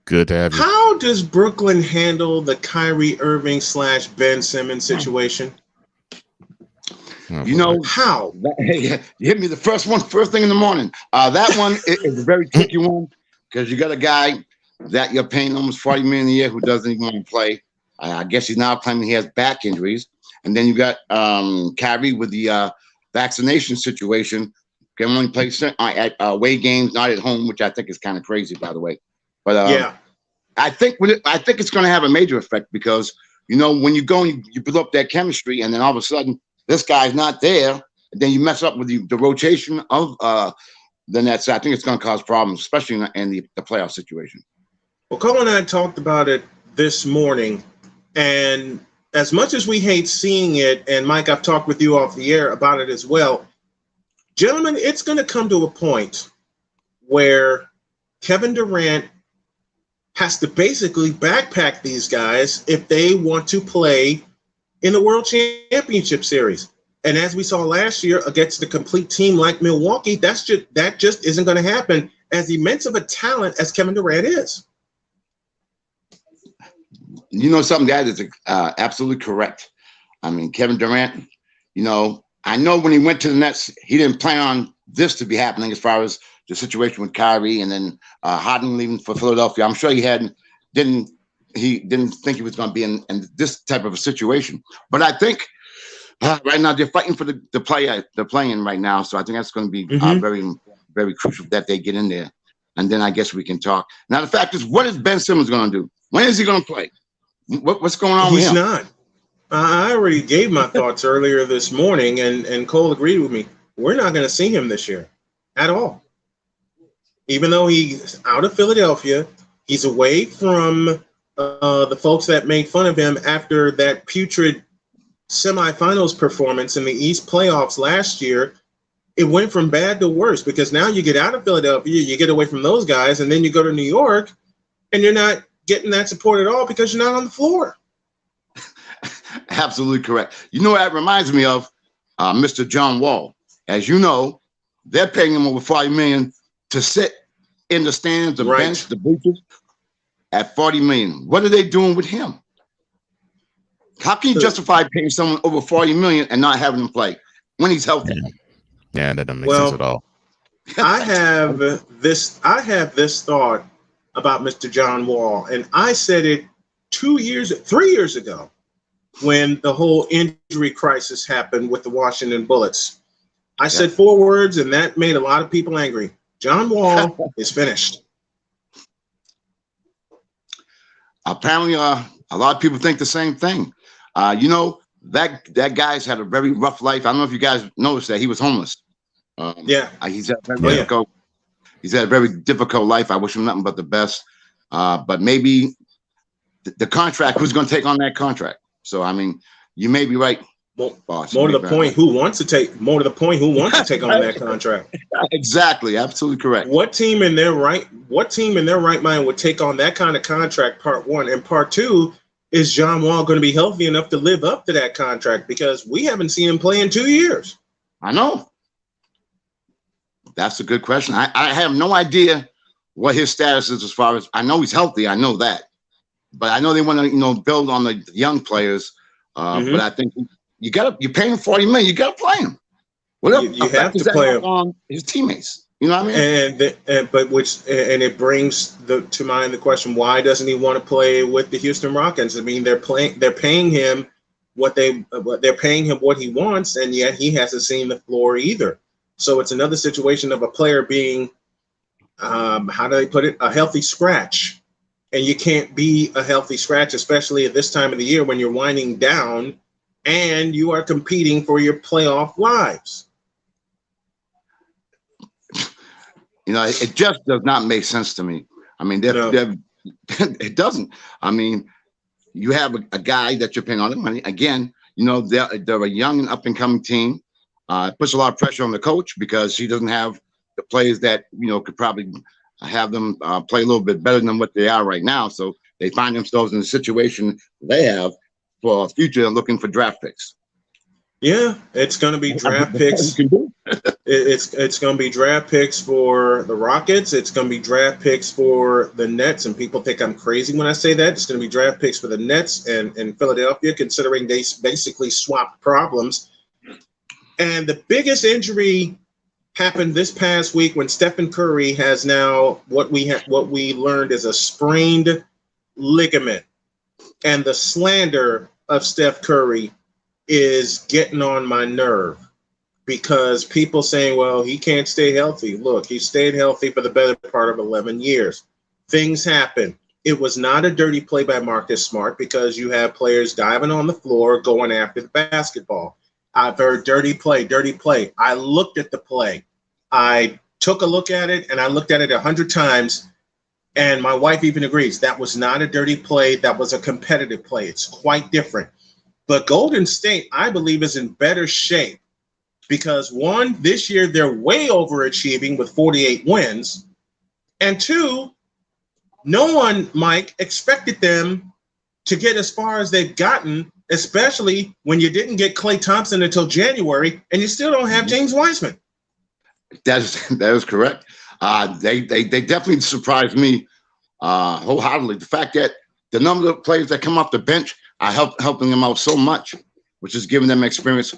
Good to have you. How does Brooklyn handle the Kyrie Irving / Ben Simmons situation? You know how? You hit me the first thing in the morning. That one is a very tricky one because you got a guy that you're paying almost $40 million a year who doesn't even want to play. I guess he's now claiming he has back injuries, and then you got Kyrie with the vaccination situation. Can only play at away games, not at home, which I think is kind of crazy, by the way. But yeah, I think it's going to have a major effect because when you go and you build up that chemistry, and then all of a sudden this guy's not there, and then you mess up with the rotation of the Nets. I think it's going to cause problems, especially in the playoff situation. Well, Cole and I talked about it this morning, and as much as we hate seeing it, and Mike, I've talked with you off the air about it as well, gentlemen, it's going to come to a point where Kevin Durant has to basically backpack these guys if they want to play in the World Championship Series. And as we saw last year against a complete team like Milwaukee, that just isn't going to happen as immense of a talent as Kevin Durant is. You know something, that is absolutely correct. I mean, Kevin Durant, I know when he went to the Nets, he didn't plan on this to be happening as far as the situation with Kyrie and then Harden leaving for Philadelphia. I'm sure he didn't think he was going to be in this type of a situation. But I think right now they're fighting for the play they're playing right now. So I think that's going to be very, very crucial that they get in there. And then I guess we can talk. Now, the fact is, what is Ben Simmons going to do? When is he going to play? What's going on with him? He's not. I already gave my thoughts earlier this morning, and Cole agreed with me. We're not going to see him this year at all. Even though he's out of Philadelphia, he's away from the folks that made fun of him after that putrid semifinals performance in the East playoffs last year. It went from bad to worse because now you get out of Philadelphia, you get away from those guys, and then you go to New York, and you're not getting that support at all because you're not on the floor. Absolutely correct. That reminds me of Mr. John Wall. As you know, they're paying him over $40 million to sit in the stands, the bench, the bleachers at $40 million. What are they doing with him? How can you justify paying someone over $40 million and not having him play when he's healthy? Yeah, that doesn't make sense at all. I have this thought about Mr. John Wall, and I said it 3 years ago when the whole injury crisis happened with the Washington Bullets. I said 4 words, and that made a lot of people angry. John Wall is finished. apparently, a lot of people think the same thing. You know, that guy's had a very rough life. I don't know if you guys noticed that he was homeless. He's had a very difficult. He's had a very difficult life. I wish him nothing but the best. But maybe the contract, who's going to take on that contract? So I mean, you may be right. More to the point, who wants to take on that contract? Exactly, absolutely correct. What team in their right mind would take on that kind of contract? Part one, and part two, is John Wall going to be healthy enough to live up to that contract? Because we haven't seen him play in 2 years. I know. That's a good question. I have no idea what his status is as far as, I know he's healthy. I know that, but I know they want to, build on the young players. But I think you're paying him $40 million. You got to play him. Whatever you have to play him on his teammates. You know what I mean? And it brings to mind the question: why doesn't he want to play with the Houston Rockets? I mean, they're paying him what he wants, and yet he hasn't seen the floor either. So it's another situation of a player being, how do they put it, a healthy scratch, and you can't be a healthy scratch, especially at this time of the year when you're winding down and you are competing for your playoff lives. It just does not make sense to me. I mean, it doesn't. I mean, you have a guy that you're paying all the money. Again, they're a young and up-and-coming team. It puts a lot of pressure on the coach because he doesn't have the players that, could probably have them play a little bit better than what they are right now. So they find themselves in a situation they have for a future looking for draft picks. Yeah, it's going to be draft picks. It's going to be draft picks for the Rockets. It's going to be draft picks for the Nets. And people think I'm crazy when I say that. It's going to be draft picks for the Nets and Philadelphia, considering they basically swapped problems. And the biggest injury happened this past week when Stephen Curry has now what we learned is a sprained ligament. And the slander of Steph Curry is getting on my nerve, because people saying, well, he can't stay healthy. Look, he stayed healthy for the better part of 11 years. Things happen. It was not a dirty play by Marcus Smart, because you have players diving on the floor going after the basketball. I've heard dirty play. I looked at the play. I took a look at it, and I looked at it 100 times. And my wife even agrees that was not a dirty play. That was a competitive play. It's quite different. But Golden State, I believe, is in better shape because, one, this year they're way overachieving with 48 wins. And two, no one, Mike, expected them to get as far as they've gotten, especially when you didn't get Klay Thompson until January and you still don't have James Wiseman. That is correct. They definitely surprised me wholeheartedly. The fact that the number of players that come off the bench are helping them out so much, which is giving them experience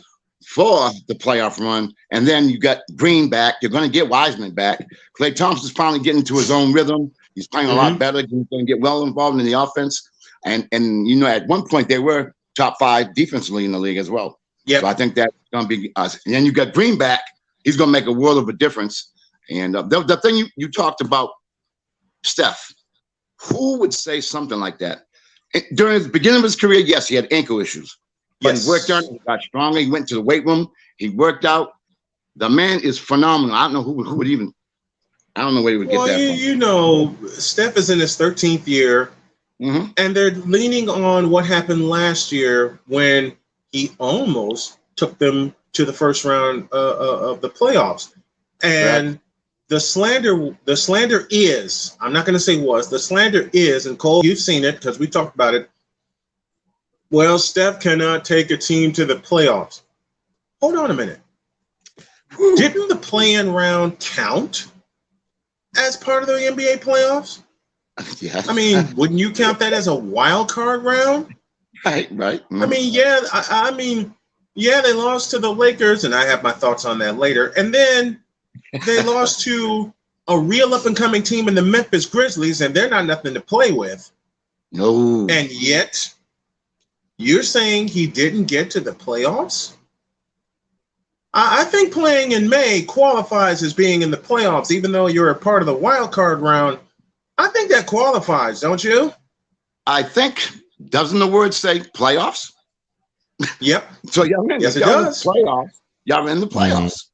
for the playoff run. And then you got Green back. You're going to get Wiseman back. Klay Thompson's finally getting into his own rhythm. He's playing a lot better. He's going to get well involved in the offense. And at one point they were top 5 defensively in the league as well. Yeah. So I think that's going to be us. And then you got Green back. He's going to make a world of a difference. And the thing you talked about, Steph, who would say something like that? During the beginning of his career, yes, he had ankle issues. But he worked on it, he got stronger, he went to the weight room, he worked out. The man is phenomenal. I don't know who would even, I don't know where he would get that from. Steph is in his 13th year, and they're leaning on what happened last year when he almost took them to the first round of the playoffs. And the slander is, I'm not going to say was, the slander is, and Cole, you've seen it because we talked about it. Well, Steph cannot take a team to the playoffs. Hold on a minute. Didn't the play-in round count as part of the NBA playoffs? Yeah. I mean, wouldn't you count that as a wild card round? Right. I mean, yeah. I mean, yeah, they lost to the Lakers, and I have my thoughts on that later. And then they lost to a real up-and-coming team in the Memphis Grizzlies, and they're not nothing to play with. No. And yet, you're saying he didn't get to the playoffs? I think playing in May qualifies as being in the playoffs, even though you're a part of the wild card round. I think that qualifies, don't you? I think, doesn't the word say playoffs? Yep. So y'all in, yes, it y'all does. In the playoffs. Y'all in the playoffs.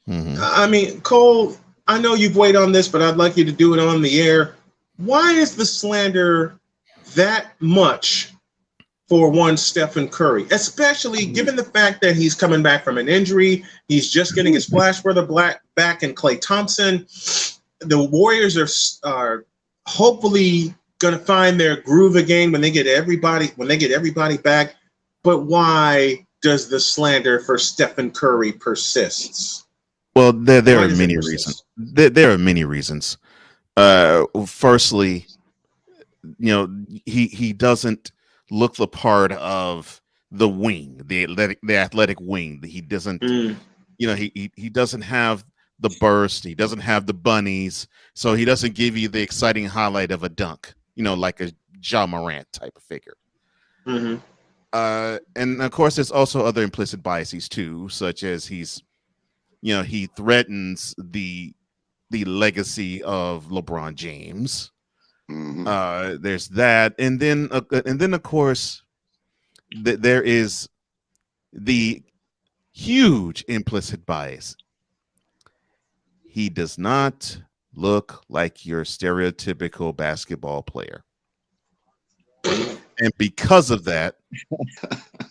I mean, Cole, I know you've weighed on this, but I'd like you to do it on the air. Why is the slander that much for one Stephen Curry, especially given the fact that he's coming back from an injury? He's just getting his splash brother back in Klay Thompson. The Warriors are hopefully going to find their groove again when they get everybody back. But why does the slander for Stephen Curry persists? Well, there are many reasons. There are many reasons. Firstly, he doesn't look the part of the wing, the athletic wing. He doesn't, he doesn't have the burst. He doesn't have the bunnies, so he doesn't give you the exciting highlight of a dunk. Like a Ja Morant type of figure. Mm-hmm. And of course, there's also other implicit biases too, such as he threatens the legacy of LeBron James. Mm-hmm. There's that, and then of course, there is the huge implicit bias. He does not look like your stereotypical basketball player. And because of that,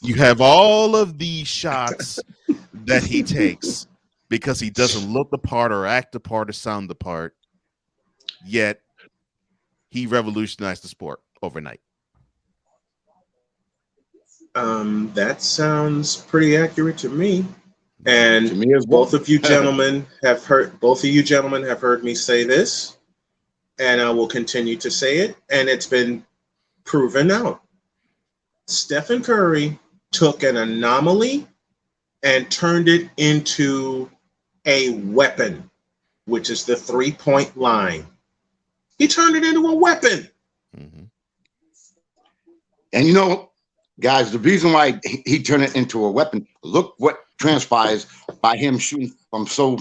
you have all of these shots that he takes because he doesn't look the part or act the part or sound the part, yet he revolutionized the sport overnight. That sounds pretty accurate to me. And to me as well. both of you gentlemen have heard me say this, and I will continue to say it, and it's been proven out. Stephen Curry took an anomaly and turned it into a weapon, which is the three-point line. He turned it into a weapon. Mm-hmm. And guys, the reason why he turned it into a weapon, look what transpires by him shooting from so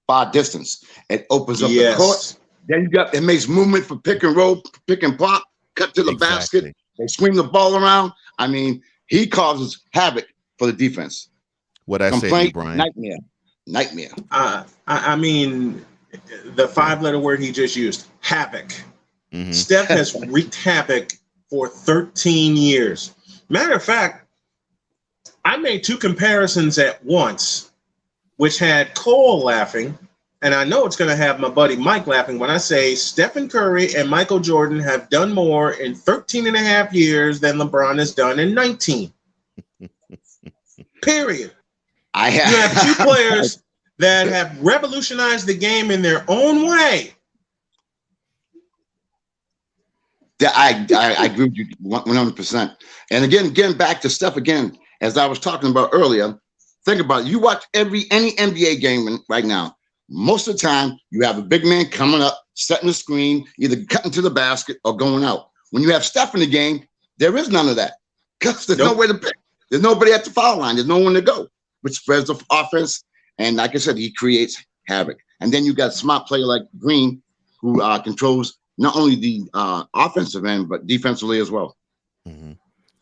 far distance. It opens up the court. Then it makes movement for pick and roll, pick and pop, cut to the basket. They swing the ball around. I mean, he causes havoc for the defense. What I say to you, Brian? Nightmare. I mean, the 5-letter word he just used, havoc. Mm-hmm. Steph has wreaked havoc for 13 years. Matter of fact, I made 2 comparisons at once, which had Cole laughing, and I know it's going to have my buddy Mike laughing when I say Stephen Curry and Michael Jordan have done more in 13 and a half years than LeBron has done in 19. Period. You have 2 players that have revolutionized the game in their own way. I agree with you 100%. And again, getting back to Steph again, as I was talking about earlier, think about it. You watch any NBA game right now. Most of the time, you have a big man coming up, setting the screen, either cutting to the basket or going out. When you have Steph in the game, there is none of that because there's nowhere to pick. There's nobody at the foul line. There's no one to go, which spreads the offense. And like I said, he creates havoc. And then you got a smart player like Green, who controls not only the offensive end but defensively as well. Mm-hmm.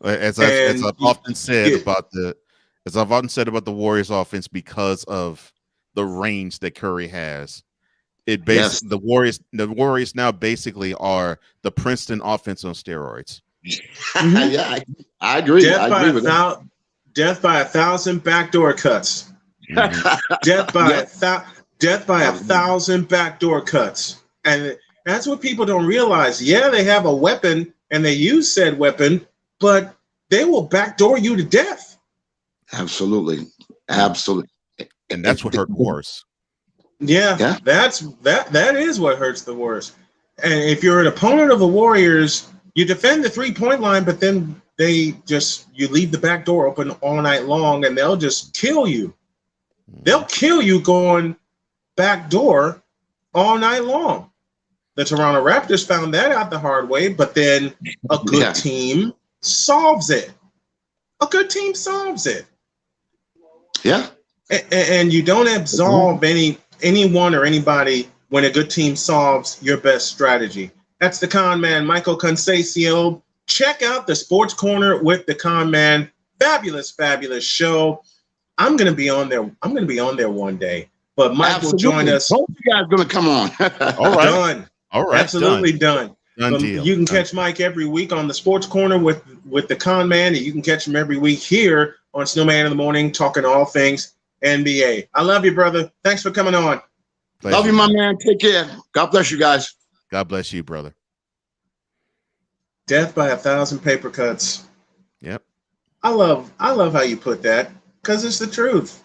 As I've often said about the Warriors offense, because of the range that Curry has, the Warriors now basically are the Princeton offense on steroids. Mm-hmm. Yeah, I agree. Death by 1,000 backdoor cuts. Mm-hmm. Death by 1,000 backdoor cuts. And that's what people don't realize. Yeah, they have a weapon and they use said weapon, but they will backdoor you to death. Absolutely. And that's what hurt worse. Yeah. That is what hurts the worst. And if you're an opponent of the Warriors, you defend the 3-point line, but then you leave the back door open all night long and they'll just kill you. They'll kill you going back door all night long. The Toronto Raptors found that out the hard way, but then a good team solves it. A good team solves it. Yeah. And you don't absolve anyone or anybody when a good team solves your best strategy. That's the Con Man, Michael Concesio. Check out the Sports Corner with the Con Man. Fabulous, fabulous show. I'm going to be on there. I'm going to be on there one day. But Mike will join us. Both you guys going to come on. All right. Done. All right. Absolutely done. Done deal. You can catch Mike every week on the Sports Corner with the Con Man, and you can catch him every week here on Snowman in the Morning, talking all things NBA. I love you, brother. Thanks for coming on. Love you, my man. Take care. God bless you guys. God bless you, brother. Death by 1,000 paper cuts. Yep. I love how you put that, because it's the truth.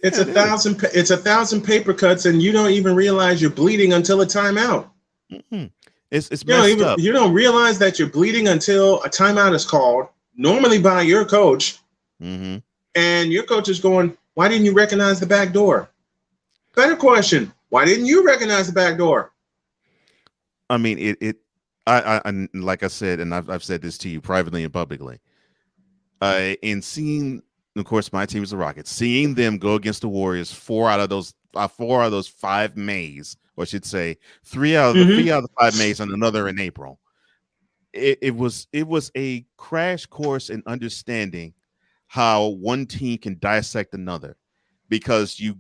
It's 1,000 paper cuts, and you don't even realize you're bleeding until a timeout. Mm-hmm. It's messed up. You don't realize that you're bleeding until a timeout is called, normally by your coach, mm-hmm. and your coach is going, "Why didn't you recognize the back door?" Better question: why didn't you recognize the back door? I mean, I like I said, and I've said this to you privately and publicly. In seeing, of course, my team is the Rockets. Seeing them go against the Warriors, 4 out of those 5 Mays, or I should say 3 out of the 5 Mays, and another in April. It was a crash course in understanding how one team can dissect another, because you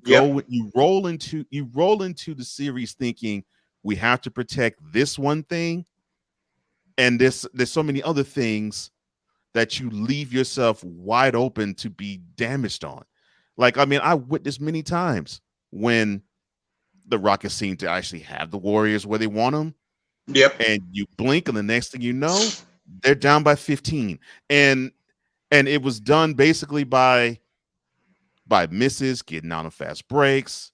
roll into the series thinking we have to protect this one thing, and there's so many other things that you leave yourself wide open to be damaged on. Like, I mean, I witnessed many times when the Rockets seem to actually have the Warriors where they want them. Yep. And you blink, and the next thing you know, they're down by 15. And it was done basically by misses, getting out of fast breaks,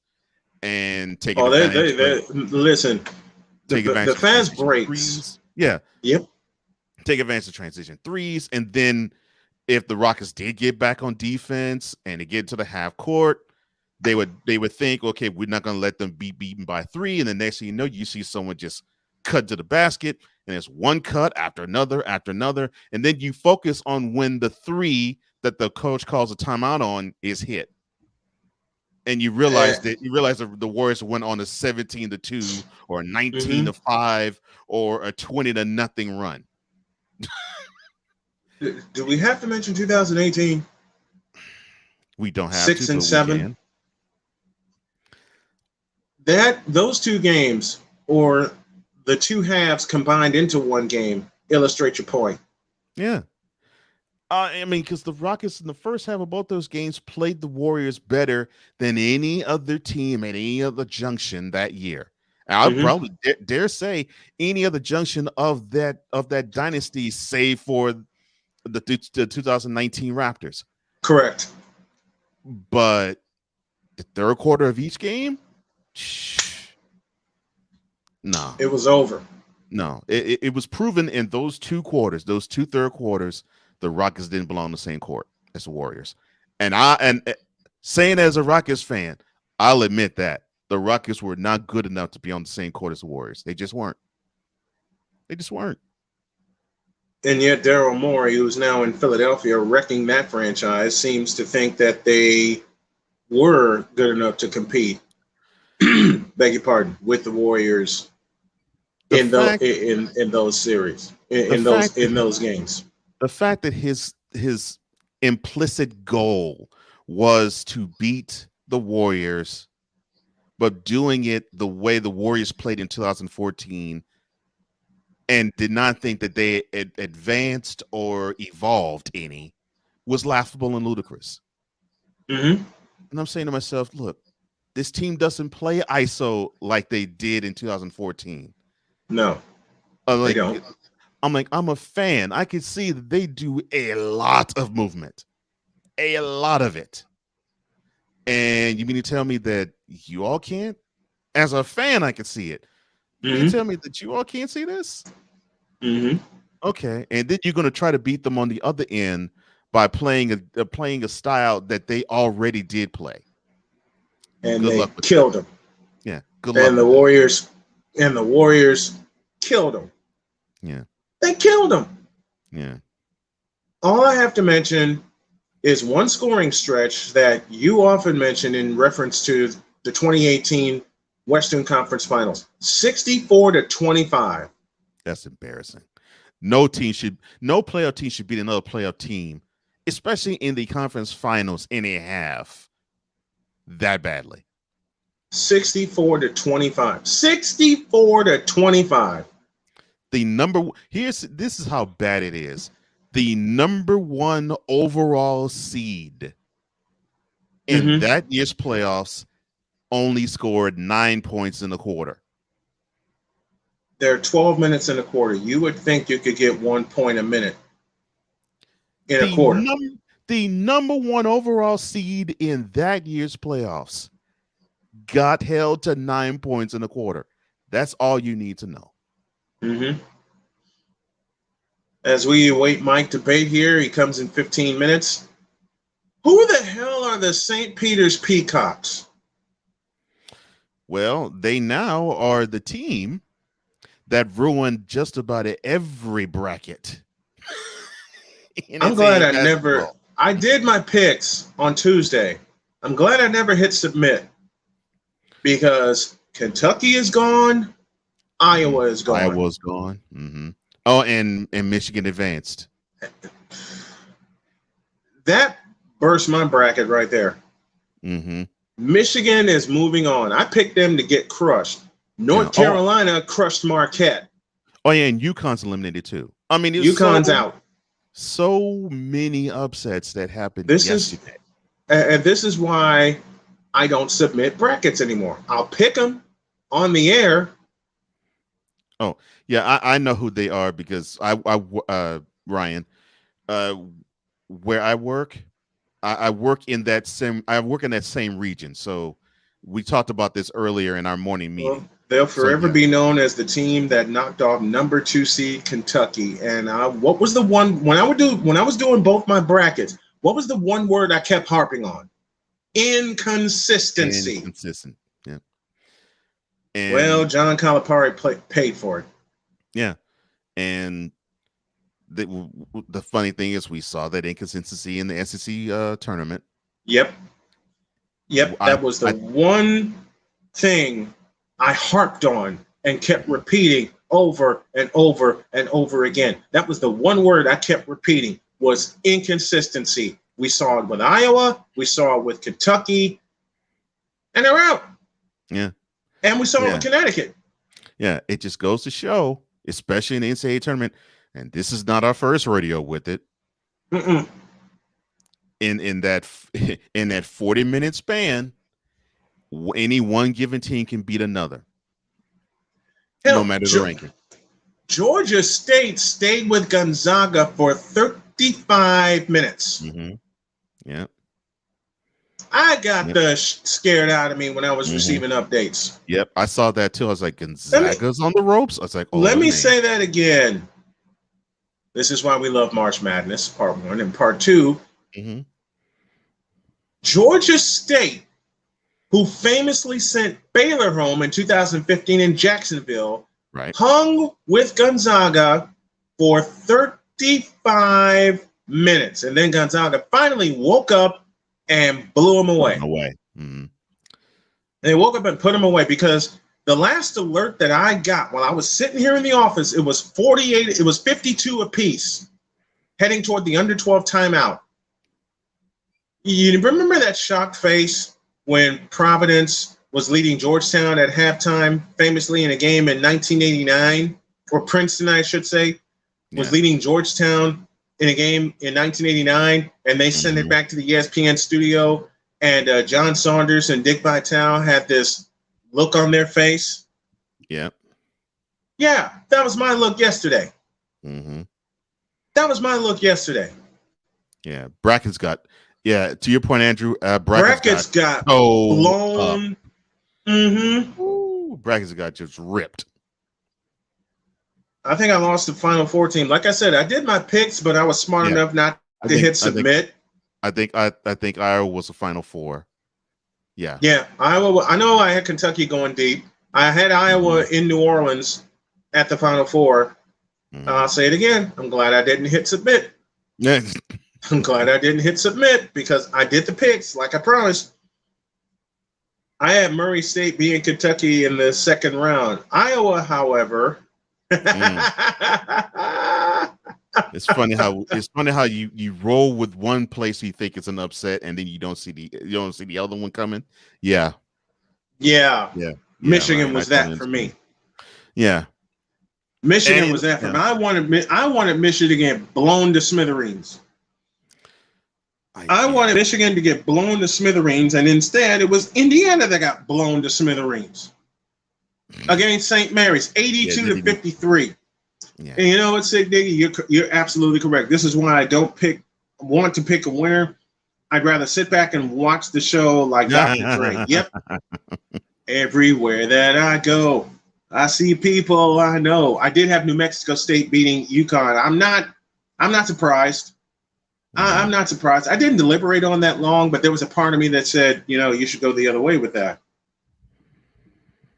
and taking advantage. Listen, the fast breaks. Yeah. Yep. Take advantage of transition threes, and then if the Rockets did get back on defense and they get to the half court, they would think, okay, we're not going to let them be beaten by 3, and the next thing you know, you see someone just cut to the basket, and it's one cut after another, and then you focus on when the 3 that the coach calls a timeout on is hit, and you realize that the Warriors went on a 17-2 or a 19-5 or a 20-0 run. Do we have to mention 2018? We don't have 6 to, and 7. Those 2 games, or the 2 halves combined into one game, illustrate your point. Yeah. I mean, because the Rockets in the first half of both those games played the Warriors better than any other team at any other junction that year. I would probably dare say any other junction of that dynasty, save for the 2019 Raptors. Correct. But the third quarter of each game, no, it was over. No, it was proven in those 2 quarters, those 2 third quarters, the Rockets didn't belong on the same court as the Warriors. And saying as a Rockets fan, I'll admit that the Rockets were not good enough to be on the same court as the Warriors. They just weren't. And yet Daryl Morey, who's now in Philadelphia wrecking that franchise, seems to think that they were good enough to compete, beg your pardon, with the Warriors in those series, in those games. The fact that his implicit goal was to beat the Warriors, but doing it the way the Warriors played in 2014, and did not think that they advanced or evolved any, was laughable and ludicrous. Mm-hmm. And I'm saying to myself, look, this team doesn't play ISO like they did in 2014. No, they don't. I'm a fan. I can see that they do a lot of movement, a lot of it. And you mean to tell me that you all can't? As a fan, I can see it. You tell me that you all can't see this? Okay. And then you're going to try to beat them on the other end by playing a style that they already did play. And they killed them. Yeah. Good luck. And the Warriors killed them. Yeah. They killed them. Yeah. All I have to mention is one scoring stretch that you often mention in reference to the 2018 Western Conference Finals. 64-25. That's embarrassing. No playoff team should beat another playoff team, especially in the conference finals in a half, that badly. 64-25. 64-25. This is how bad it is. The number 1 overall seed in that year's playoffs only scored 9 points in the quarter. There are 12 minutes in a quarter. You would think you could get 1 point a minute in a quarter. The number 1 overall seed in that year's playoffs got held to 9 points in a quarter. That's all you need to know. As we await Mike debate here, he comes in 15 minutes. Who the hell are the St. Peter's Peacocks? Well, they now are the team that ruined just about every bracket. I'm glad I did my picks on Tuesday. I'm glad I never hit submit because Kentucky is gone. Iowa is gone. Iowa's gone. Oh, and Michigan advanced. That burst my bracket right there. Michigan is moving on. I picked them to get crushed. North Carolina crushed Marquette. Oh, yeah, and UConn's eliminated too. I mean, UConn's out. So many upsets that happened yesterday. And this is why I don't submit brackets anymore. I'll pick them on the air. Oh, yeah, I know who they are because Ryan, where I work, I work in that same region. So we talked about this earlier in our morning meeting. Well, they'll forever be known as the team that knocked off number 2 seed Kentucky. And what was the one when I was doing both my brackets? What was the one word I kept harping on? Inconsistency. Inconsistent. Yeah. Well, John Calipari paid for it. Yeah, and the funny thing is, we saw that inconsistency in the SEC tournament. Yep. That was the one thing I harped on and kept repeating over and over and over again. That was the one word I kept repeating was inconsistency. We saw it with Iowa, we saw it with Kentucky, and they're out. Yeah. And we saw it with Connecticut. Yeah, it just goes to show, especially in the NCAA tournament, and this is not our first rodeo with it. In that 40-minute span, any one given team can beat another, no matter the ranking. Georgia State stayed with Gonzaga for 35 minutes. Yeah. I got scared out of me when I was receiving updates. Yep, I saw that too. I was like, Gonzaga's on the ropes. I was like, let me say that again. This is why we love March Madness, part 1. And part 2, Georgia State, who famously sent Baylor home in 2015 in Jacksonville, hung with Gonzaga for 35 minutes. And then Gonzaga finally woke up and blew them away. They woke up and put them away because the last alert that I got while I was sitting here in the office, it was 52 apiece, heading toward the under 12 timeout. You remember that shocked face when Providence was leading Georgetown at halftime, famously in a game in 1989, or Princeton, I should say, was leading Georgetown in a game in 1989, and they sent it back to the ESPN studio, and John Saunders and Dick Vitale had this look on their face. Yeah, that was my look yesterday. That was my look yesterday. Yeah, brackets got. Yeah, to your point, Andrew. Brackets got blown. Ooh, brackets got just ripped. I think I lost the Final Four team. Like I said, I did my picks, but I was smart enough not to hit submit. I think Iowa was the Final Four. Yeah. Yeah, Iowa. I know I had Kentucky going deep. I had Iowa in New Orleans at the Final Four. I'll say it again. I'm glad I didn't hit submit. Yeah. I'm glad I didn't hit submit because I did the picks like I promised. I had Murray State beating Kentucky in the second round. Iowa, however, It's funny how you roll with one place you think it's an upset, and then you don't see the other one coming. Yeah. Michigan right. was that for me. Yeah. Michigan was that for me. I wanted Michigan to get blown to smithereens. I wanted Michigan to get blown to smithereens, and instead it was Indiana that got blown to smithereens against St. Mary's, 82 to 53. Yeah. And you know what, Sig Diggy, you're absolutely correct. This is why I don't want to pick a winner. I'd rather sit back and watch the show like Dr. Dre. Yep. Everywhere that I go, I see people I know. I did have New Mexico State beating UConn. I'm not surprised. I'm not surprised. I didn't deliberate on that long, but there was a part of me that said, you should go the other way with that.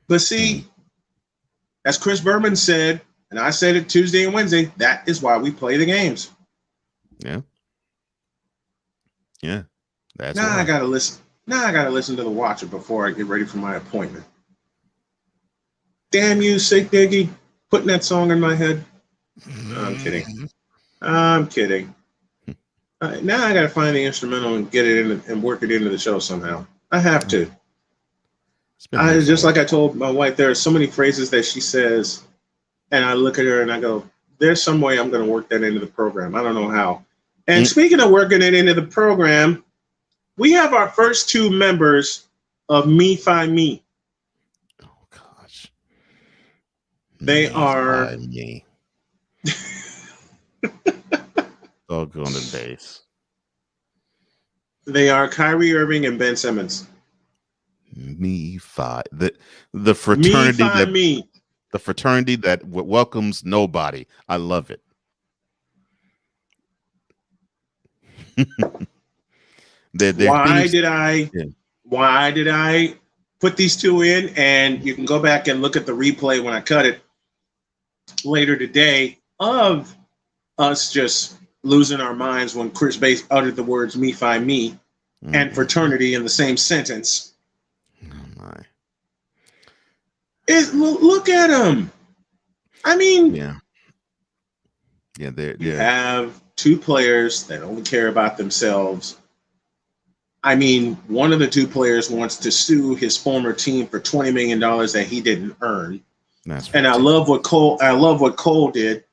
But see, as Chris Berman said, and I said it Tuesday and Wednesday, that is why we play the games. Yeah. Yeah. That's now I gotta listen. Now I gotta listen to the Watcher before I get ready for my appointment. Damn you, Sick Diggy, putting that song in my head. No, I'm kidding. I'm kidding. Now I gotta find the instrumental and get it in and work it into the show somehow. I have to. Just like I told my wife, there are so many phrases that she says, and I look at her and I go, "There's some way I'm going to work that into the program. I don't know how." And speaking of working it into the program, we have our first 2 members of Me Fi Me. Oh gosh. They are. Doggone the days. They are Kyrie Irving and Ben Simmons. Me Fi, the fraternity the fraternity that welcomes nobody. I love it. Why did I put these 2 in? And you can go back and look at the replay when I cut it later today of us just losing our minds when Chris Bates uttered the words "Me Fi Me" and fraternity in the same sentence. Oh my! Look at him. I mean, you have 2 players that only care about themselves. I mean, one of the 2 players wants to sue his former team for $20 million that he didn't earn. And I love what Cole did.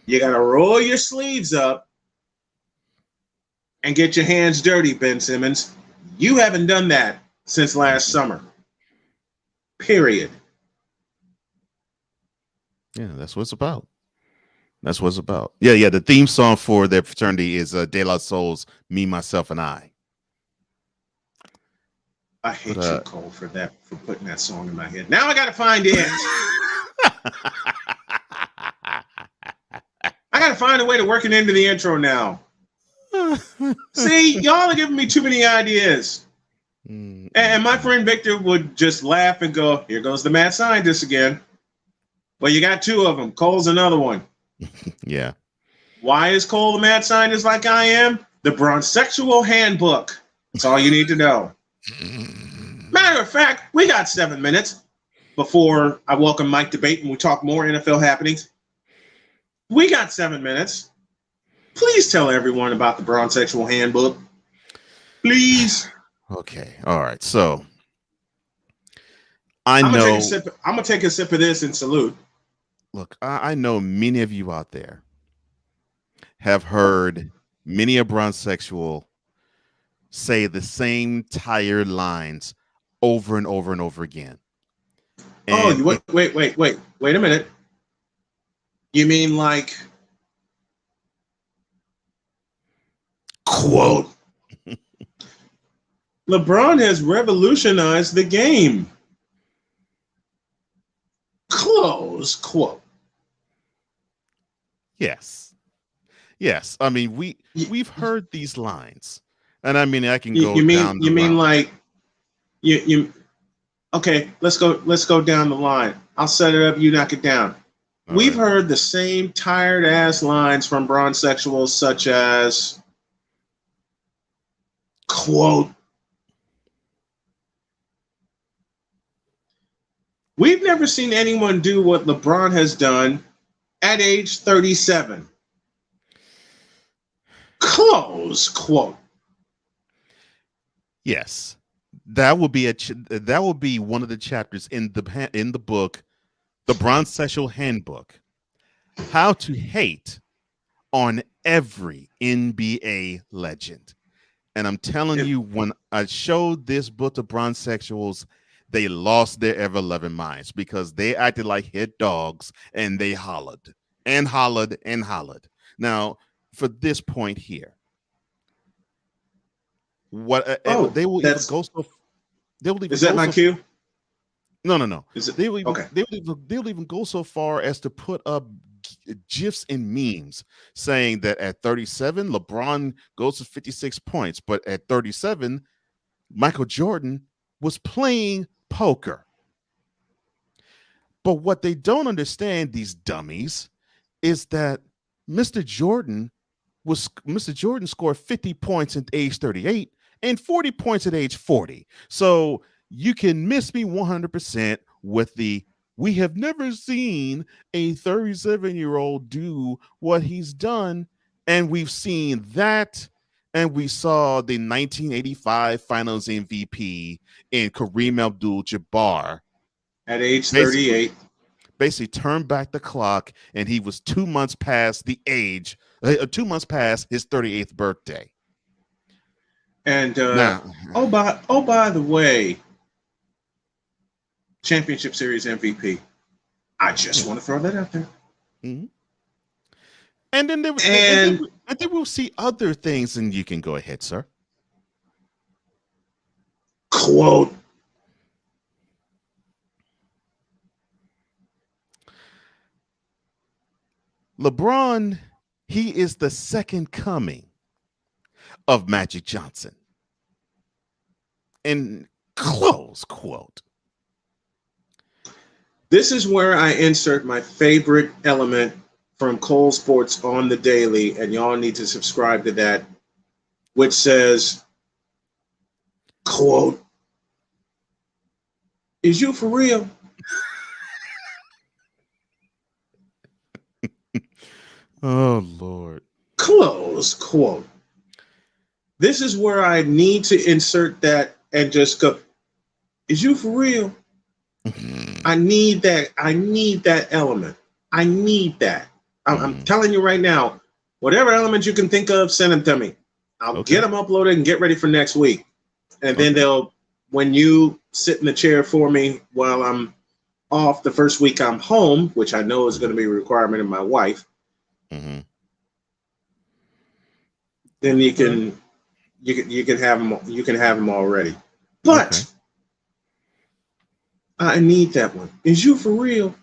You got to roll your sleeves up and get your hands dirty, Ben Simmons. You haven't done that since last summer. Period. Yeah, that's what it's about. That's what it's about. Yeah. The theme song for their fraternity is De La Soul's "Me, Myself, and I." I hate you, Cole, for putting that song in my head. Now I got to find it. I got to find a way to work it into the intro now. See, y'all are giving me too many ideas. And my friend Victor would just laugh and go, "Here goes the mad scientist again." Well, you got 2 of them. Cole's another one. Yeah. Why is Cole the mad scientist like I am? The Bronxexual Handbook. That's all you need to know. Matter of fact, we got 7 minutes before I welcome Mike Debate and we talk more NFL happenings. We got 7 minutes. Please tell everyone about the Bronxexual Handbook. Please. Okay. All right. So I'm gonna take a sip of this and salute. Look, I know many of you out there have heard many a bronzexual say the same tired lines over and over and over again. And wait a minute. You mean like quote? LeBron has revolutionized the game. Close quote. Yes. I mean, we've heard these lines, and I mean, I can go. You mean like you? Okay, let's go down the line. I'll set it up. You knock it down. We've heard the same tired ass lines from bronzexuals, such as quote. We've never seen anyone do what LeBron has done at age 37. Close quote. Yes, that will be that will be one of the chapters in the book, the Bronzesexual Handbook, how to hate on every NBA legend. And I'm telling you, when I showed this book to Bronzesexuals, they lost their ever-loving minds because they acted like hit dogs and they hollered and hollered and hollered. Now, for this point here, what they will even go so they will even is that my cue? No. Is it, they will even, okay. They will even go so far as to put up GIFs and memes saying that at 37, LeBron goes to 56 points, but at 37, Michael Jordan was playing poker. But what they don't understand, these dummies, is that Mr. Jordan scored 50 points at age 38 and 40 points at age 40. So you can miss me 100% with the we have never seen a 37-year-old do what he's done. And we've seen that. And we saw the 1985 Finals MVP in Kareem Abdul-Jabbar at age 38. Basically turned back the clock, and he was 2 months past the age, 2 months past his 38th birthday. And by the way, Championship Series MVP. I just want to throw that out there. Mm-hmm. And then we'll see other things, and you can go ahead, sir. Quote. LeBron, he is the second coming of Magic Johnson. And close quote. This is where I insert my favorite element from Cole Sports on the Daily, and y'all need to subscribe to that, which says, quote, is you for real? Oh, Lord. Close quote. This is where I need to insert that and just go, is you for real? I need that. I need that element. I need that. I'm telling you right now, whatever element you can think of, send them to me. I'll get them uploaded and get ready for next week. And then when you sit in the chair for me while I'm off the first week I'm home, which I know is going to be a requirement of my wife, then you can have them. You can have them already. But I need that one. Is you for real?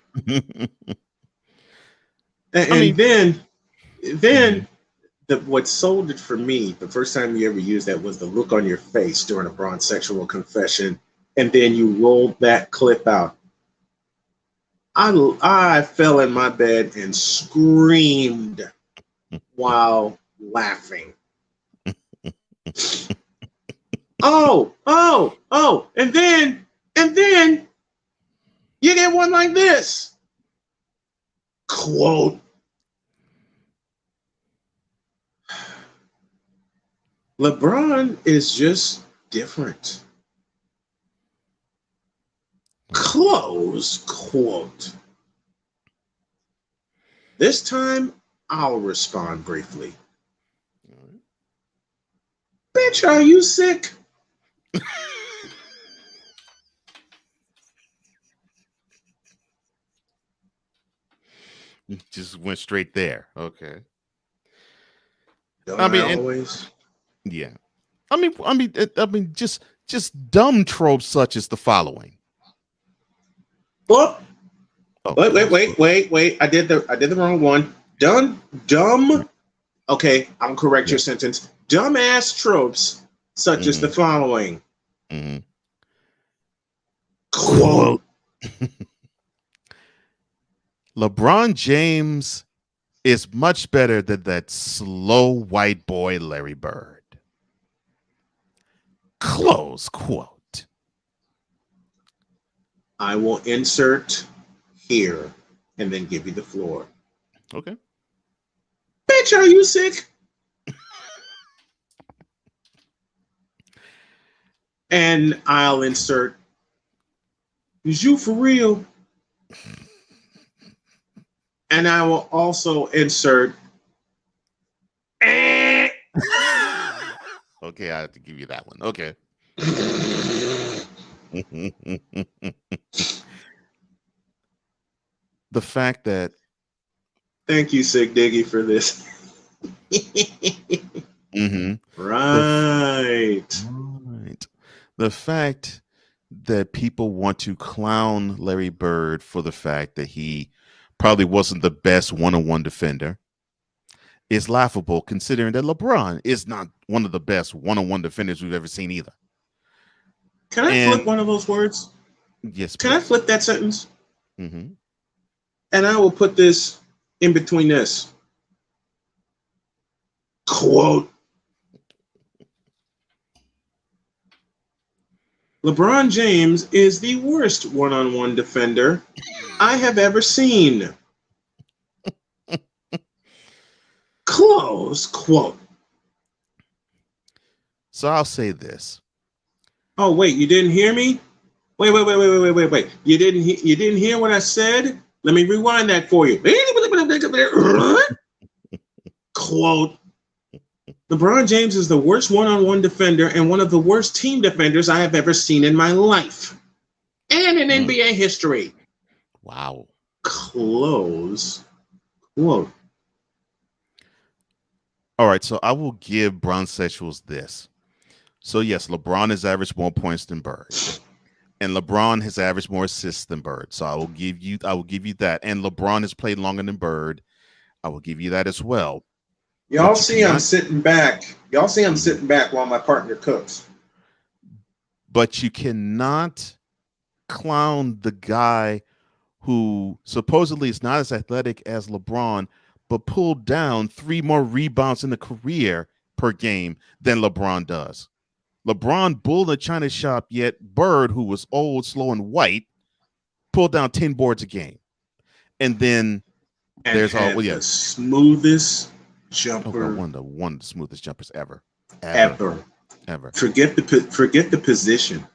Then what sold it for me, the first time you ever used that was the look on your face during a Bronzesexual confession, and then you rolled that clip out. I fell in my bed and screamed while laughing. And then you get one like this. Quote. LeBron is just different. Close quote. This time, I'll respond briefly. Bitch, are you sick? Just went straight there. Okay. Don't I always? Yeah. I mean, just dumb tropes such as the following. Oh. Wait. I did the wrong one. Dumb. Okay, I'll correct your sentence. Dumbass tropes such as the following. Quote. LeBron James is much better than that slow white boy Larry Bird. Close quote. I will insert here and then give you the floor. Okay. Bitch, are you sick? And I'll insert, is you for real? And I will also insert, Okay, I have to give you that one. Okay. The fact that thank you, Sick Diggy, for this. Right. Right. The fact that people want to clown Larry Bird for the fact that he probably wasn't the best one-on-one defender is laughable, considering that LeBron is not one of the best one-on-one defenders we've ever seen either. Can I flip one of those words? Yes. Can I flip that sentence? Mm-hmm. And I will put this in between this. Quote. LeBron James is the worst one-on-one defender I have ever seen. Close quote. So I'll say this. Oh, wait, you didn't hear me? Wait. You didn't hear what I said? Let me rewind that for you. Quote. LeBron James is the worst one-on-one defender and one of the worst team defenders I have ever seen in my life and in NBA history. Wow. Close quote. All right, so I will give Bron Sexuals this. So yes, LeBron has averaged more points than Bird, and LeBron has averaged more assists than Bird. So I will give you that. And LeBron has played longer than Bird. I will give you that as well. Y'all see I'm sitting back. Y'all see I'm sitting back while my partner cooks. But you cannot clown the guy who supposedly is not as athletic as LeBron, but pulled down 3 more rebounds in the career per game than LeBron does. LeBron bulled a China shop, yet Bird, who was old, slow, and white, pulled down 10 boards a game. And then there's the smoothest jumper. One of the smoothest jumpers ever. Forget the position.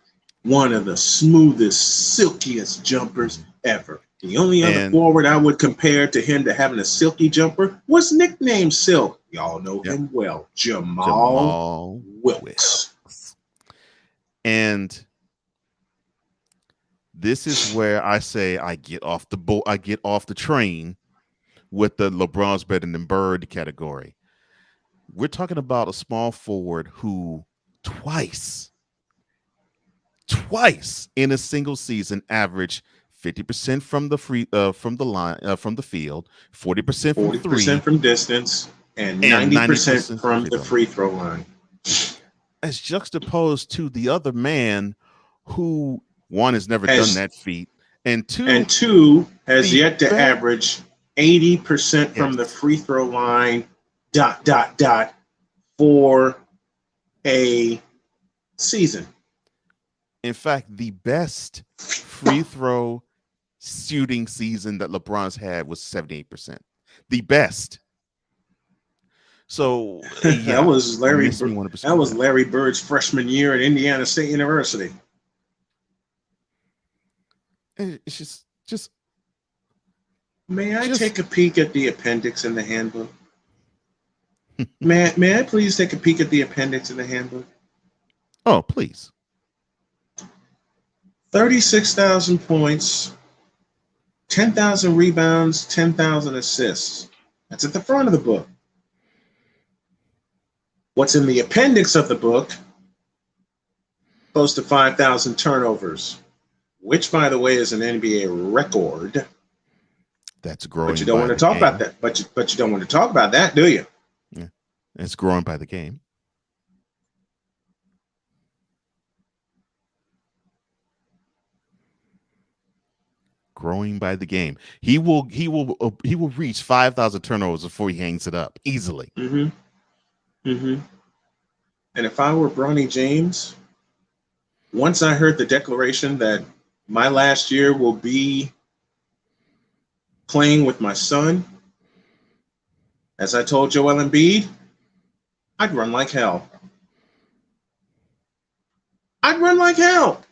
One of the smoothest, silkiest jumpers ever. The only other forward I would compare to him to having a silky jumper was nicknamed Silk. Y'all know him well, Jamal Wilkes. And this is where I say I get off the boat. I get off the train with the LeBron's better than Bird category. We're talking about a small forward who twice in a single season averaged 50% from the from the field, 40% from 40% from distance, and 90% from the free throw line. As juxtaposed to the other man who, one, has never done that feat, and two has yet to average 80% from the free throw line, ... for a season. In fact, the best free throw shooting season that LeBron's had was 78%. The best. So that was Larry Bird's freshman year at Indiana State University. It's just. May I take a peek at the appendix in the handbook? May I please take a peek at the appendix in the handbook? Oh, please. 36,000 points, 10,000 rebounds, 10,000 assists. That's at the front of the book. What's in the appendix of the book? Close to 5,000 turnovers, which, by the way, is an NBA record. That's growing. But you don't want to talk about that. But you don't want to talk about that, do you? Yeah, it's growing by the game. Growing by the game. He will reach 5,000 turnovers before he hangs it up easily. And if I were Bronny James, once I heard the declaration that my last year will be playing with my son, As I told Joel Embiid, I'd run like hell. I'd run like hell.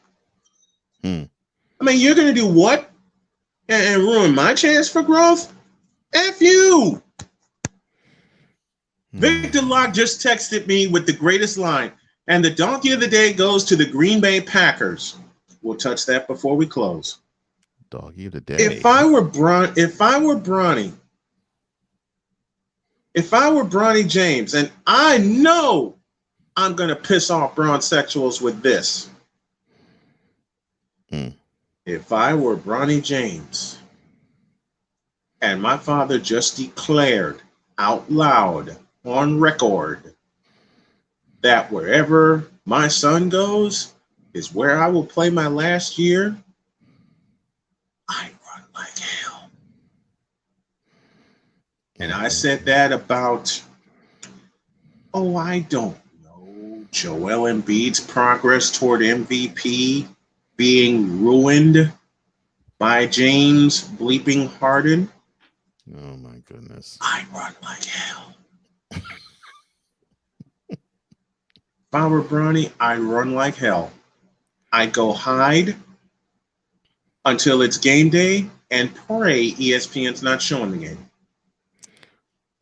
I mean, you're going to do what? And ruin my chance for growth? F you. Victor Locke just texted me with the greatest line. And the donkey of the day goes to the Green Bay Packers. We'll touch that before we close. Doggy of the day. If I were Bronny James, and I know I'm going to piss off Bronsexuals with this. If I were Bronny James and my father just declared out loud on record that wherever my son goes is where I will play my last year, I run like hell. And I said that about, I don't know, Joel Embiid's progress toward MVP being ruined by James bleeping Harden. Oh my goodness. I run like hell. If I were Bronny, I'd run like hell. I'd go hide until it's game day and pray ESPN's not showing the game.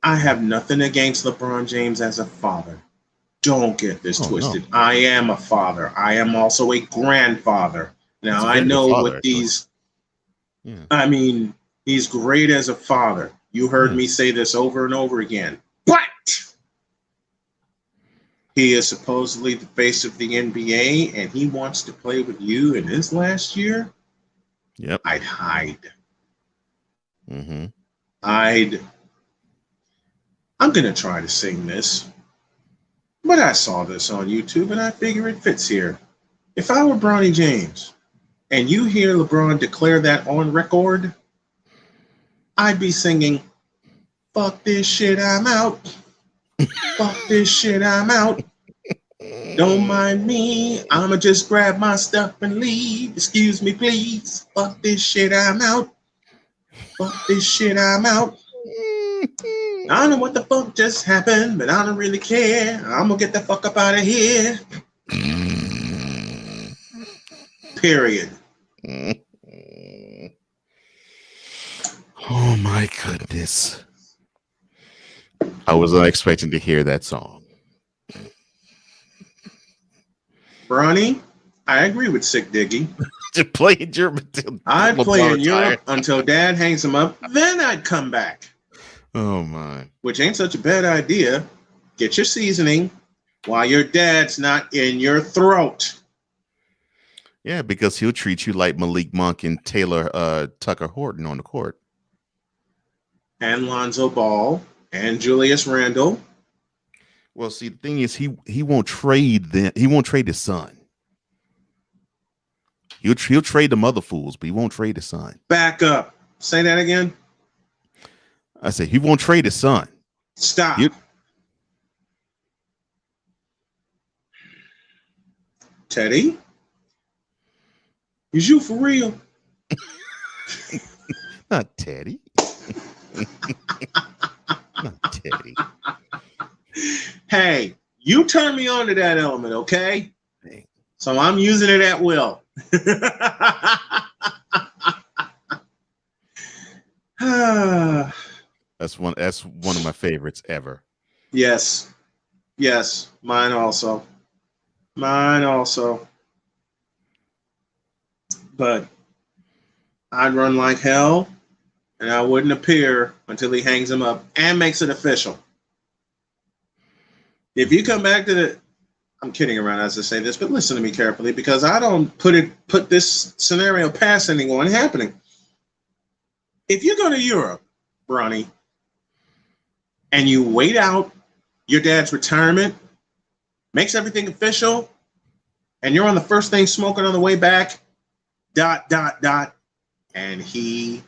I have nothing against LeBron James as a father. Don't get this twisted. No. I am a father. I am also a grandfather. Now, I know what these... Yeah. I mean, he's great as a father. You heard me say this over and over again. But he is supposedly the face of the NBA, and he wants to play with you in his last year. Yep. I'd hide. Mm-hmm. I'm going to try to sing this, but I saw this on YouTube, and I figure it fits here. If I were Bronny James, and you hear LeBron declare that on record, I'd be singing, fuck this shit, I'm out. Fuck this shit, I'm out. Don't mind me, I'ma just grab my stuff and leave. Excuse me, please. Fuck this shit, I'm out. Fuck this shit, I'm out. I don't know what the fuck just happened, but I don't really care. I'm gonna get the fuck up out of here. Period. Oh my goodness. I was not expecting to hear that song. Bronny, I agree with Sick Diggy. To play in Europe until I'd play in Europe until Dad hangs him up, then I'd come back. Oh my. Which ain't such a bad idea. Get your seasoning while your dad's not in your throat. Yeah, because he'll treat you like Malik Monk and Taylor Tucker Horton on the court. And Lonzo Ball and Julius Randle. Well, see, the thing is, he won't trade them. He won't trade his son. He'll trade them other fools, but he won't trade his son. Back up. Say that again. I said he won't trade his son. Stop. Teddy? Is you for real? Not Teddy. Not Teddy. Hey, you turn me on to that element, okay? So I'm using it at will. That's one of my favorites ever. Yes. Yes, mine also. Mine also. But I'd run like hell, and I wouldn't appear until he hangs him up and makes it official. If you come back to the, I'm kidding around as I say this, but listen to me carefully, because I don't put this scenario past anyone happening. If you go to Europe, Bronny, and you wait out your dad's retirement, makes everything official, and you're on the first thing smoking on the way back, ... and he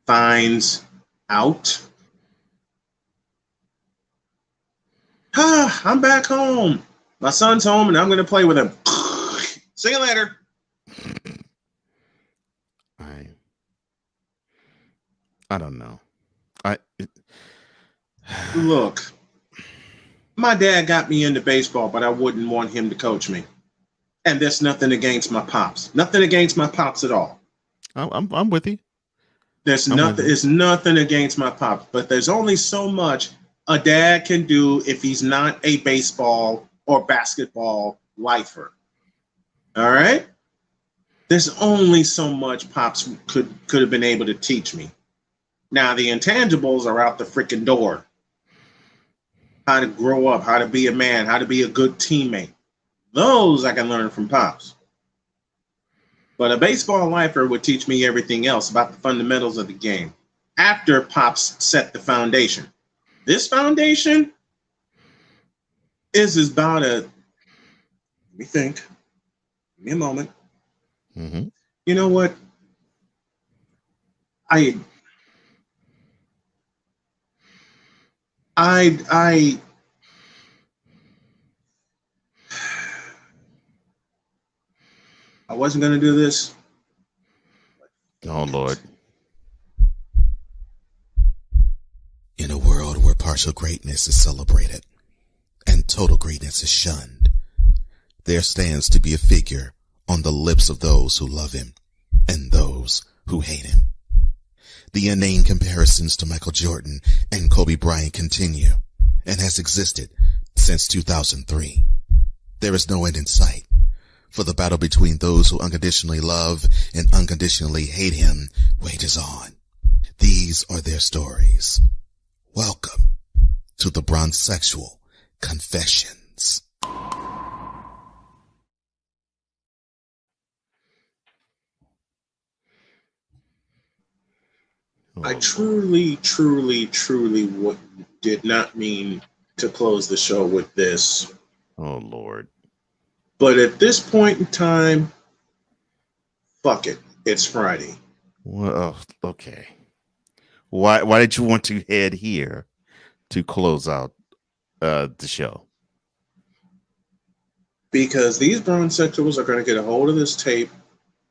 finds out. I'm back home. My son's home, and I'm going to play with him. See you later. I don't know. Look, my dad got me into baseball, but I wouldn't want him to coach me. And there's nothing against my pops. Nothing against my pops at all. I'm with you. There's nothing. It's nothing against my pops, but there's only so much a dad can do if he's not a baseball or basketball lifer. All right. There's only so much pops could have been able to teach me. Now the intangibles are out the freaking door. How to grow up, how to be a man, how to be a good teammate. Those I can learn from pops. But a baseball lifer would teach me everything else about the fundamentals of the game after pops set the foundation. This foundation is about let me think. Give me a moment. Mm-hmm. You know what? I wasn't going to do this. Oh, Lord. In a world where partial greatness is celebrated and total greatness is shunned, there stands to be a figure on the lips of those who love him and those who hate him. The inane comparisons to Michael Jordan and Kobe Bryant continue and has existed since 2003. There is no end in sight, for the battle between those who unconditionally love and unconditionally hate him wages on. These are their stories. Welcome to the Bronzexual Confessions. I truly did not mean to close the show with this. Oh, Lord. But at this point in time, fuck it. It's Friday. Well, okay. Why did you want to head here to close out the show? Because these Bronzexuals are going to get a hold of this tape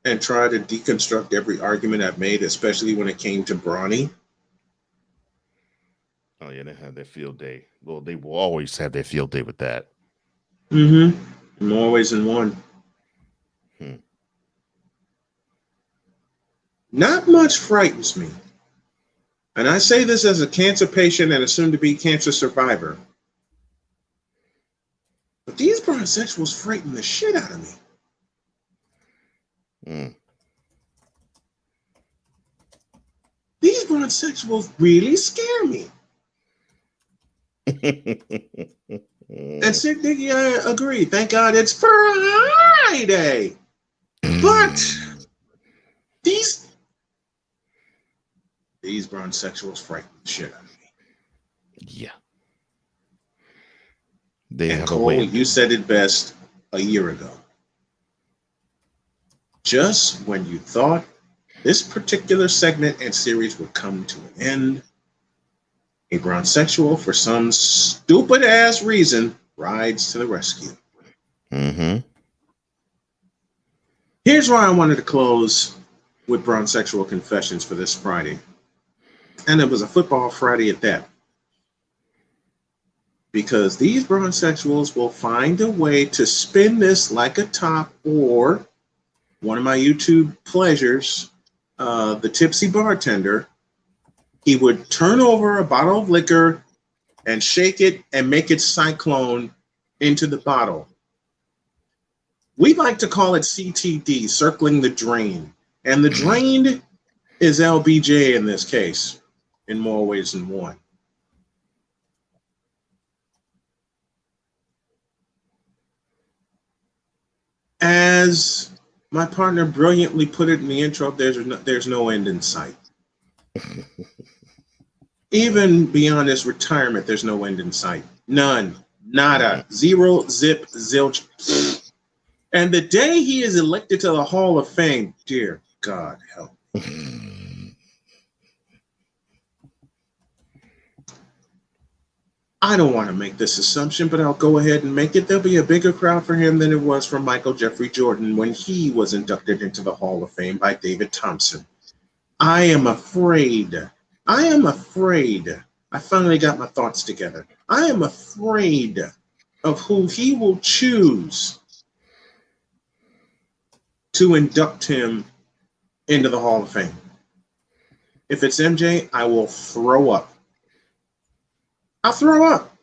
and try to deconstruct every argument I've made, especially when it came to Bronny. Oh, yeah, they had their field day. Well, they will always have their field day with that. Mm-hmm. More ways than one. Not much frightens me. And I say this as a cancer patient and a soon-to-be cancer survivor. But these Bronzexuals frighten the shit out of me. These Bronzexuals really scare me. And Sick Dicky, I agree. Thank God it's Friday. But these Bronzexuals frighten the shit out of me. Yeah. They and have Cole, a way. you said it best a year ago. Just when you thought this particular segment and series would come to an end, a Bronzexual, for some stupid ass reason, rides to the rescue. Mm-hmm. Here's why I wanted to close with Bronzexual Confessions for this Friday. And it was a football Friday at that. Because these Bronzexuals will find a way to spin this like a top, or one of my YouTube pleasures, the tipsy bartender. He would turn over a bottle of liquor and shake it and make it cyclone into the bottle. We like to call it CTD, circling the drain. And the drained is LBJ in this case, in more ways than one. As my partner brilliantly put it in the intro, there's no end in sight. Even beyond his retirement, there's no end in sight. None. Nada. Zero. Zip. Zilch. And the day he is elected to the Hall of Fame, dear God help. I don't want to make this assumption, but I'll go ahead and make it. There'll be a bigger crowd for him than it was for Michael Jeffrey Jordan when he was inducted into the Hall of Fame by David Thompson. I am afraid I finally got my thoughts together. I am afraid of who he will choose to induct him into the Hall of Fame. If it's MJ, I will throw up. I'll throw up.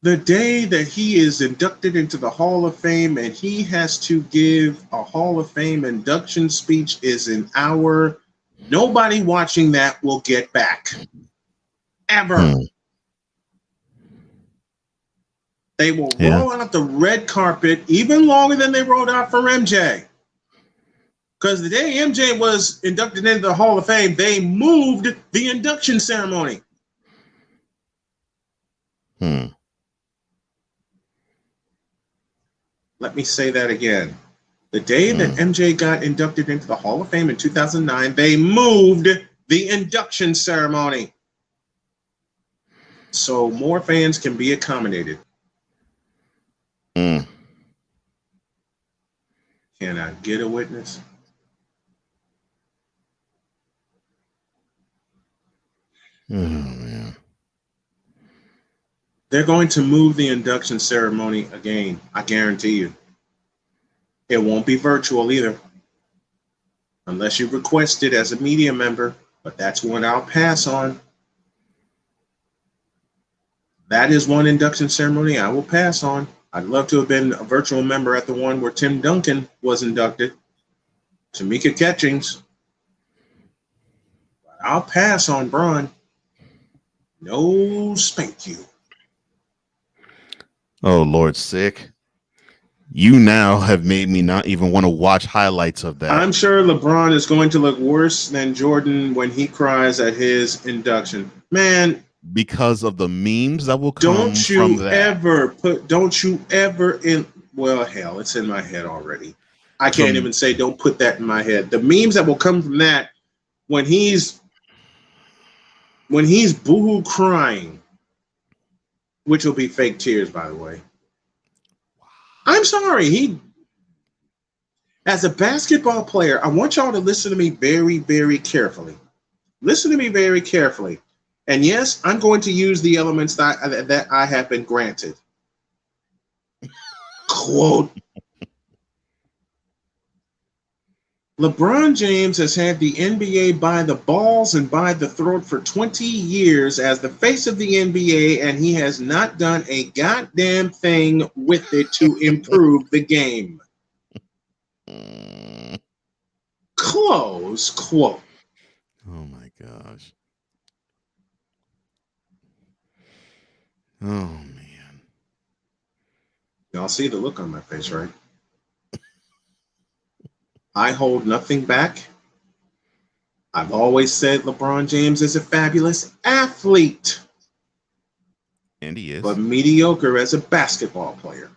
The day that he is inducted into the Hall of Fame and he has to give a Hall of Fame induction speech is an hour. Nobody watching that will get back. Ever. They will roll out the red carpet even longer than they rolled out for MJ. Because the day MJ was inducted into the Hall of Fame, they moved the induction ceremony. Let me say that again. The day that MJ got inducted into the Hall of Fame in 2009, they moved the induction ceremony. So more fans can be accommodated. Can I get a witness? Man. They're going to move the induction ceremony again. I guarantee you. It won't be virtual either. Unless you request it as a media member, but that's one I'll pass on. That is one induction ceremony I will pass on. I'd love to have been a virtual member at the one where Tim Duncan was inducted. Tamika Catchings. But I'll pass on Braun. No spank you. Oh, Lord, sick. You now have made me not even want to watch highlights of that. I'm sure LeBron is going to look worse than Jordan when he cries at his induction. Man, because of the memes that will come from that. Don't you ever well, hell, it's in my head already. I can't even say don't put that in my head. The memes that will come from that when he's boohoo crying, which will be fake tears, by the way. I'm sorry. As a basketball player, I want y'all to listen to me very, very carefully. Listen to me very carefully. And yes, I'm going to use the elements that I have been granted. Quote. LeBron James has had the NBA by the balls and by the throat for 20 years as the face of the NBA, and he has not done a goddamn thing with it to improve the game. Close quote. Oh, my gosh. Oh, man. Y'all see the look on my face, right? I hold nothing back. I've always said LeBron James is a fabulous athlete. And he is. But mediocre as a basketball player.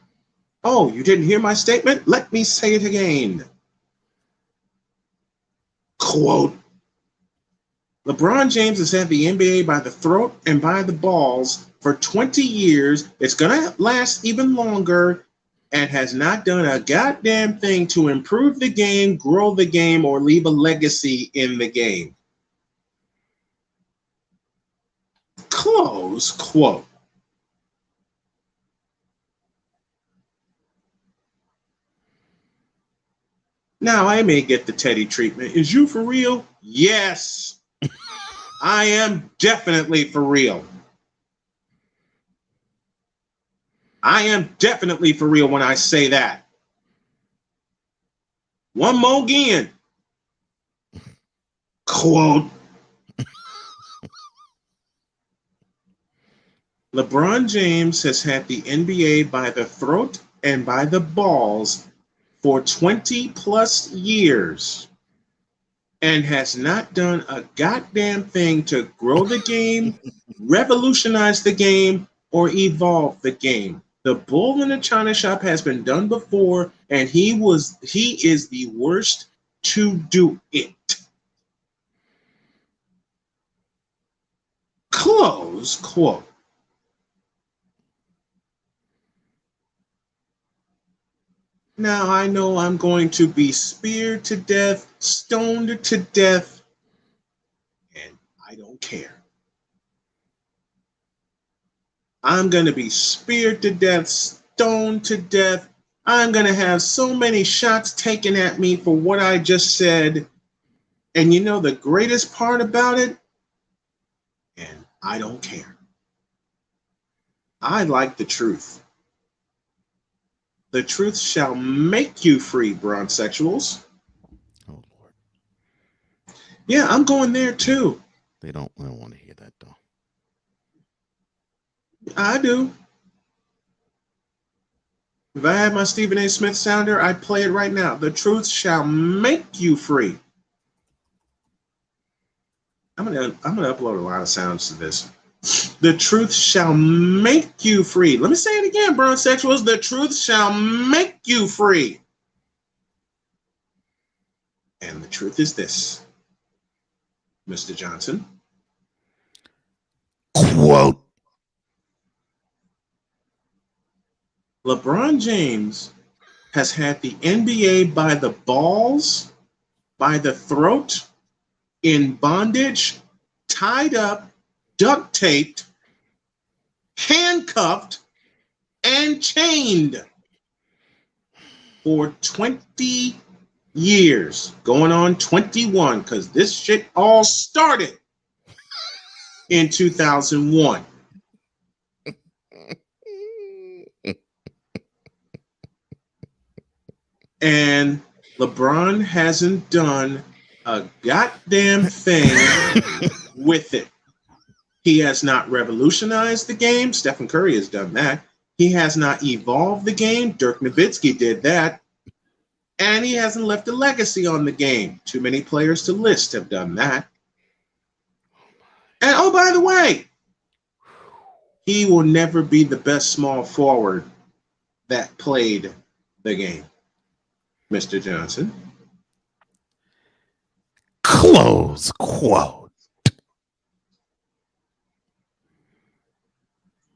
Oh, you didn't hear my statement? Let me say it again. Quote. LeBron James has had the NBA by the throat and by the balls for 20 years. It's going to last even longer. And has not done a goddamn thing to improve the game, grow the game, or leave a legacy in the game. Close quote. Now, I may get the Teddy treatment. Is you for real? Yes. I am definitely for real. I am definitely for real when I say that. One more again. Quote. LeBron James has had the NBA by the throat and by the balls for 20 plus years and has not done a goddamn thing to grow the game, revolutionize the game, or evolve the game. The bull in the china shop has been done before, and he is the worst to do it. Close quote. Now I know I'm going to be speared to death, stoned to death, and I don't care. I'm going to be speared to death, stoned to death. I'm going to have so many shots taken at me for what I just said. And you know the greatest part about it? And I don't care. I like the truth. The truth shall make you free, bronzexuals. Oh, Lord. Yeah, I'm going there too. I don't want to hear that, though. I do. If I had my Stephen A. Smith sounder, I'd play it right now. The truth shall make you free. I'm gonna upload a lot of sounds to this. The truth shall make you free. Let me say it again, bronzexuals. The truth shall make you free. And the truth is this, Mr. Johnson. Quote. LeBron James has had the NBA by the balls, by the throat, in bondage, tied up, duct taped, handcuffed, and chained for 20 years, going on 21, because this shit all started in 2001. And LeBron hasn't done a goddamn thing with it. He has not revolutionized the game. Stephen Curry has done that. He has not evolved the game. Dirk Nowitzki did that. And he hasn't left a legacy on the game. Too many players to list have done that. And oh, by the way, he will never be the best small forward that played the game. Mr. Johnson. Close quote.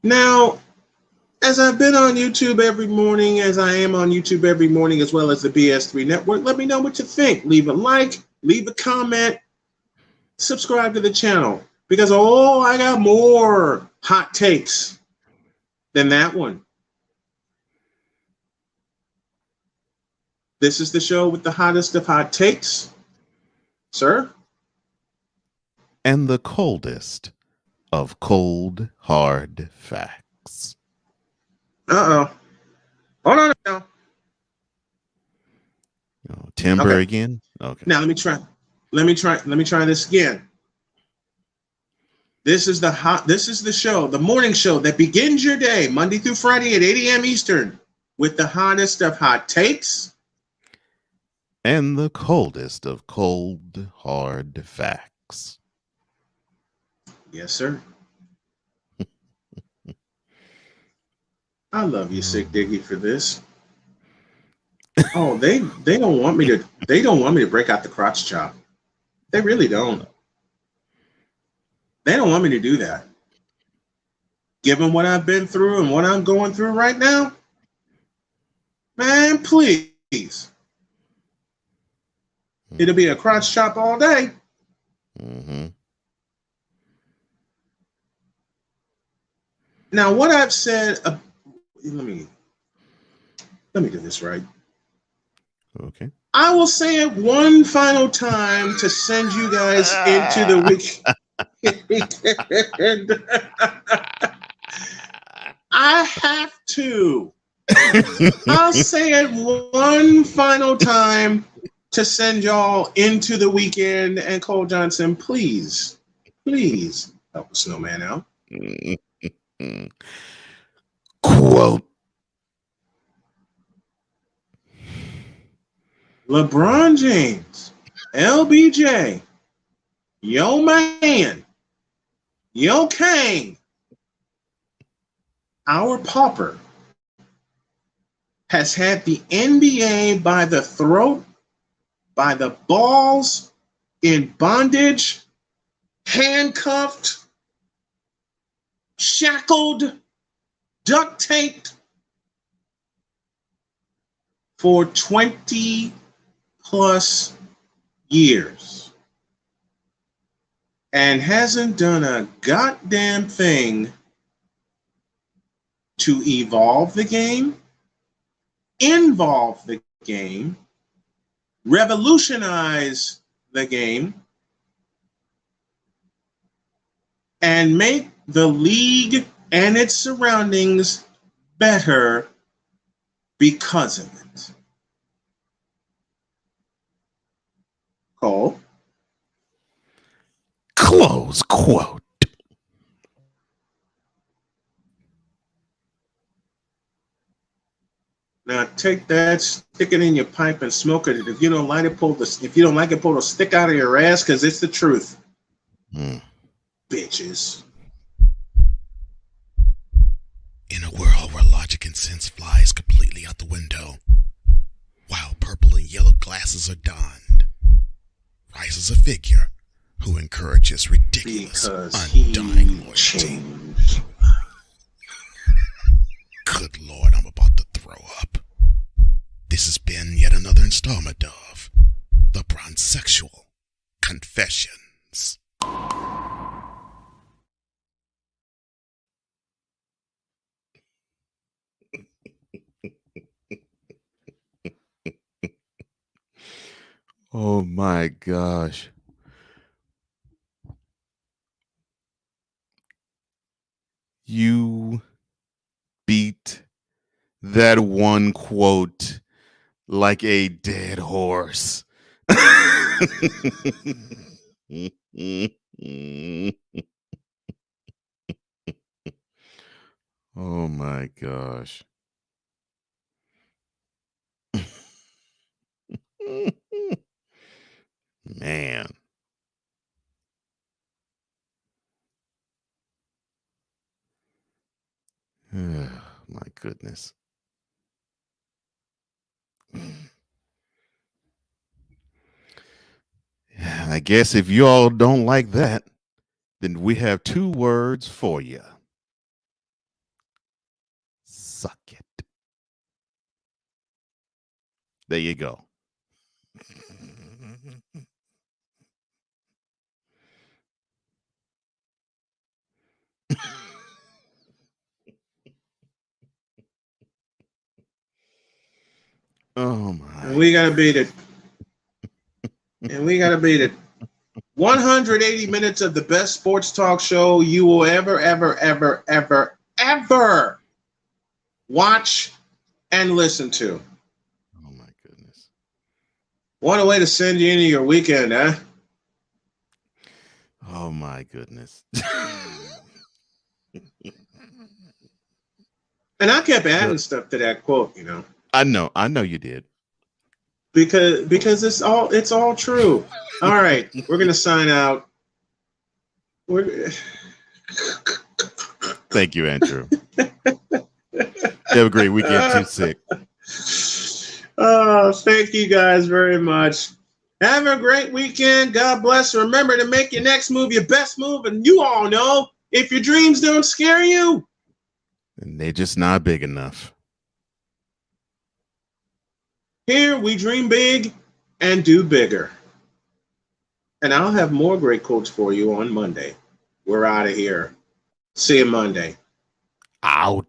Now, as I've been on YouTube every morning, as I am on YouTube every morning, as well as the BS3 Network, let me know what you think. Leave a like, leave a comment, subscribe to the channel. Because, I got more hot takes than that one. This is the show with the hottest of hot takes, sir. And the coldest of cold, hard facts. Uh-oh. Hold on now. Oh, timber again? Okay. Now let me try this again. This is the show, the morning show that begins your day, Monday through Friday at 8 a.m. Eastern, with the hottest of hot takes. And the coldest of cold, hard facts. Yes, sir. I love you, Sick Diggy, for this. Oh, they don't want me to break out the crotch chop. They really don't. They don't want me to do that. Given what I've been through and what I'm going through right now, man, please. It'll be a crotch chop all day. Mm-hmm. Now, what I've said, let me do this right. Okay. I will say it one final time to send you guys into the weekend. I have to. I'll say it one final time to send y'all into the weekend. And Cole Johnson, please help the Snowman out. Quote. LeBron James, LBJ, yo man, yo Kang, our pauper, has had the NBA by the throat, by the balls, in bondage, handcuffed, shackled, duct taped for 20 plus years and hasn't done a goddamn thing to evolve the game, involve the game, revolutionize the game, and make the league and its surroundings better because of it. Cole? Close quote. Now take that, stick it in your pipe, and smoke it. If you don't like it, pull the stick out of your ass, because it's the truth. Bitches. In a world where logic and sense flies completely out the window, while purple and yellow glasses are donned, rises a figure who encourages ridiculous, undying loyalty. Good Lord, I'm about to throw up. This has been yet another installment of The Bronzexual Confessions. Oh my gosh. You beat that one quote like a dead horse. Oh my gosh. Man. My goodness. I guess if you all don't like that, then we have two words for you. Suck it. There you go. Oh my. And we gotta beat it. And we gotta beat it. 180 minutes of the best sports talk show you will ever watch and listen to. Oh my goodness. What a way to send you into your weekend, huh? Oh my goodness. And I kept adding stuff to that quote, you know. I know you did. Because it's all true. All right, we're gonna sign out. Thank you, Andrew. Have a great weekend. Too sick. Oh, thank you guys very much. Have a great weekend. God bless. Remember to make your next move your best move, and you all know if your dreams don't scare you, and they're just not big enough. Here we dream big and do bigger. And I'll have more great quotes for you on Monday. We're out of here. See you Monday. Out.